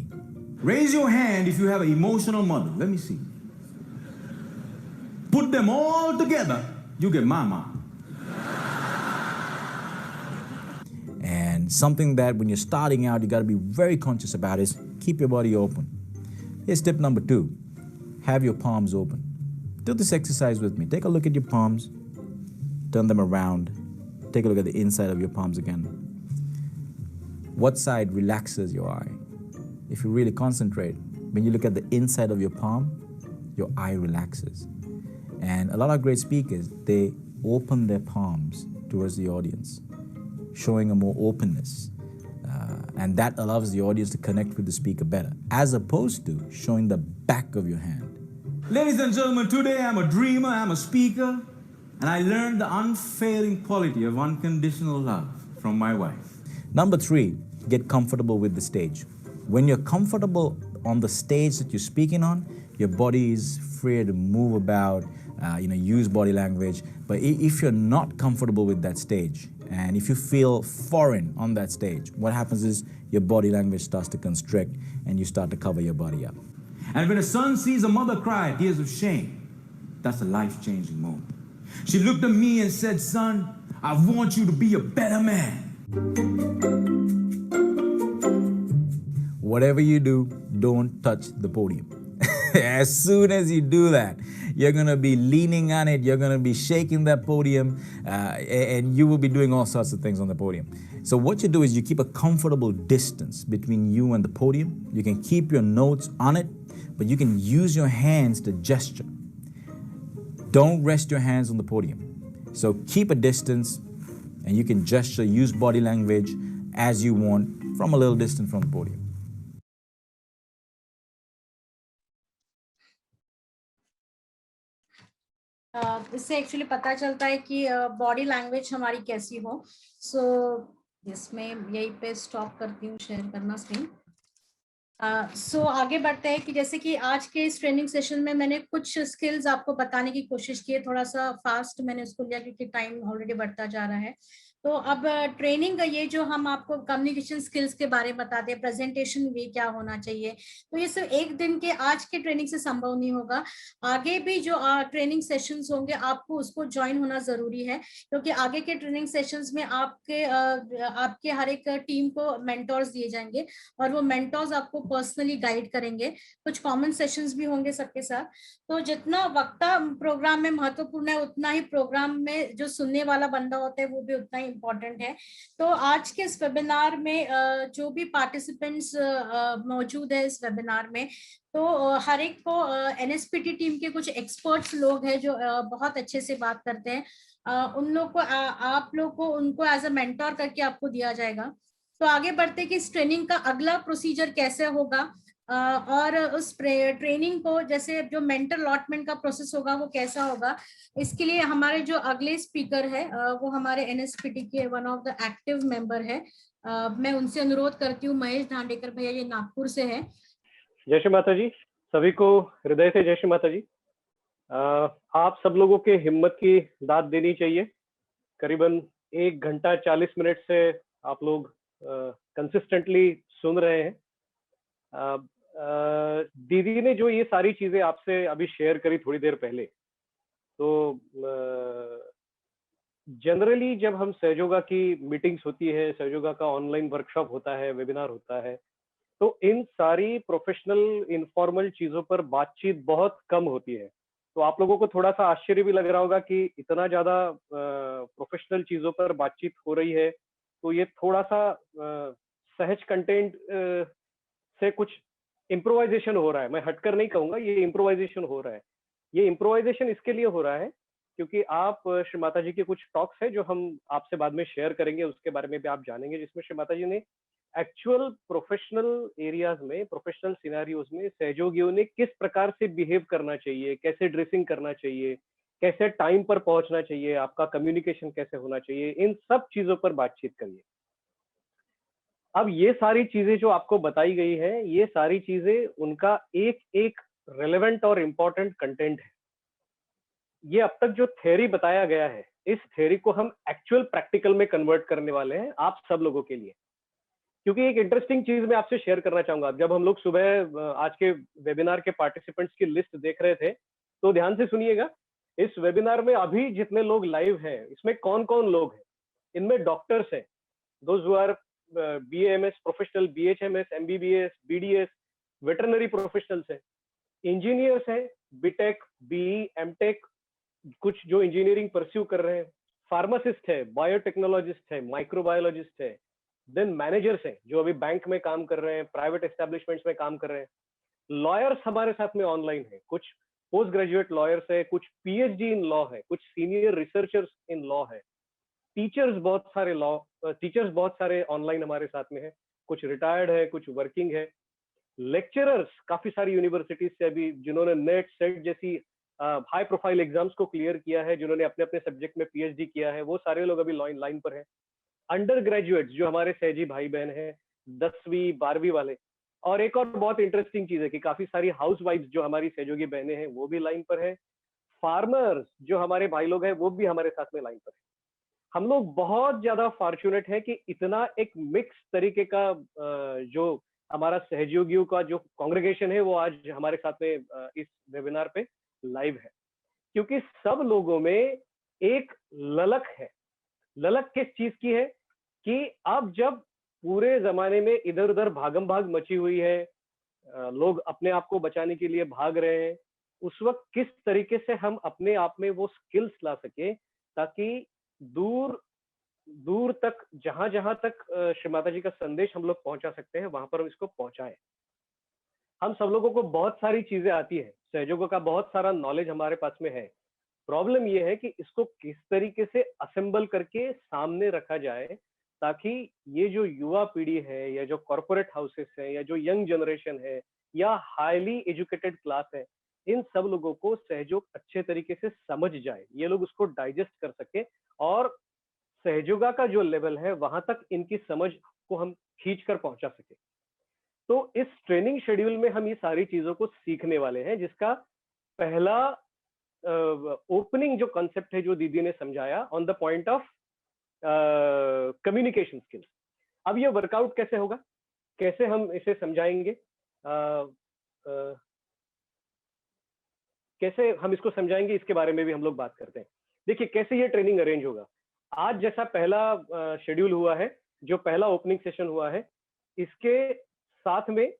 Raise your hand if you have an emotional mother. Let me see. Put them all together, you get mama. And something that when you're starting out, you got to be very conscious about is keep your body open. Here's tip number 2. Have your palms open. Do this exercise with me. Take a look at your palms. Turn them around. Take a look at the inside of your palms again. What side relaxes your eye? If you really concentrate, when you look at the inside of your palm, your eye relaxes. And a lot of great speakers, they open their palms towards the audience, showing a more openness. And that allows the audience to connect with the speaker better, as opposed to showing the back of your hand. Ladies and gentlemen, today I'm a dreamer, I'm a speaker, and I learned the unfailing quality of unconditional love from my wife. Number 3, get comfortable with the stage. When you're comfortable on the stage that you're speaking on, your body is free to move about, use body language. But if you're not comfortable with that stage, and if you feel foreign on that stage, what happens is your body language starts to constrict and you start to cover your body up. And when a son sees a mother cry tears of shame, that's a life-changing moment. She looked at me and said, "Son, I want you to be a better man." Whatever you do, don't touch the podium. As soon as you do that, you're going to be leaning on it, you're going to be shaking that podium, and you will be doing all sorts of things on the podium. So what you do is you keep a comfortable distance between you and the podium. You can keep your notes on it, but you can use your hands to gesture. Don't rest your hands on the podium. So keep a distance, and you can gesture, use body language as you want from a little distance from the podium. इससे actually पता चलता है कि body language हमारी कैसी हो। सो इसमें यही पे स्टॉप करती हूँ शेयर करना स्क्रीन। सो आगे बढ़ते हैं कि जैसे कि आज के इस ट्रेनिंग सेशन में मैंने कुछ स्किल्स आपको बताने की कोशिश की है, थोड़ा सा फास्ट मैंने उसको लिया क्योंकि टाइम ऑलरेडी बढ़ता जा रहा है। तो अब ट्रेनिंग ये जो हम आपको कम्युनिकेशन स्किल्स के बारे में बताते हैं, प्रेजेंटेशन वे क्या होना चाहिए, तो ये सिर्फ एक दिन के आज के ट्रेनिंग से संभव नहीं होगा। आगे भी जो ट्रेनिंग सेशंस होंगे आपको उसको ज्वाइन होना जरूरी है, क्योंकि आगे के ट्रेनिंग सेशंस में आपके हर एक टीम को मेंटोर्स दिए जाएंगे और वो मेंटोर्स आपको पर्सनली गाइड करेंगे। कुछ कॉमन सेशंस भी होंगे सबके साथ। तो जितना वक्ता प्रोग्राम में महत्वपूर्ण है, उतना ही प्रोग्राम में जो सुनने वाला बंदा होता है वो भी उतना ही इम्पोर्टेंट है। तो आज के इस वेबिनार में जो भी पार्टिसिपेंट्स मौजूद है इस वेबिनार में, तो हर एक को एनएसपीटी टीम के कुछ एक्सपर्ट्स लोग हैं जो बहुत अच्छे से बात करते हैं। उन लोग को आप लोग को उनको एज अ मेंटोर करके आपको दिया जाएगा। तो आगे बढ़ते कि इस ट्रेनिंग का अगला प्रोसीजर कैसे होगा, और उस ट्रेनिंग को जैसे जो मेंटर अलॉटमेंट का प्रोसेस होगा वो कैसा होगा, इसके लिए हमारे जो अगले स्पीकर है वो हमारे एनएसपीटी के one of the active member है। मैं उनसे अनुरोध करती हूँ, महेश धांडेकर भैया, ये नागपुर से है। जय श्री माता जी, सभी को हृदय से जय श्री माता जी। आप सब लोगों के हिम्मत की दाद देनी चाहिए। करीबन 1 घंटा 40 मिनट से आप लोग कंसिस्टेंटली सुन रहे हैं। दीदी ने जो ये सारी चीजें आपसे अभी शेयर करी थोड़ी देर पहले, तो जनरली जब हम सहयोगा की मीटिंग्स होती है, सहयोगा का ऑनलाइन वर्कशॉप होता है, वेबिनार होता है, तो इन सारी प्रोफेशनल इनफॉर्मल चीजों पर बातचीत बहुत कम होती है। तो आप लोगों को थोड़ा सा आश्चर्य भी लग रहा होगा कि इतना ज्यादा प्रोफेशनल चीजों पर बातचीत हो रही है। तो ये थोड़ा सा सहज कंटेंट से कुछ इम्प्रोवाइजेशन हो रहा है। मैं हटकर नहीं कहूंगा, ये इम्प्रोवाइजेशन हो रहा है। ये इम्प्रोवाइजेशन इसके लिए हो रहा है क्योंकि आप श्री माता जी के कुछ टॉक्स है जो हम आपसे बाद में शेयर करेंगे, उसके बारे में भी आप जानेंगे, जिसमें श्री माता जी ने एक्चुअल प्रोफेशनल एरियाज में, प्रोफेशनल सिनेरियोज में सहयोगियों ने किस प्रकार से बिहेव करना चाहिए, कैसे ड्रेसिंग करना चाहिए, कैसे टाइम पर पहुंचना चाहिए, आपका कम्युनिकेशन कैसे होना चाहिए, इन सब चीजों पर बातचीत करिए। अब ये सारी चीजें जो आपको बताई गई है, ये सारी चीजें उनका एक एक रेलेवेंट और इम्पोर्टेंट कंटेंट है। ये अब तक जो थ्योरी बताया गया है, इस थ्योरी को हम एक्चुअल प्रैक्टिकल में कन्वर्ट करने वाले हैं आप सब लोगों के लिए। क्योंकि एक इंटरेस्टिंग चीज मैं आपसे शेयर करना चाहूंगा। जब हम लोग सुबह आज के वेबिनार के पार्टिसिपेंट्स की लिस्ट देख रहे थे, तो ध्यान से सुनिएगा, इस वेबिनार में अभी जितने लोग लाइव हैं, इसमें कौन कौन लोग हैं। इनमें डॉक्टर्स हैं, those who are BAMS professional, BHMS, MBBS, BDS, veterinary professionals हैं, इंजीनियर्स हैं, बीटेक, BE, MTech, कुछ जो इंजीनियरिंग परस्यू कर रहे हैं, फार्मासिस्ट है, बायोटेक्नोलॉजिस्ट है, माइक्रोबायोलॉजिस्ट है, देन मैनेजर्स हैं जो अभी बैंक में काम कर रहे हैं, प्राइवेट एस्टेब्लिशमेंट्स में काम कर रहे हैं, लॉयर्स हमारे साथ में ऑनलाइन है, कुछ पोस्ट ग्रेजुएट लॉयर्स है, कुछ PhD इन लॉ है, कुछ सीनियर रिसर्चर्स इन लॉ है, टीचर्स बहुत सारे ऑनलाइन हमारे साथ में है, कुछ रिटायर्ड है, कुछ वर्किंग है, लेक्चरर्स काफी सारी यूनिवर्सिटीज से अभी जिन्होंने नेट सेट जैसी हाई प्रोफाइल एग्जाम्स को क्लियर किया है, जिन्होंने अपने अपने सब्जेक्ट में PhD किया है, वो सारे लोग अभी लाइन पर है। अंडर ग्रेजुएट्स जो हमारे सहजी भाई बहन हैं, 10वीं 12वीं वाले, और एक और बहुत इंटरेस्टिंग चीज है कि काफी सारी हाउस वाइफ्स जो हमारी सहयोगी बहनें हैं वो भी लाइन पर है, फार्मर्स जो हमारे भाई लोग हैं वो भी हमारे साथ में लाइन पर है। हम लोग बहुत ज्यादा फॉर्चुनेट है कि इतना एक मिक्स तरीके का जो हमारा सहयोगियों का जो कांग्रेगेशन है वो आज हमारे साथ में इस वेबिनार पे लाइव है, क्योंकि सब लोगों में एक ललक है। ललक किस चीज की है कि अब जब पूरे जमाने में इधर उधर भागम भाग मची हुई है, लोग अपने आप को बचाने के लिए भाग रहे हैं, उस वक्त किस तरीके से हम अपने आप में वो स्किल्स ला सके ताकि दूर दूर तक, जहां जहां तक श्री माता जी का संदेश हम लोग पहुंचा सकते हैं वहां पर हम इसको पहुंचाएं। हम सब लोगों को बहुत सारी चीजें आती है, सहयोगों का बहुत सारा नॉलेज हमारे पास में है। प्रॉब्लम यह है कि इसको किस तरीके से असेंबल करके सामने रखा जाए ताकि ये जो युवा पीढ़ी है, या जो कॉर्पोरेट हाउसेस है, या जो यंग जनरेशन है, या हाईली एजुकेटेड क्लास है, इन सब लोगों को सहयोग अच्छे तरीके से समझ जाए, ये लोग उसको डाइजेस्ट कर सके, और सहयोगा का जो लेवल है वहां तक इनकी समझ को हम खींच कर पहुंचा सके। तो इस ट्रेनिंग शेड्यूल में हम ये सारी चीजों को सीखने वाले हैं, जिसका पहला ओपनिंग जो कॉन्सेप्ट है जो दीदी ने समझाया on the point of communication skills. अब ये वर्कआउट कैसे होगा, कैसे हम इसे समझाएंगे, कैसे हम इसको समझाएंगे, इसके बारे में भी हम लोग बात करते हैं। देखिए कैसे ये ट्रेनिंग अरेंज होगा। आज जैसा पहला शेड्यूल हुआ है, जो पहला ओपनिंग सेशन हुआ है, इसके साथ में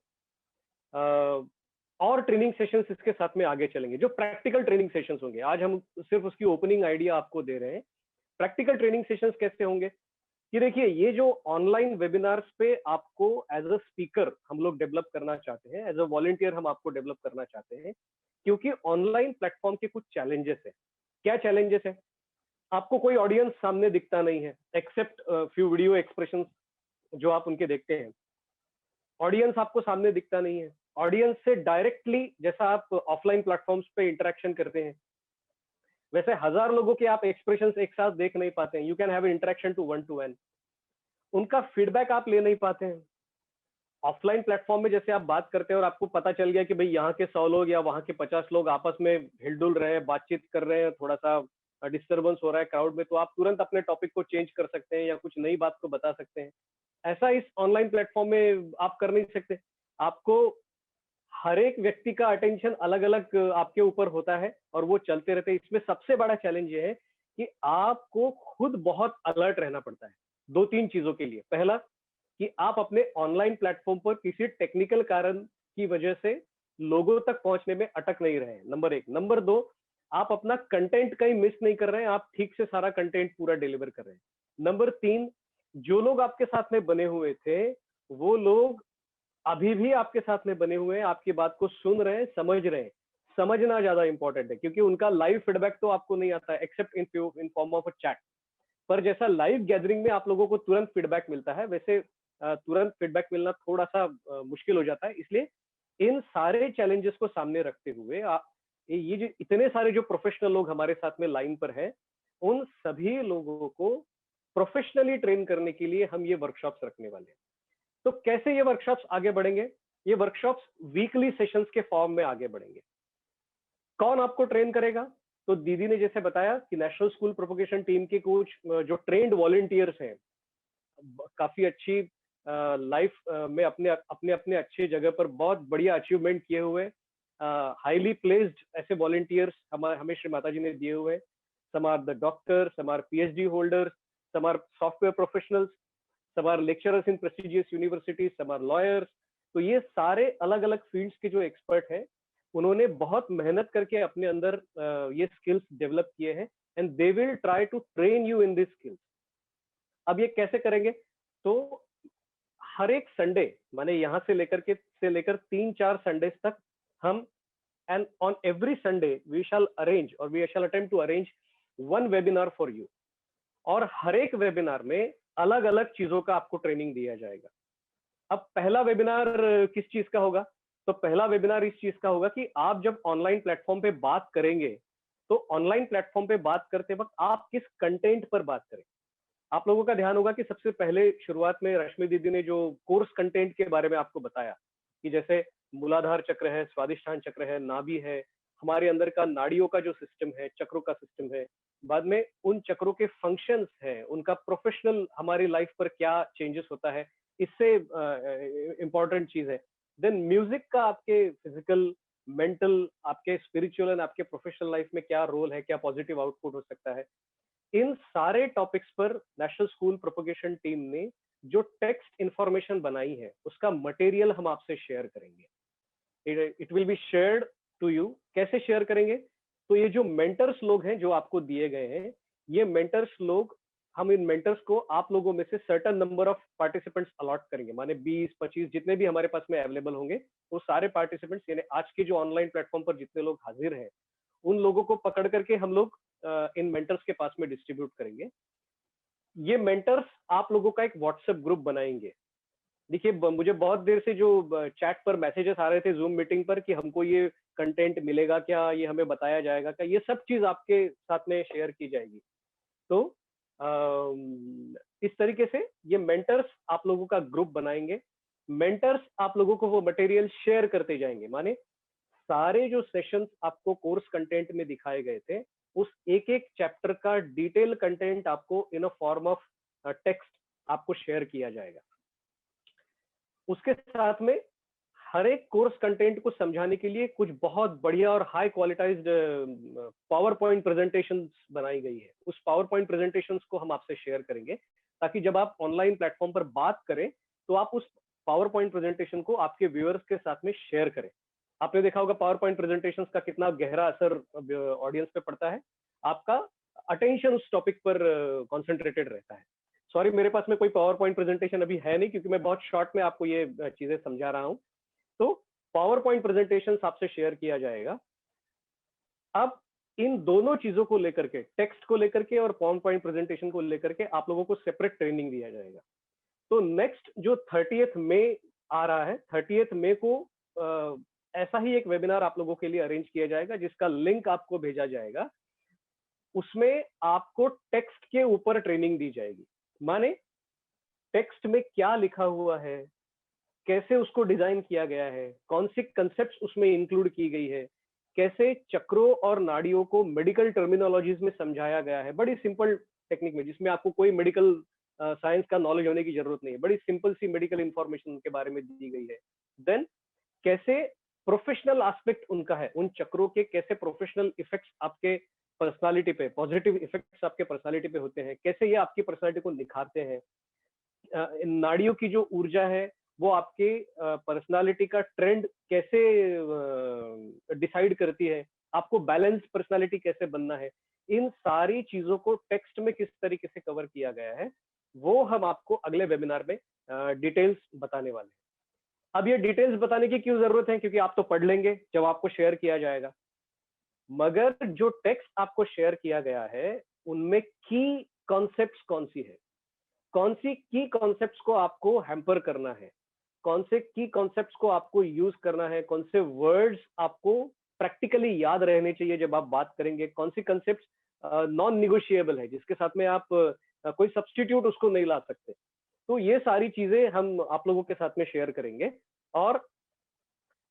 और ट्रेनिंग सेशंस इसके साथ में आगे चलेंगे, जो प्रैक्टिकल ट्रेनिंग सेशंस होंगे। आज हम सिर्फ उसकी ओपनिंग आइडिया आपको दे रहे हैं, प्रैक्टिकल ट्रेनिंग सेशंस कैसे होंगे कि देखिए ये जो ऑनलाइन वेबिनार्स पे आपको एज अ स्पीकर हम लोग डेवलप करना चाहते हैं, एज अ वॉलंटियर हम आपको डेवलप करना चाहते हैं, क्योंकि ऑनलाइन प्लेटफॉर्म के कुछ चैलेंजेस है। क्या चैलेंजेस है? आपको कोई ऑडियंस सामने दिखता नहीं है एक्सेप्ट फ्यू वीडियो एक्सप्रेशंस जो आप उनके देखते हैं। ऑडियंस आपको सामने दिखता नहीं है। ऑडियंस से डायरेक्टली जैसा आप ऑफलाइन प्लेटफॉर्म्स पे इंटरेक्शन करते हैं, वैसे 1000 लोगों के आप एक्सप्रेशंस एक साथ देख नहीं पाते हैं। You can have interaction to 1 to 1। उनका फीडबैक आप ले नहीं पाते हैं। ऑफलाइन प्लेटफॉर्म में जैसे आप बात करते हैं और आपको पता चल गया कि भाई यहाँ के 100 लोग या वहाँ के 50 लोग आपस में हिलडुल रहे हैं, बातचीत कर रहे हैं, थोड़ा सा डिस्टर्बेंस हो रहा है क्राउड में, तो आप तुरंत अपने टॉपिक को चेंज कर सकते हैं या कुछ नई बात को बता सकते हैं। ऐसा इस ऑनलाइन प्लेटफॉर्म में आप कर नहीं सकते। आपको हर एक व्यक्ति का अटेंशन अलग अलग आपके ऊपर होता है और वो चलते रहते हैं। इसमें सबसे बड़ा चैलेंज ये है कि आपको खुद बहुत अलर्ट रहना पड़ता है 2-3 चीजों के लिए। पहला कि आप अपने ऑनलाइन प्लेटफॉर्म पर किसी टेक्निकल कारण की वजह से लोगों तक पहुंचने में अटक नहीं रहे हैं, नंबर 1। नंबर 2, आप अपना कंटेंट कहीं मिस नहीं कर रहे हैं, आप ठीक से सारा कंटेंट पूरा डिलीवर कर रहे हैं। नंबर 3, जो लोग आपके साथ में बने हुए थे वो लोग अभी भी आपके साथ में बने हुए हैं, आपकी बात को सुन रहे हैं, समझ रहे हैं। समझना ज्यादा इंपॉर्टेंट है क्योंकि उनका लाइव फीडबैक तो आपको नहीं आता accept in form of a chat. पर जैसा लाइव गैदरिंग में आप लोगों को तुरंत फीडबैक मिलता है, वैसे तुरंत फीडबैक मिलना थोड़ा सा मुश्किल हो जाता है। इसलिए इन सारे चैलेंजेस को सामने रखते हुए ये जो इतने सारे जो प्रोफेशनल लोग हमारे साथ में लाइन पर हैं, उन सभी लोगों को प्रोफेशनली ट्रेन करने के लिए हम ये वर्कशॉप्स रखने वाले हैं। तो कैसे ये वर्कशॉप्स आगे बढ़ेंगे? ये वर्कशॉप्स वीकली सेशंस के फॉर्म में आगे बढ़ेंगे। कौन आपको ट्रेन करेगा? तो दीदी ने जैसे बताया कि नेशनल स्कूल प्रोपोगेशन टीम के कुछ जो ट्रेंड वॉलंटियर्स हैं, काफी अच्छी लाइफ में अपने अपने अपने अच्छे जगह पर बहुत बढ़िया अचीवमेंट किए हुए हाईली प्लेस्ड ऐसे वॉलंटियर्स हमें श्री माता जी ने दिए हुए। Some are the doctor, some are PhD holders, some are software professionals, some are lecturers in prestigious universities, some are lawyers. तो ये सारे अलग अलग फील्ड्स के जो एक्सपर्ट हैं, उन्होंने बहुत मेहनत करके अपने अंदर ये स्किल्स डेवलप किए हैं and they will try to train you in this skills. अब ये कैसे करेंगे? तो हर एक संडे, माने यहाँ से लेकर 3-4 संडेज तक हम and on every Sunday we shall attempt to arrange 1 webinar for you. और हर एक वेबिनार में अलग अलग चीजों का आपको ट्रेनिंग दिया जाएगा। अब पहला वेबिनार किस चीज का होगा? तो पहला वेबिनार इस चीज का होगा कि आप जब ऑनलाइन प्लेटफॉर्म पे बात करेंगे, तो ऑनलाइन प्लेटफॉर्म पे बात करते वक्त आप किस कंटेंट पर बात करें। आप लोगों का ध्यान होगा कि सबसे पहले शुरुआत में रश्मि दीदी ने जो कोर्स कंटेंट के बारे में आपको बताया कि जैसे मूलाधार चक्र है, स्वादिष्ठान चक्र है, नाभि है, हमारे अंदर का नाड़ियों का जो सिस्टम है, चक्रों का सिस्टम है, बाद में उन चक्रों के फंक्शंस हैं, उनका प्रोफेशनल हमारी लाइफ पर क्या चेंजेस होता है, इससे इंपॉर्टेंट चीज है। देन म्यूजिक का आपके फिजिकल, मेंटल, आपके स्पिरिचुअल एंड आपके प्रोफेशनल लाइफ में क्या रोल है, क्या पॉजिटिव आउटपुट हो सकता है। इन सारे टॉपिक्स पर नेशनल स्कूल प्रोपोगेशन टीम ने जो टेक्स्ट इंफॉर्मेशन बनाई है, उसका मटेरियल हम आपसे शेयर करेंगे। It will be shared to you. कैसे शेयर करेंगे? तो ये जो मेंटर्स लोग हैं जो आपको दिए गए हैं, ये मेंटर्स लोग, हम इन मेंटर्स को आप लोगों में से certain number of participants allot करेंगे, माने 20-25 जितने भी हमारे पास में अवेलेबल होंगे, वो सारे पार्टिसिपेंट्स, यानी आज के जो ऑनलाइन प्लेटफॉर्म पर जितने लोग हाजिर हैं, उन लोगों को पकड़ करके हम लोग इन मेंटर्स के पास में डिस्ट्रीब्यूट करेंगे। ये मेंटर्स आप लोगों का एक व्हाट्सएप ग्रुप बनाएंगे। देखिए, मुझे बहुत देर से जो चैट पर मैसेजेस आ रहे थे जूम मीटिंग पर कि हमको ये कंटेंट मिलेगा क्या, ये हमें बताया जाएगा क्या, ये सब चीज आपके साथ में शेयर की जाएगी। तो इस तरीके से ये मेंटर्स आप लोगों का ग्रुप बनाएंगे। मेंटर्स आप लोगों को वो मटेरियल शेयर करते जाएंगे, माने सारे जो सेशंस आपको कोर्स कंटेंट में दिखाए गए थे, उस एक एक चैप्टर का डिटेल कंटेंट आपको इन अ फॉर्म ऑफ टेक्स्ट आपको शेयर किया जाएगा। उसके साथ में हर एक कोर्स कंटेंट को समझाने के लिए कुछ बहुत बढ़िया और हाई क्वालिटाइज्ड पावर पॉइंट प्रेजेंटेशंस बनाई गई है। उस पावर पॉइंट प्रेजेंटेशंस को हम आपसे शेयर करेंगे, ताकि जब आप ऑनलाइन प्लेटफॉर्म पर बात करें तो आप उस पावर पॉइंट प्रेजेंटेशन को आपके व्यूअर्स के साथ में शेयर करें। आपने देखा होगा पावर पॉइंट प्रेजेंटेशंस का कितना गहरा असर ऑडियंस पे पड़ता है। आपका अटेंशन उस टॉपिक पर कॉन्सेंट्रेटेड रहता है। सॉरी, मेरे पास में कोई पावर पॉइंट प्रेजेंटेशन अभी है नहीं, क्योंकि मैं बहुत शॉर्ट में आपको ये चीजें समझा रहा हूँ। तो पावर पॉइंट प्रेजेंटेशन आपसे शेयर किया जाएगा। अब इन दोनों चीजों को लेकर के, टेक्स्ट को लेकर के और पावर पॉइंट प्रेजेंटेशन को लेकर के, आप लोगों को सेपरेट ट्रेनिंग दिया जाएगा। तो नेक्स्ट जो 30th मई आ रहा है, 30th मई को ऐसा ही एक वेबिनार आप लोगों के लिए अरेंज किया जाएगा, जिसका लिंक आपको भेजा जाएगा। उसमें आपको टेक्स्ट के ऊपर ट्रेनिंग दी जाएगी। माने टेक्स्ट में क्या लिखा हुआ है, कैसे उसको डिजाइन किया गया है, कौन सी कंसेप्ट्स उसमें इंक्लूड की गई है, कैसे चक्रों और नाड़ियों को मेडिकल टर्मिनोलॉजीज में समझाया गया है, बड़ी सिंपल टेक्निक में, जिसमें आपको कोई मेडिकल साइंस का नॉलेज होने की जरूरत नहीं है, बड़ी सिंपल सी मेडिकल इंफॉर्मेशन उनके बारे में दी गई है। देन कैसे प्रोफेशनल एस्पेक्ट उनका है, उन चक्रों के कैसे प्रोफेशनल इफेक्ट्स आपके पर्सनालिटी पे, पॉजिटिव इफेक्ट्स आपके पर्सनालिटी पे होते हैं, कैसे ये आपकी पर्सनालिटी को निखारते हैं। नाड़ियों की जो ऊर्जा है वो आपके पर्सनालिटी का ट्रेंड कैसे डिसाइड करती है, आपको बैलेंस्ड पर्सनालिटी कैसे बनना है। इन सारी चीजों को टेक्स्ट में किस तरीके से कवर किया गया है, वो हम आपको अगले वेबिनार में डिटेल्स बताने वाले हैं। अब ये डिटेल्स बताने की क्यों जरूरत है, क्योंकि आप तो पढ़ लेंगे जब आपको शेयर किया जाएगा, मगर जो टेक्स्ट आपको शेयर किया गया है उनमें की कॉन्सेप्ट्स कौन सी है, कौन सी की कॉन्सेप्ट्स को आपको हैम्पर करना है, कौन से की कॉन्सेप्ट्स को आपको यूज करना है, कौन से वर्ड्स आपको प्रैक्टिकली याद रहने चाहिए जब आप बात करेंगे, कौन सी कॉन्सेप्ट्स नॉन निगोशिएबल है, जिसके साथ में आप कोई सब्स्टिट्यूट उसको नहीं ला सकते। तो ये सारी चीजें हम आप लोगों के साथ में शेयर करेंगे और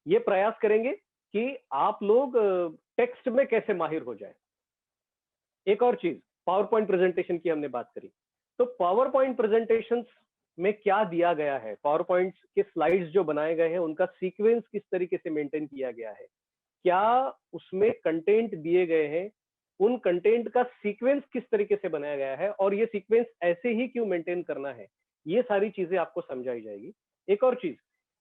ये प्रयास करेंगे कि आप लोग टेक्स्ट में कैसे माहिर हो जाए। एक और चीज, पावर पॉइंट प्रेजेंटेशन की हमने बात करी, तो पावर पॉइंट प्रेजेंटेशन में क्या दिया गया है, पावर पॉइंट के स्लाइड्स जो बनाए गए हैं उनका सीक्वेंस किस तरीके से मेंटेन किया गया है, क्या उसमें कंटेंट दिए गए हैं, उन कंटेंट का सीक्वेंस किस तरीके से बनाया गया है और ये सीक्वेंस ऐसे ही क्यों मेंटेन करना है, ये सारी चीजें आपको समझाई जाएगी। एक और चीज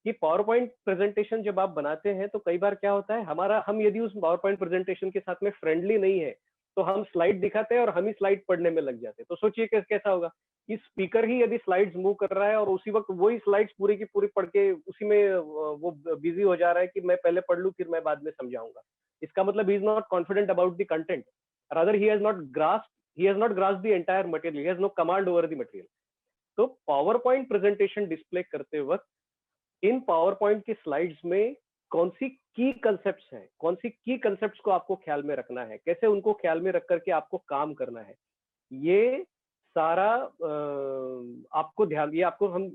कि पावर पॉइंट प्रेजेंटेशन जब आप बनाते हैं तो कई बार क्या होता है, हम यदि उस पावर पॉइंट प्रेजेंटेशन के साथ में फ्रेंडली नहीं है तो हम स्लाइड दिखाते हैं और हम ही स्लाइड पढ़ने में लग जाते हैं। तो सोचिए कैसा होगा कि स्पीकर ही यदि स्लाइड्स मूव कर रहा है और उसी वक्त वही स्लाइड्स पूरी की पूरी पढ़ के उसी में वो बिजी हो जा रहा है कि मैं पहले पढ़ लूं फिर मैं बाद में समझाऊंगा। इसका मतलब he is not confident about the content, rather he has not grasped the entire material, he has no command over the material. तो पावर पॉइंट प्रेजेंटेशन डिस्प्ले करते वक्त इन पावर पॉइंट की स्लाइड्स में कौन सी की कंसेप्ट्स हैं, कौन सी की कंसेप्ट्स को आपको ख्याल में रखना है, कैसे उनको ख्याल में रख करके आपको काम करना है, ये सारा आपको ध्यान, ये आपको हम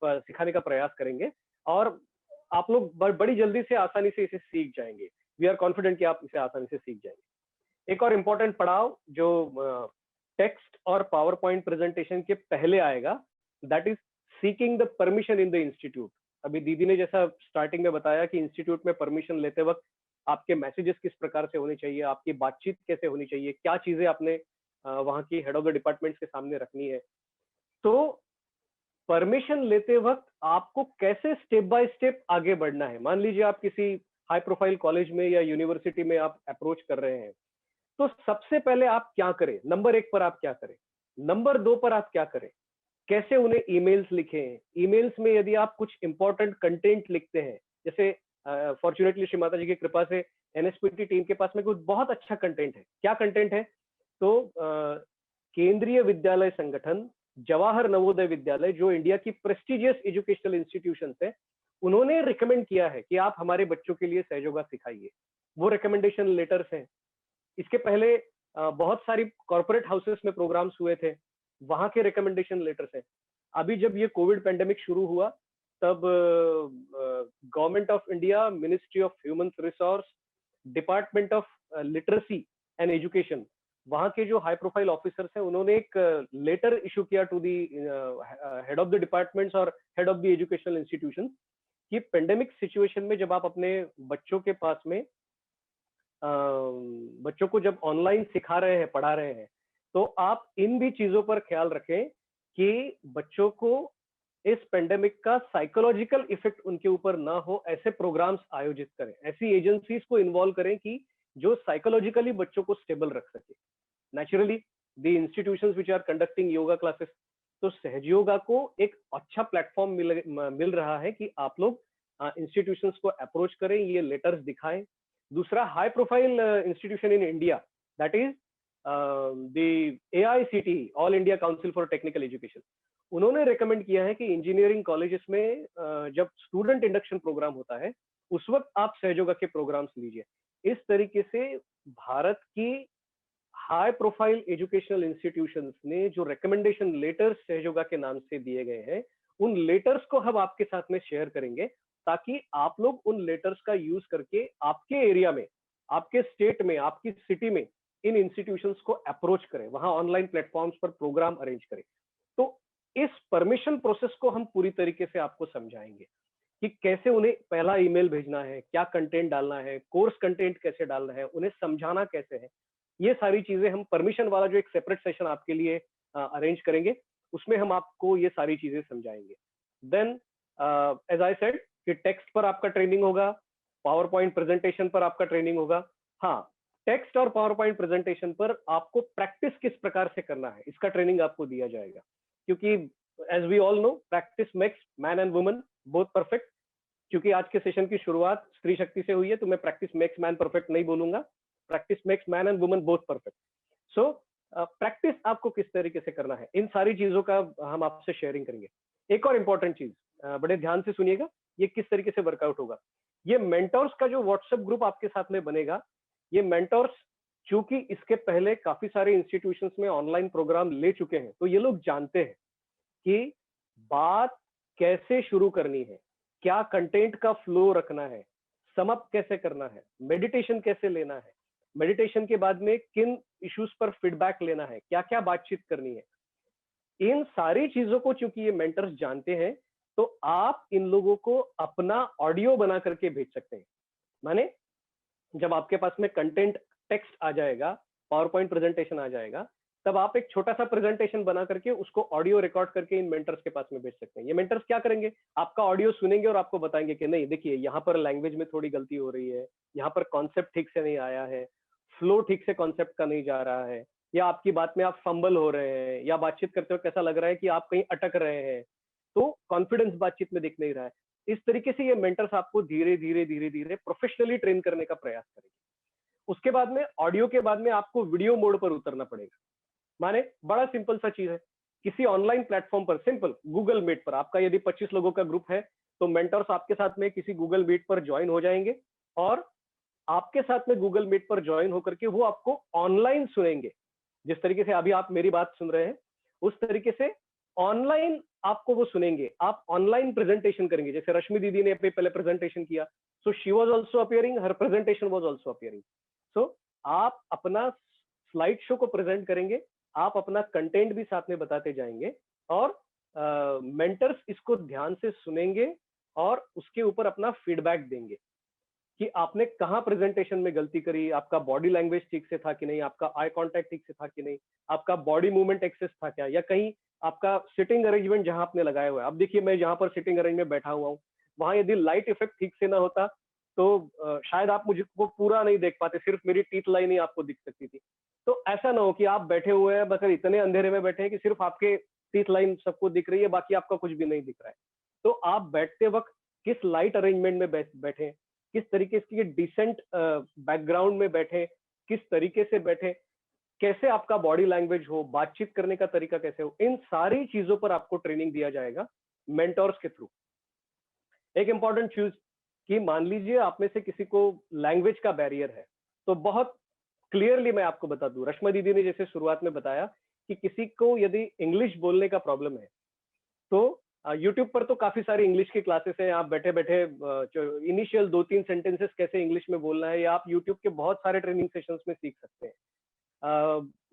सिखाने का प्रयास करेंगे और आप लोग बड़ी जल्दी से आसानी से इसे सीख जाएंगे। वी आर कॉन्फिडेंट कि आप इसे आसानी से सीख जाएंगे। एक और इम्पोर्टेंट पड़ाव जो टेक्स्ट और पावर पॉइंट प्रेजेंटेशन के पहले आएगा, that is seeking the permission in the institute. अभी दीदी ने जैसा स्टार्टिंग में बताया कि इंस्टीट्यूट में परमिशन लेते वक्त आपके मैसेजेस किस प्रकार से होने चाहिए, आपकी बातचीत कैसे होनी चाहिए, क्या चीजें आपने वहाँ की हेड ऑफ द डिपार्टमेंट्स के सामने रखनी है। तो परमिशन लेते वक्त आपको कैसे स्टेप बाय स्टेप आगे बढ़ना है। मान लीजिए आप किसी हाई प्रोफाइल कॉलेज में या यूनिवर्सिटी में आप अप्रोच कर रहे हैं, तो सबसे पहले आप क्या करें, नंबर 1 पर आप क्या करें, नंबर 2 पर आप क्या करें, कैसे उन्हें ईमेल्स लिखें। ईमेल्स में यदि आप कुछ इंपॉर्टेंट कंटेंट लिखते हैं, जैसे फॉर्चुनेटली श्री माता जी की कृपा से एनएसपीटी टीम के पास में कुछ बहुत अच्छा कंटेंट है। क्या कंटेंट है, तो केंद्रीय विद्यालय संगठन, जवाहर नवोदय विद्यालय, जो इंडिया की प्रेस्टिजियस एजुकेशनल इंस्टीट्यूशन है, उन्होंने रिकमेंड किया है कि आप हमारे बच्चों के लिए सहयोगा सिखाइए। वो रिकमेंडेशन लेटर्स हैं। इसके पहले बहुत सारी कॉर्पोरेट हाउसेस में प्रोग्राम्स हुए थे, वहां के रिकमेंडेशन लेटर्स हैं। अभी जब ये कोविड पेंडेमिक शुरू हुआ तब government of India, ministry of human resource, department of literacy and education, वहां के जो हाई प्रोफाइल ऑफिसर्स हैं, उन्होंने एक लेटर इशू किया to the head of the departments और head of the educational institution कि पेंडेमिक सिचुएशन में जब आप अपने बच्चों के पास में बच्चों को जब ऑनलाइन सिखा रहे हैं, पढ़ा रहे हैं, तो आप इन भी चीजों पर ख्याल रखें कि बच्चों को इस पेंडेमिक का साइकोलॉजिकल इफेक्ट उनके ऊपर ना हो, ऐसे प्रोग्राम्स आयोजित करें, ऐसी एजेंसीज को इन्वॉल्व करें कि जो साइकोलॉजिकली बच्चों को स्टेबल रख सके। naturally the institutions which are conducting yoga classes. तो सहज योगा को एक अच्छा प्लेटफॉर्म मिल रहा है कि आप लोग इंस्टीट्यूशंस को अप्रोच करें, ये लेटर्स दिखाएं. दूसरा, high profile institution in India, that is the AICTE, all India council for technical education. उन्होंने रेकमेंड किया है कि इंजीनियरिंग कॉलेजेस में जब स्टूडेंट इंडक्शन प्रोग्राम होता है उस वक्त आप सहयोगा के प्रोग्राम्स लीजिए. इस तरीके से भारत की हाई प्रोफाइल एजुकेशनल इंस्टीट्यूशंस ने जो रिकमेंडेशन लेटर्स सहयोगा के नाम से दिए गए हैं, उन लेटर्स को हम आपके साथ में शेयर करेंगे ताकि आप लोग उन लेटर्स का यूज करके आपके एरिया में, आपके स्टेट में, आपकी सिटी में इन इंस्टीट्यूशंस को अप्रोच करें, वहां ऑनलाइन प्लेटफॉर्म्स पर प्रोग्राम अरेंज करें. तो इस परमिशन प्रोसेस को हम पूरी तरीके से आपको समझाएंगे कि कैसे उन्हें पहला ईमेल भेजना है, क्या कंटेंट डालना है, कोर्स कंटेंट कैसे डालना है, उन्हें समझाना कैसे है. ये सारी चीजें हम परमिशन वाला जो एक सेपरेट सेशन आपके लिए अरेंज करेंगे, उसमें हम आपको ये सारी चीजें समझाएंगे. देन एज आई सेड कि टेक्स्ट पर आपका ट्रेनिंग होगा, पावर पॉइंट प्रेजेंटेशन पर आपका ट्रेनिंग होगा. हाँ, टेक्स्ट और पावर पॉइंट प्रेजेंटेशन पर आपको प्रैक्टिस किस प्रकार से करना है, इसका ट्रेनिंग आपको दिया जाएगा. क्योंकि as we all know, practice makes man and woman both perfect. क्योंकि आज के सेशन की शुरुआत स्त्री शक्ति से हुई है, तो मैं प्रैक्टिस मेक्स मैन परफेक्ट नहीं बोलूंगा, practice makes man and woman both perfect. So practice आपको किस तरीके से करना है, इन सारी चीजों का हम आपसे शेयरिंग करेंगे. एक और इम्पोर्टेंट चीज, बड़े ध्यान से सुनिएगा, ये किस तरीके से वर्कआउट होगा. ये मेंटोर्स का जो व्हाट्सएप ग्रुप आपके साथ में बनेगा, ये मेंटोर्स चूंकि इसके पहले काफी सारे इंस्टीट्यूशंस में ऑनलाइन प्रोग्राम ले चुके हैं, तो ये लोग जानते हैं कि बात कैसे शुरू करनी है, क्या कंटेंट का फ्लो रखना है, सम अप कैसे करना है, मेडिटेशन कैसे लेना है, मेडिटेशन के बाद में किन इश्यूज पर फीडबैक लेना है, क्या क्या बातचीत करनी है. इन सारी चीजों को चूंकि ये मेंटर्स जानते हैं, तो आप इन लोगों को अपना ऑडियो बना करके भेज सकते हैं. माने जब आपके पास में कंटेंट टेक्स्ट आ जाएगा, पावर पॉइंट प्रेजेंटेशन आ जाएगा, तब आप एक छोटा सा प्रेजेंटेशन बना करके उसको ऑडियो रिकॉर्ड करके इन मेंटर्स के पास में भेज सकते हैं. ये मेंटर्स क्या करेंगे, आपका ऑडियो सुनेंगे और आपको बताएंगे कि नहीं, देखिए यहाँ पर लैंग्वेज में थोड़ी गलती हो रही है, यहाँ पर कॉन्सेप्ट ठीक से नहीं आया है, फ्लो ठीक से कॉन्सेप्ट का नहीं जा रहा है, या आपकी बात में आप फंबल हो रहे हैं, या बातचीत करते हुए कैसा लग रहा है कि आप कहीं अटक रहे हैं, तो कॉन्फिडेंस बातचीत में दिख नहीं रहा है. इस तरीके से ये मेंटर्स आपको धीरे धीरे धीरे धीरे प्रोफेशनली ट्रेन करने का प्रयास करेंगे. उसके बाद में ऑडियो के बाद में आपको वीडियो मोड पर उतरना पड़ेगा. माने बड़ा सिंपल सा चीज है, किसी ऑनलाइन प्लेटफॉर्म पर, सिंपल गूगल मीट पर, आपका यदि 25 लोगों का ग्रुप है तो मेंटर्स आपके साथ में किसी गूगल मीट पर ज्वाइन हो जाएंगे और आपके साथ में गूगल मीट पर ज्वाइन होकर के वो आपको ऑनलाइन सुनेंगे. जिस तरीके से अभी आप मेरी बात सुन रहे हैं, उस तरीके से ऑनलाइन आपको वो सुनेंगे. आप ऑनलाइन प्रेजेंटेशन करेंगे, जैसे रश्मि दीदी ने पहले प्रेजेंटेशन किया, so she was also appearing, her presentation was also appearing. So आप अपना स्लाइड शो को प्रेजेंट करेंगे, आप अपना कंटेंट भी साथ में बताते जाएंगे और मेंटर्स इसको ध्यान से सुनेंगे और उसके ऊपर अपना फीडबैक देंगे कि आपने कहाँ प्रेजेंटेशन में गलती करी, आपका बॉडी लैंग्वेज ठीक से था कि नहीं, आपका आई कांटेक्ट ठीक से था कि नहीं, आपका बॉडी मूवमेंट एक्सेस था क्या, या कहीं आपका सिटिंग अरेंजमेंट जहां आपने लगाया हुआ है. अब देखिए मैं जहां पर सिटिंग अरेंजमेंट बैठा हुआ हूँ, वहां यदि लाइट इफेक्ट ठीक से ना होता तो शायद आप मुझको पूरा नहीं देख पाते, सिर्फ मेरी टीथ लाइन ही आपको दिख सकती थी. तो ऐसा ना हो कि आप बैठे हुए हैं, बस इतने अंधेरे में बैठे हैं कि सिर्फ आपके टीथ लाइन सबको दिख रही है, बाकी आपका कुछ भी नहीं दिख रहा है. तो आप बैठते वक्त किस लाइट अरेंजमेंट में बैठे, किस तरीके से डिसेंट बैकग्राउंड में बैठे, किस तरीके से बैठे, कैसे आपका बॉडी लैंग्वेज हो, बातचीत करने का तरीका कैसे हो, इन सारी चीजों पर आपको ट्रेनिंग दिया जाएगा मेंटोर्स के थ्रू. एक इंपॉर्टेंट चीज कि मान लीजिए आप में से किसी को लैंग्वेज का बैरियर है, तो बहुत क्लियरली मैं आपको बता दूं, रश्मि दीदी ने जैसे शुरुआत में बताया कि किसी को यदि इंग्लिश बोलने का प्रॉब्लम है, तो यूट्यूब पर तो काफी सारी इंग्लिश की क्लासेस हैं. आप बैठे बैठे इनिशियल 2-3 सेंटेंसेस कैसे इंग्लिश में बोलना है, या आप यूट्यूब के बहुत सारे ट्रेनिंग सेशंस में सीख सकते हैं.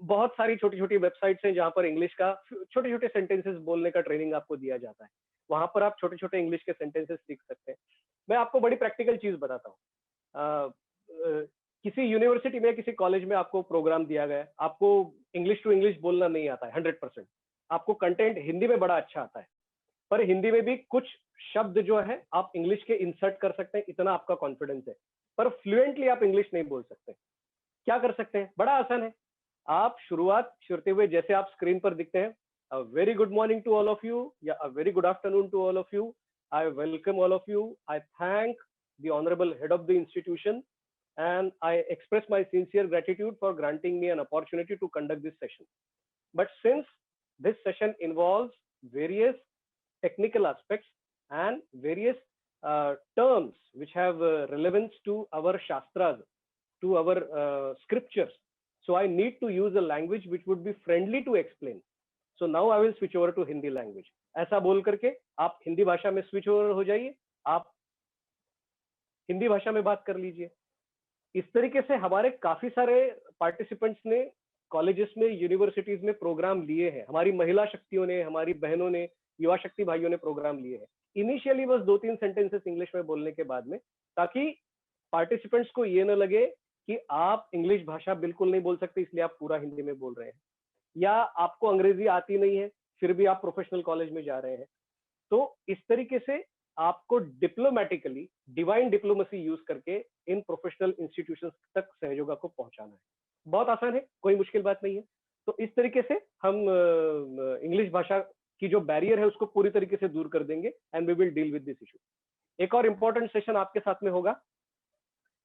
बहुत सारी छोटी छोटी वेबसाइट्स हैं जहां पर इंग्लिश का छोटे छोटे सेंटेंसेस बोलने का ट्रेनिंग आपको दिया जाता है. वहां पर आप छोटे छोटे इंग्लिश के सेंटेंसेस सीख सकते हैं. मैं आपको बड़ी प्रैक्टिकल चीज बताता हूँ. किसी यूनिवर्सिटी में, किसी कॉलेज में आपको प्रोग्राम दिया गया है, आपको इंग्लिश टू इंग्लिश बोलना नहीं आता है 100%. आपको कंटेंट हिंदी में बड़ा अच्छा आता है, पर हिंदी में भी कुछ शब्द जो है आप इंग्लिश के इंसर्ट कर सकते हैं, इतना आपका कॉन्फिडेंस है, पर फ्लुएंटली आप इंग्लिश नहीं बोल सकते. क्या कर सकते हैं, बड़ा आसान है. आप शुरुआत करते हुए जैसे आप स्क्रीन पर दिखते हैं, a very good morning to all of you, या a very good afternoon to all of you. I welcome all of you. I thank the honorable head of the institution and I express my sincere gratitude for granting me an opportunity to conduct this session. But since this session involves various technical aspects and various terms which have relevance to our shastras, to our scriptures, so I need to use a language which would be friendly to explain. So now I will switch over to Hindi language. ऐसा बोल करके आप हिंदी भाषा में switch over हो जाइए, आप हिंदी भाषा में बात कर लीजिए। इस तरीके से हमारे काफी सारे पार्टिसिपेंट्स ने कॉलेजेस में, यूनिवर्सिटीज में प्रोग्राम लिए हैं। हमारी महिला शक्तियों ने, हमारी बहनों ने, युवा शक्ति भाइयों ने प्रोग्राम लिए हैं। इनिशियली बस 2-3 सेंटेंसेस इंग्लिश में बोलने के बाद में, ताकि पार्टिसिपेंट्स को ये न लगे कि आप इंग्लिश भाषा बिल्कुल नहीं बोल सकते इसलिए आप पूरा हिंदी में बोल रहे हैं, या आपको अंग्रेजी आती नहीं है फिर भी आप प्रोफेशनल कॉलेज में जा रहे हैं। तो इस तरीके से आपको डिप्लोमेटिकली, डिवाइन डिप्लोमेसी यूज करके इन प्रोफेशनल इंस्टीट्यूशंस तक सहयोगा को पहुंचाना है। बहुत आसान है, कोई मुश्किल बात नहीं है। तो इस तरीके से हम इंग्लिश भाषा की जो बैरियर है उसको पूरी तरीके से दूर कर देंगे and we will deal with this issue. एक और इंपॉर्टेंट सेशन आपके साथ में होगा,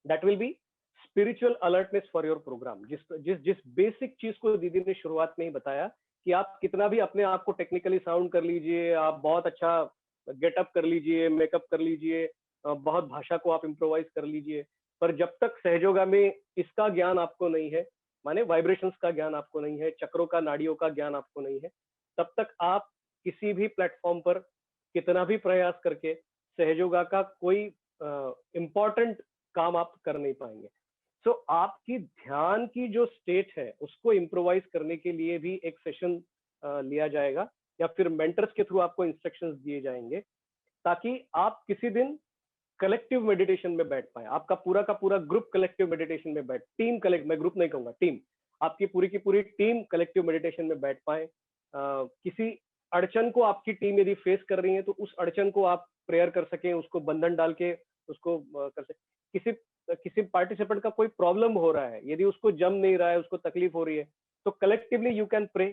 that will be spiritual alertness for your program. जिस बेसिक चीज को दीदी ने शुरुआत में ही बताया कि आप कितना भी अपने आप को टेक्निकली साउंड कर लीजिए, आप बहुत अच्छा गेटअप कर लीजिए, मेकअप कर लीजिए, बहुत भाषा को आप इम्प्रोवाइज कर लीजिए, पर जब तक सहयोगा में इसका ज्ञान आपको नहीं है, माने वाइब्रेशंस का ज्ञान आपको नहीं है, चक्रों का, नाड़ियों का ज्ञान आपको नहीं है, तब तक आप किसी भी प्लेटफॉर्म पर कितना भी प्रयास करके सहयोगा का कोई इंपॉर्टेंट काम आप कर नहीं पाएंगे। सो आपकी ध्यान की जो स्टेट है उसको इम्प्रोवाइज करने के लिए भी एक सेशन लिया जाएगा, या फिर मेंटर्स के थ्रू आपको इंस्ट्रक्शंस दिए जाएंगे, ताकि आप किसी दिन कलेक्टिव मेडिटेशन में बैठ पाए। आपका पूरा का पूरा ग्रुप कलेक्टिव मेडिटेशन में बैठ, मैं ग्रुप नहीं कहूंगा, टीम, आपकी पूरी की पूरी टीम कलेक्टिव मेडिटेशन में बैठ पाए। किसी अड़चन को आपकी टीम यदि फेस कर रही है तो उस अड़चन को आप प्रेयर कर सकें, उसको बंधन डाल के उसको कर सकें। किसी पार्टिसिपेंट का कोई प्रॉब्लम हो रहा है, यदि उसको जम नहीं रहा है, उसको तकलीफ हो रही है, तो कलेक्टिवली यू कैन प्रे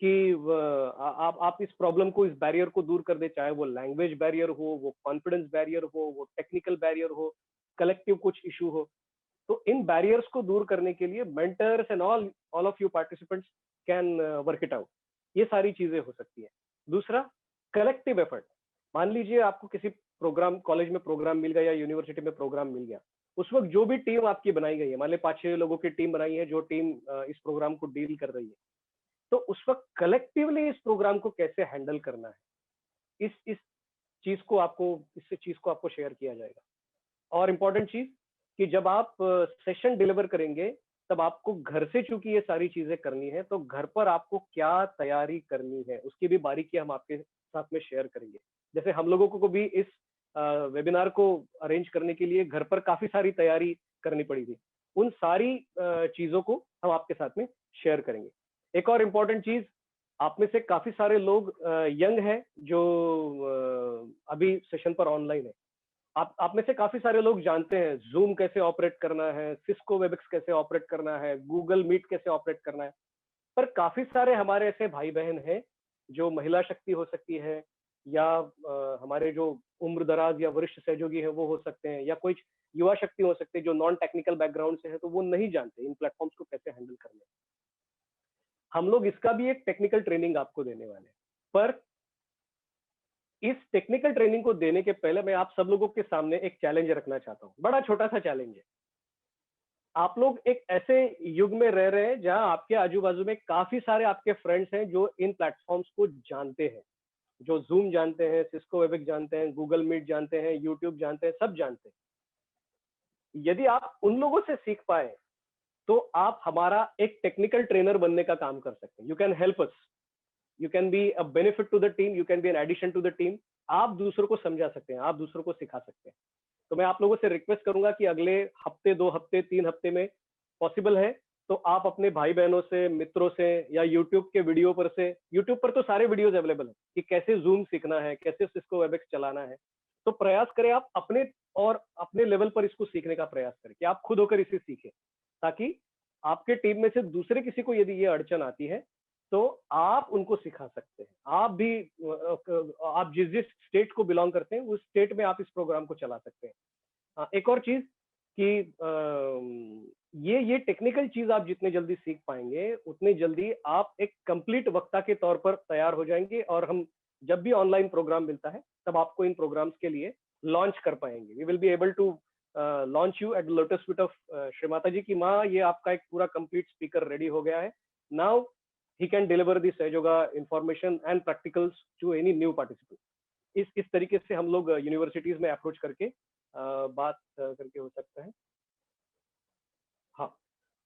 कि आप इस प्रॉब्लम को, इस बैरियर को दूर कर दे, चाहे वो लैंग्वेज बैरियर हो, वो कॉन्फिडेंस बैरियर हो, वो टेक्निकल बैरियर हो, कलेक्टिव कुछ इशू हो। तो इन बैरियर्स को दूर करने के लिए mentors and all of you participants can work it out. ये सारी चीजें हो सकती है। दूसरा, कलेक्टिव एफर्ट। मान लीजिए आपको किसी प्रोग्राम, कॉलेज में प्रोग्राम मिल गया या यूनिवर्सिटी में प्रोग्राम मिल गया, उस वक्त जो भी टीम आपकी बनाई गई है, मान लीजिए 5-6 लोगों की टीम बनाई है जो टीम इस प्रोग्राम को डील कर रही है, तो उस वक्त कलेक्टिवली इस प्रोग्राम को कैसे हैंडल करना है, इस चीज को आपको शेयर किया जाएगा। और इम्पोर्टेंट चीज कि जब आप सेशन डिलीवर करेंगे तब आपको घर से, चूंकि ये सारी चीजें करनी है, तो घर पर आपको क्या तैयारी करनी है उसकी भी बारीकी हम आपके साथ में शेयर करेंगे। जैसे हम लोगों को भी इस वेबिनार को अरेंज करने के लिए घर पर काफी सारी तैयारी करनी पड़ी थी, उन सारी चीजों को हम आपके साथ में शेयर करेंगे। एक और इम्पोर्टेंट चीज, आप में से काफी सारे लोग यंग हैं जो अभी सेशन पर ऑनलाइन है। आप में से काफी सारे लोग जानते हैं जूम कैसे ऑपरेट करना है, सिस्को वेबएक्स कैसे ऑपरेट करना है, गूगल मीट कैसे ऑपरेट करना है, पर काफी सारे हमारे ऐसे भाई बहन हैं जो महिला शक्ति हो सकती है, या हमारे जो उम्र दराज या वरिष्ठ सहयोगी है वो हो सकते हैं, या कोई युवा शक्ति हो सकते हैं जो नॉन टेक्निकल बैकग्राउंड से है, तो वो नहीं जानते इन प्लेटफॉर्म्स को कैसे हैंडल करना है। हम लोग इसका भी एक टेक्निकल ट्रेनिंग आपको देने वाले हैं, पर इस टेक्निकल ट्रेनिंग को देने के पहले मैं आप सब लोगों के सामने एक चैलेंज रखना चाहता हूँ। बड़ा छोटा सा चैलेंज है। आप लोग एक ऐसे युग में रह रहे हैं जहां आपके आजू बाजू में काफी सारे आपके फ्रेंड्स हैं जो इन प्लेटफॉर्म्स को जानते हैं, जो जूम जानते हैं, सिस्को वेबएक्स जानते हैं, गूगल मीट जानते हैं, यूट्यूब जानते हैं, सब जानते हैं। यदि आप उन लोगों से सीख पाए तो आप हमारा एक टेक्निकल ट्रेनर बनने का काम कर सकते हैं। You can help us, you can be a benefit to the team, you can be an addition to the team. आप दूसरों को समझा सकते हैं, आप दूसरों को सिखा सकते हैं। तो मैं आप लोगों से रिक्वेस्ट करूंगा कि अगले हफ्ते, 2 हफ्ते, 3 हफ्ते में पॉसिबल है तो आप अपने भाई बहनों से, मित्रों से, या यूट्यूब के वीडियो पर से, यूट्यूब पर तो सारे वीडियोज अवेलेबल है कि कैसे जूम सीखना है, कैसे सिस्को वेबएक्स चलाना है, तो प्रयास करें आप अपने लेवल पर इसको सीखने का प्रयास करें कि आप खुद होकर इसे सीखें, ताकि आपके टीम में से दूसरे किसी को यदि ये अड़चन आती है तो आप उनको सिखा सकते हैं। आप भी आप जिस जिस स्टेट को बिलोंग करते हैं उस स्टेट में आप इस प्रोग्राम को चला सकते हैं। एक और चीज कि ये टेक्निकल चीज आप जितने जल्दी सीख पाएंगे उतनी जल्दी आप एक कंप्लीट वक्ता के तौर पर तैयार हो जाएंगे, और हम जब भी ऑनलाइन प्रोग्राम मिलता है तब आपको इन प्रोग्राम्स के लिए लॉन्च कर पाएंगे। We will be able to launch you at the lotus feet of Shri Mata ji की माँ, ये आपका एक पूरा कंप्लीट स्पीकर रेडी हो गया है। Now he can deliver the सहयोगा information and practicals to any new participant। इस तरीके से हम लोग यूनिवर्सिटीज में अप्रोच करके बात करके हो सकता है। हाँ,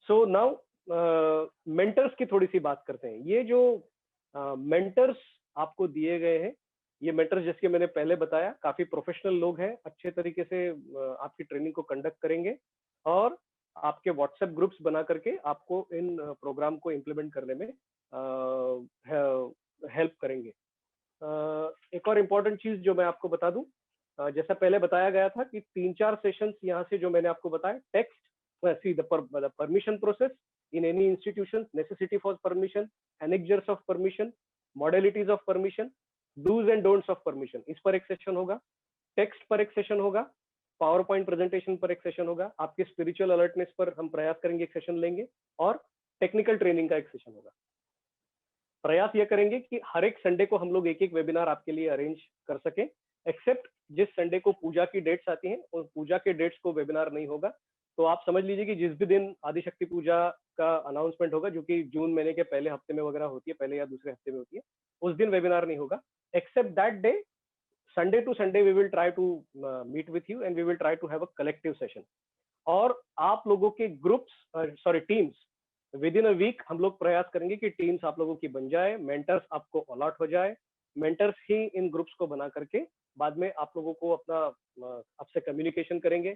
सो नाउ मेंटर्स की थोड़ी सी बात करते हैं। ये जो मेंटर्स आपको दिए गए हैं, ये मेंटर्स जैसे मैंने पहले बताया काफी प्रोफेशनल लोग हैं, अच्छे तरीके से आपकी ट्रेनिंग को कंडक्ट करेंगे और आपके व्हाट्सएप ग्रुप्स बना करके आपको इन प्रोग्राम को इम्प्लीमेंट करने में हेल्प करेंगे। एक और इम्पोर्टेंट चीज जो मैं आपको बता दूं, जैसा पहले बताया गया था कि 3-4 सेशंस यहाँ से जो मैंने आपको बताया, text, see the permission process in any institution, necessity for permission, annexures of permission, modalities of permission, dos and don'ts of permission, इस पर एक सेशन होगा। टेक्स्ट पर एक सेशन होगा, पावर पॉइंट प्रेजेंटेशन पर एक सेशन होगा, आपके स्पिरिचुअल अलर्टनेस पर हम प्रयास करेंगे एक सेशन लेंगे, और टेक्निकल ट्रेनिंग का एक सेशन होगा। प्रयास ये करेंगे कि हर एक संडे को हम लोग एक एक वेबिनार आपके लिए अरेंज कर सकें, एक्सेप्ट जिस संडे को पूजा की डेट्स आती हैं और पूजा के डेट्स को वेबिनार नहीं होगा। तो आप समझ लीजिए कि जिस भी दिन आदिशक्ति पूजा का अनाउंसमेंट होगा, जो कि जून महीने के पहले हफ्ते में वगैरह होती है, पहले या दूसरे हफ्ते में होती है, उस दिन वेबिनार नहीं होगा। Except that day, Sunday to Sunday we will try to meet with you and we will try to have a collective session. और आप लोगों के groups teams within a week हम लोग प्रयास करेंगे कि टीम्स आप लोगों की बन जाए, मेंटर्स आपको अलॉट हो जाए, मेंटर्स ही इन ग्रुप्स को बना करके बाद में आप लोगों को अपना आपसे कम्युनिकेशन करेंगे।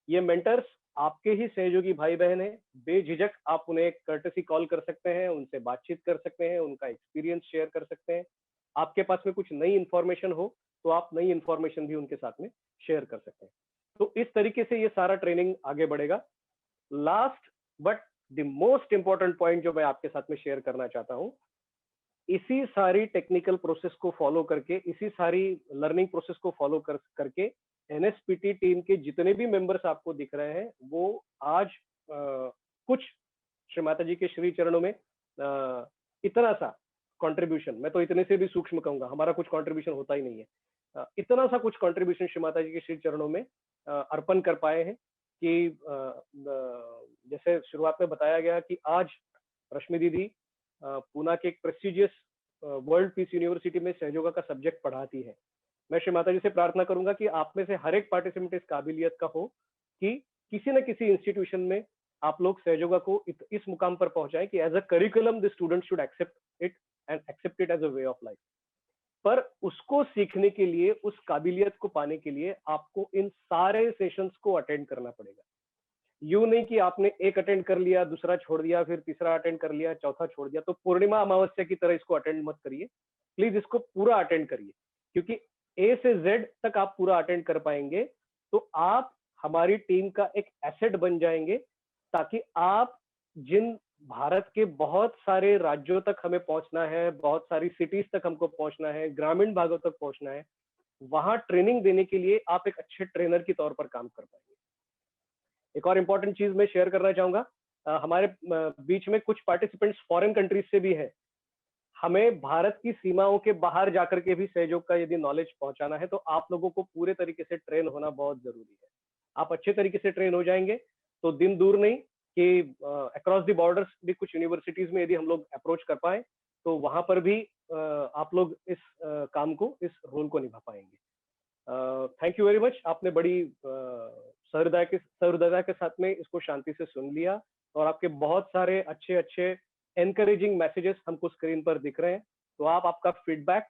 ये मेंटर्स आपके ही सहयोगी भाई बहन हैं, बेझिझक आप उन्हें कर्टसी कॉल कर सकते हैं, उनसे बातचीत कर सकते हैं, उनका एक्सपीरियंस शेयर कर सकते हैं। आपके पास में कुछ नई इंफॉर्मेशन हो तो आप नई इंफॉर्मेशन भी उनके साथ में शेयर कर सकते हैं। तो इस तरीके से ये सारा ट्रेनिंग आगे बढ़ेगा। Last but the most important point जो मैं आपके साथ में शेयर करना चाहता हूं, इसी सारी टेक्निकल प्रोसेस को फॉलो करके, इसी सारी लर्निंग प्रोसेस को फॉलो करके एनएसपीटी टीम के जितने भी मेंबर्स आपको दिख रहे हैं वो आज कुछ श्री माता जी के श्री चरणों में इतना सा कंट्रीब्यूशन, मैं तो इतने से भी सूक्ष्म कहूंगा, हमारा कुछ कंट्रीब्यूशन होता ही नहीं है, इतना सा कुछ कंट्रीब्यूशन श्री माता जी के श्री चरणों में अर्पण कर पाए हैं कि जैसे शुरुआत में बताया गया कि आज रश्मि दीदी पूना के एक प्रेस्टिजियस वर्ल्ड पीस यूनिवर्सिटी में सहयोगा का सब्जेक्ट पढ़ाती है। मैं श्री माता जी से प्रार्थना करूंगा कि आप में से हर एक पार्टिसिपेंट इस काबिलियत का हो कि किसी न किसी इंस्टीट्यूशन में आप लोग सहयोगा को इस मुकाम पर पहुंचाएं कि as a curriculum the student should accept it and accept it as a way of life. पर उसको सीखने के लिए, उस काबिलियत को पाने के लिए आपको इन सारे सेशंस को अटेंड करना पड़ेगा। यूं नहीं कि आपने एक अटेंड कर लिया, दूसरा छोड़ दिया, फिर तीसरा अटेंड कर लिया, चौथा छोड़ दिया। तो पूर्णिमा अमावस्या की तरह इसको अटेंड मत करिए, प्लीज इसको पूरा अटेंड करिए, क्योंकि ए से जेड तक आप पूरा अटेंड कर पाएंगे तो आप हमारी टीम का एक एसेट बन जाएंगे, ताकि आप जिन भारत के बहुत सारे राज्यों तक हमें पहुंचना है, बहुत सारी सिटीज तक हमको पहुंचना है, ग्रामीण भागों तक पहुंचना है, वहां ट्रेनिंग देने के लिए आप एक अच्छे ट्रेनर के तौर पर काम कर पाएंगे। एक और इम्पोर्टेंट चीज मैं शेयर करना चाहूंगा, हमारे बीच में कुछ पार्टिसिपेंट्स फॉरेन कंट्रीज से भी है। हमें भारत की सीमाओं के बाहर जाकर के भी सहयोग का यदि नॉलेज पहुंचाना है तो आप लोगों को पूरे तरीके से ट्रेन होना बहुत जरूरी है। आप अच्छे तरीके से ट्रेन हो जाएंगे तो दिन दूर नहीं कि अक्रॉस द बॉर्डर्स भी कुछ यूनिवर्सिटीज में यदि हम लोग अप्रोच कर पाए तो वहां पर भी आप लोग इस काम को, इस रोल को निभा पाएंगे। Thank you very much. आपने बड़ी सहृदयता के साथ में इसको शांति से सुन लिया और आपके बहुत सारे अच्छे एनकरेजिंग मैसेजेस हमको स्क्रीन पर दिख रहे हैं। तो आप आपका फीडबैक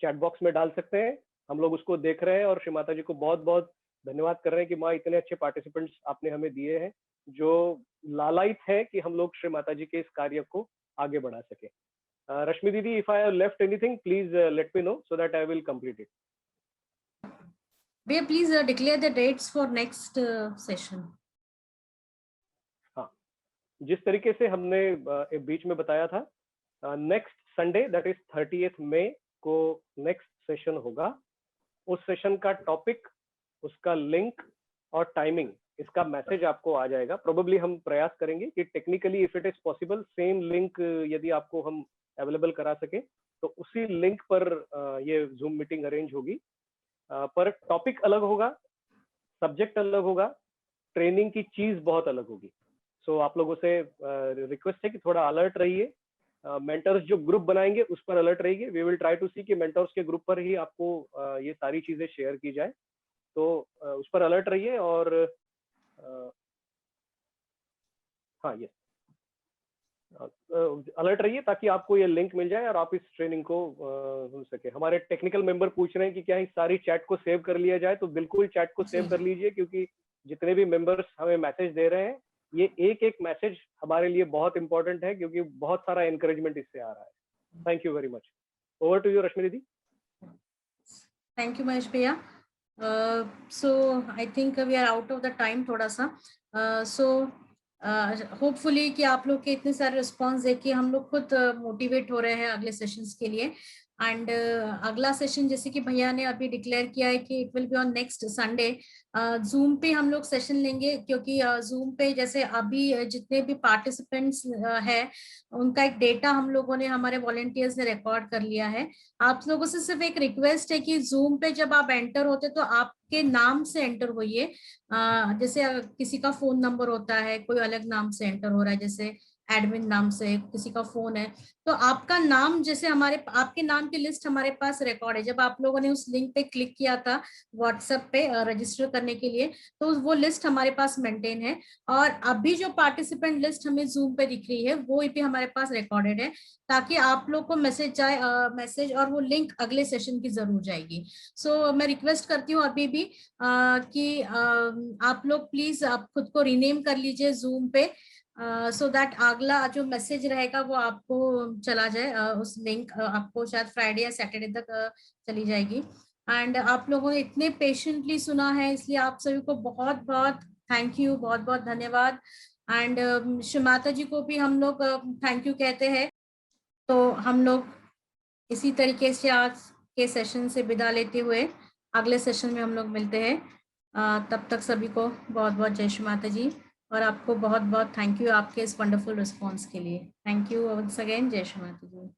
चैट बॉक्स में डाल सकते हैं, हम लोग उसको देख रहे हैं और श्री माता जी को बहुत बहुत धन्यवाद कर रहे हैं कि माँ इतने अच्छे पार्टिसिपेंट्स आपने हमें दिए हैं जो लालायित है कि हम लोग श्री माता जी के इस कार्य को आगे बढ़ा सके। रश्मि दीदी, if I have left anything please let me know so that I will complete it. भैया please declare the dates for next session. हाँ, जिस तरीके से हमने बीच में बताया था, next Sunday that is 30th मई को नेक्स्ट सेशन होगा। उस सेशन का टॉपिक, उसका लिंक और टाइमिंग, इसका मैसेज आपको आ जाएगा। प्रोबेबली हम प्रयास करेंगे कि technically if it is possible same link यदि आपको हम अवेलेबल करा सके तो उसी लिंक पर ये जूम मीटिंग अरेंज होगी। पर टॉपिक अलग होगा, सब्जेक्ट अलग होगा, ट्रेनिंग की चीज बहुत अलग होगी। सो आप लोगों से रिक्वेस्ट है कि थोड़ा अलर्ट रहिए। मेंटर्स जो ग्रुप बनाएंगे उस पर अलर्ट रहिए। वी विल ट्राई टू सी कि मेंटर्स के ग्रुप पर ही आपको ये सारी चीजें शेयर की जाए, तो उस पर अलर्ट रहिए। और हाँ, ये अलर्ट रहिए ताकि आपको ये लिंक मिल जाए और आप इस ट्रेनिंग को सुन सके। हमारे टेक्निकल मेंबर पूछ रहे हैं कि क्या इस सारी चैट को सेव कर लिया जाए, तो बिल्कुल चैट को सेव कर लीजिए, क्योंकि जितने भी मेंबर्स हमें मैसेज दे रहे हैं, ये एक एक मैसेज हमारे लिए बहुत इंपॉर्टेंट है, क्योंकि बहुत सारा एनकरेजमेंट इससे आ रहा है। Thank you very much. Over to you Rashmi दीदी। थैंक यू महेश भैया। So I think we are out of the time थोड़ा सा। सो होपफुली कि आप लोग के इतने सारे रिस्पॉन्स देखिए हम लोग खुद मोटिवेट हो रहे हैं अगले सेशंस के लिए। एंड अगला सेशन जैसे कि भैया ने अभी डिक्लेयर किया है कि it will be on next Sunday. Zoom पे हम लोग सेशन लेंगे, क्योंकि जूम पे जैसे अभी जितने भी पार्टिसिपेंट्स है उनका एक डेटा हम लोगों ने, हमारे वॉलंटियर्स ने रिकॉर्ड कर लिया है। आप लोगों से सिर्फ एक रिक्वेस्ट है कि जूम पे जब आप एंटर होते तो आपके नाम से एंटर होइए। जैसे किसी का फोन नंबर होता है, कोई अलग नाम से एंटर हो रहा है, जैसे एडमिन नाम से, किसी का फोन है, तो आपका नाम, जैसे आपके नाम की लिस्ट हमारे पास रिकॉर्ड है। जब आप लोगों ने उस लिंक पे क्लिक किया था व्हाट्सएप पे रजिस्टर करने के लिए, तो वो लिस्ट हमारे पास मेंटेन है। और अभी जो पार्टिसिपेंट लिस्ट हमें जूम पे दिख रही है वो भी हमारे पास रिकॉर्डेड है, ताकि आप लोग को मैसेज जाए, मैसेज और वो लिंक अगले सेशन की जरूर जाएगी। सो मैं रिक्वेस्ट करती हूँ अभी भी कि आप लोग प्लीज आप खुद को रीनेम कर लीजिए जूम पे, सो दैट अगला जो मैसेज रहेगा वो आपको चला जाए। उस लिंक आपको शायद फ्राइडे या सैटरडे तक चली जाएगी। एंड आप लोगों ने इतने पेशेंटली सुना है, इसलिए आप सभी को बहुत बहुत थैंक यू, बहुत बहुत धन्यवाद। एंड शिमाता जी को भी हम लोग थैंक यू कहते हैं। तो हम लोग इसी तरीके से आज के सेशन से विदा लेते हुए अगले सेशन में हम लोग मिलते हैं। तब तक सभी को बहुत बहुत जय श्री माता जी, और आपको बहुत बहुत थैंक यू आपके इस वंडरफुल रिस्पॉन्स के लिए। Thank you once again. जय श्री माता जी।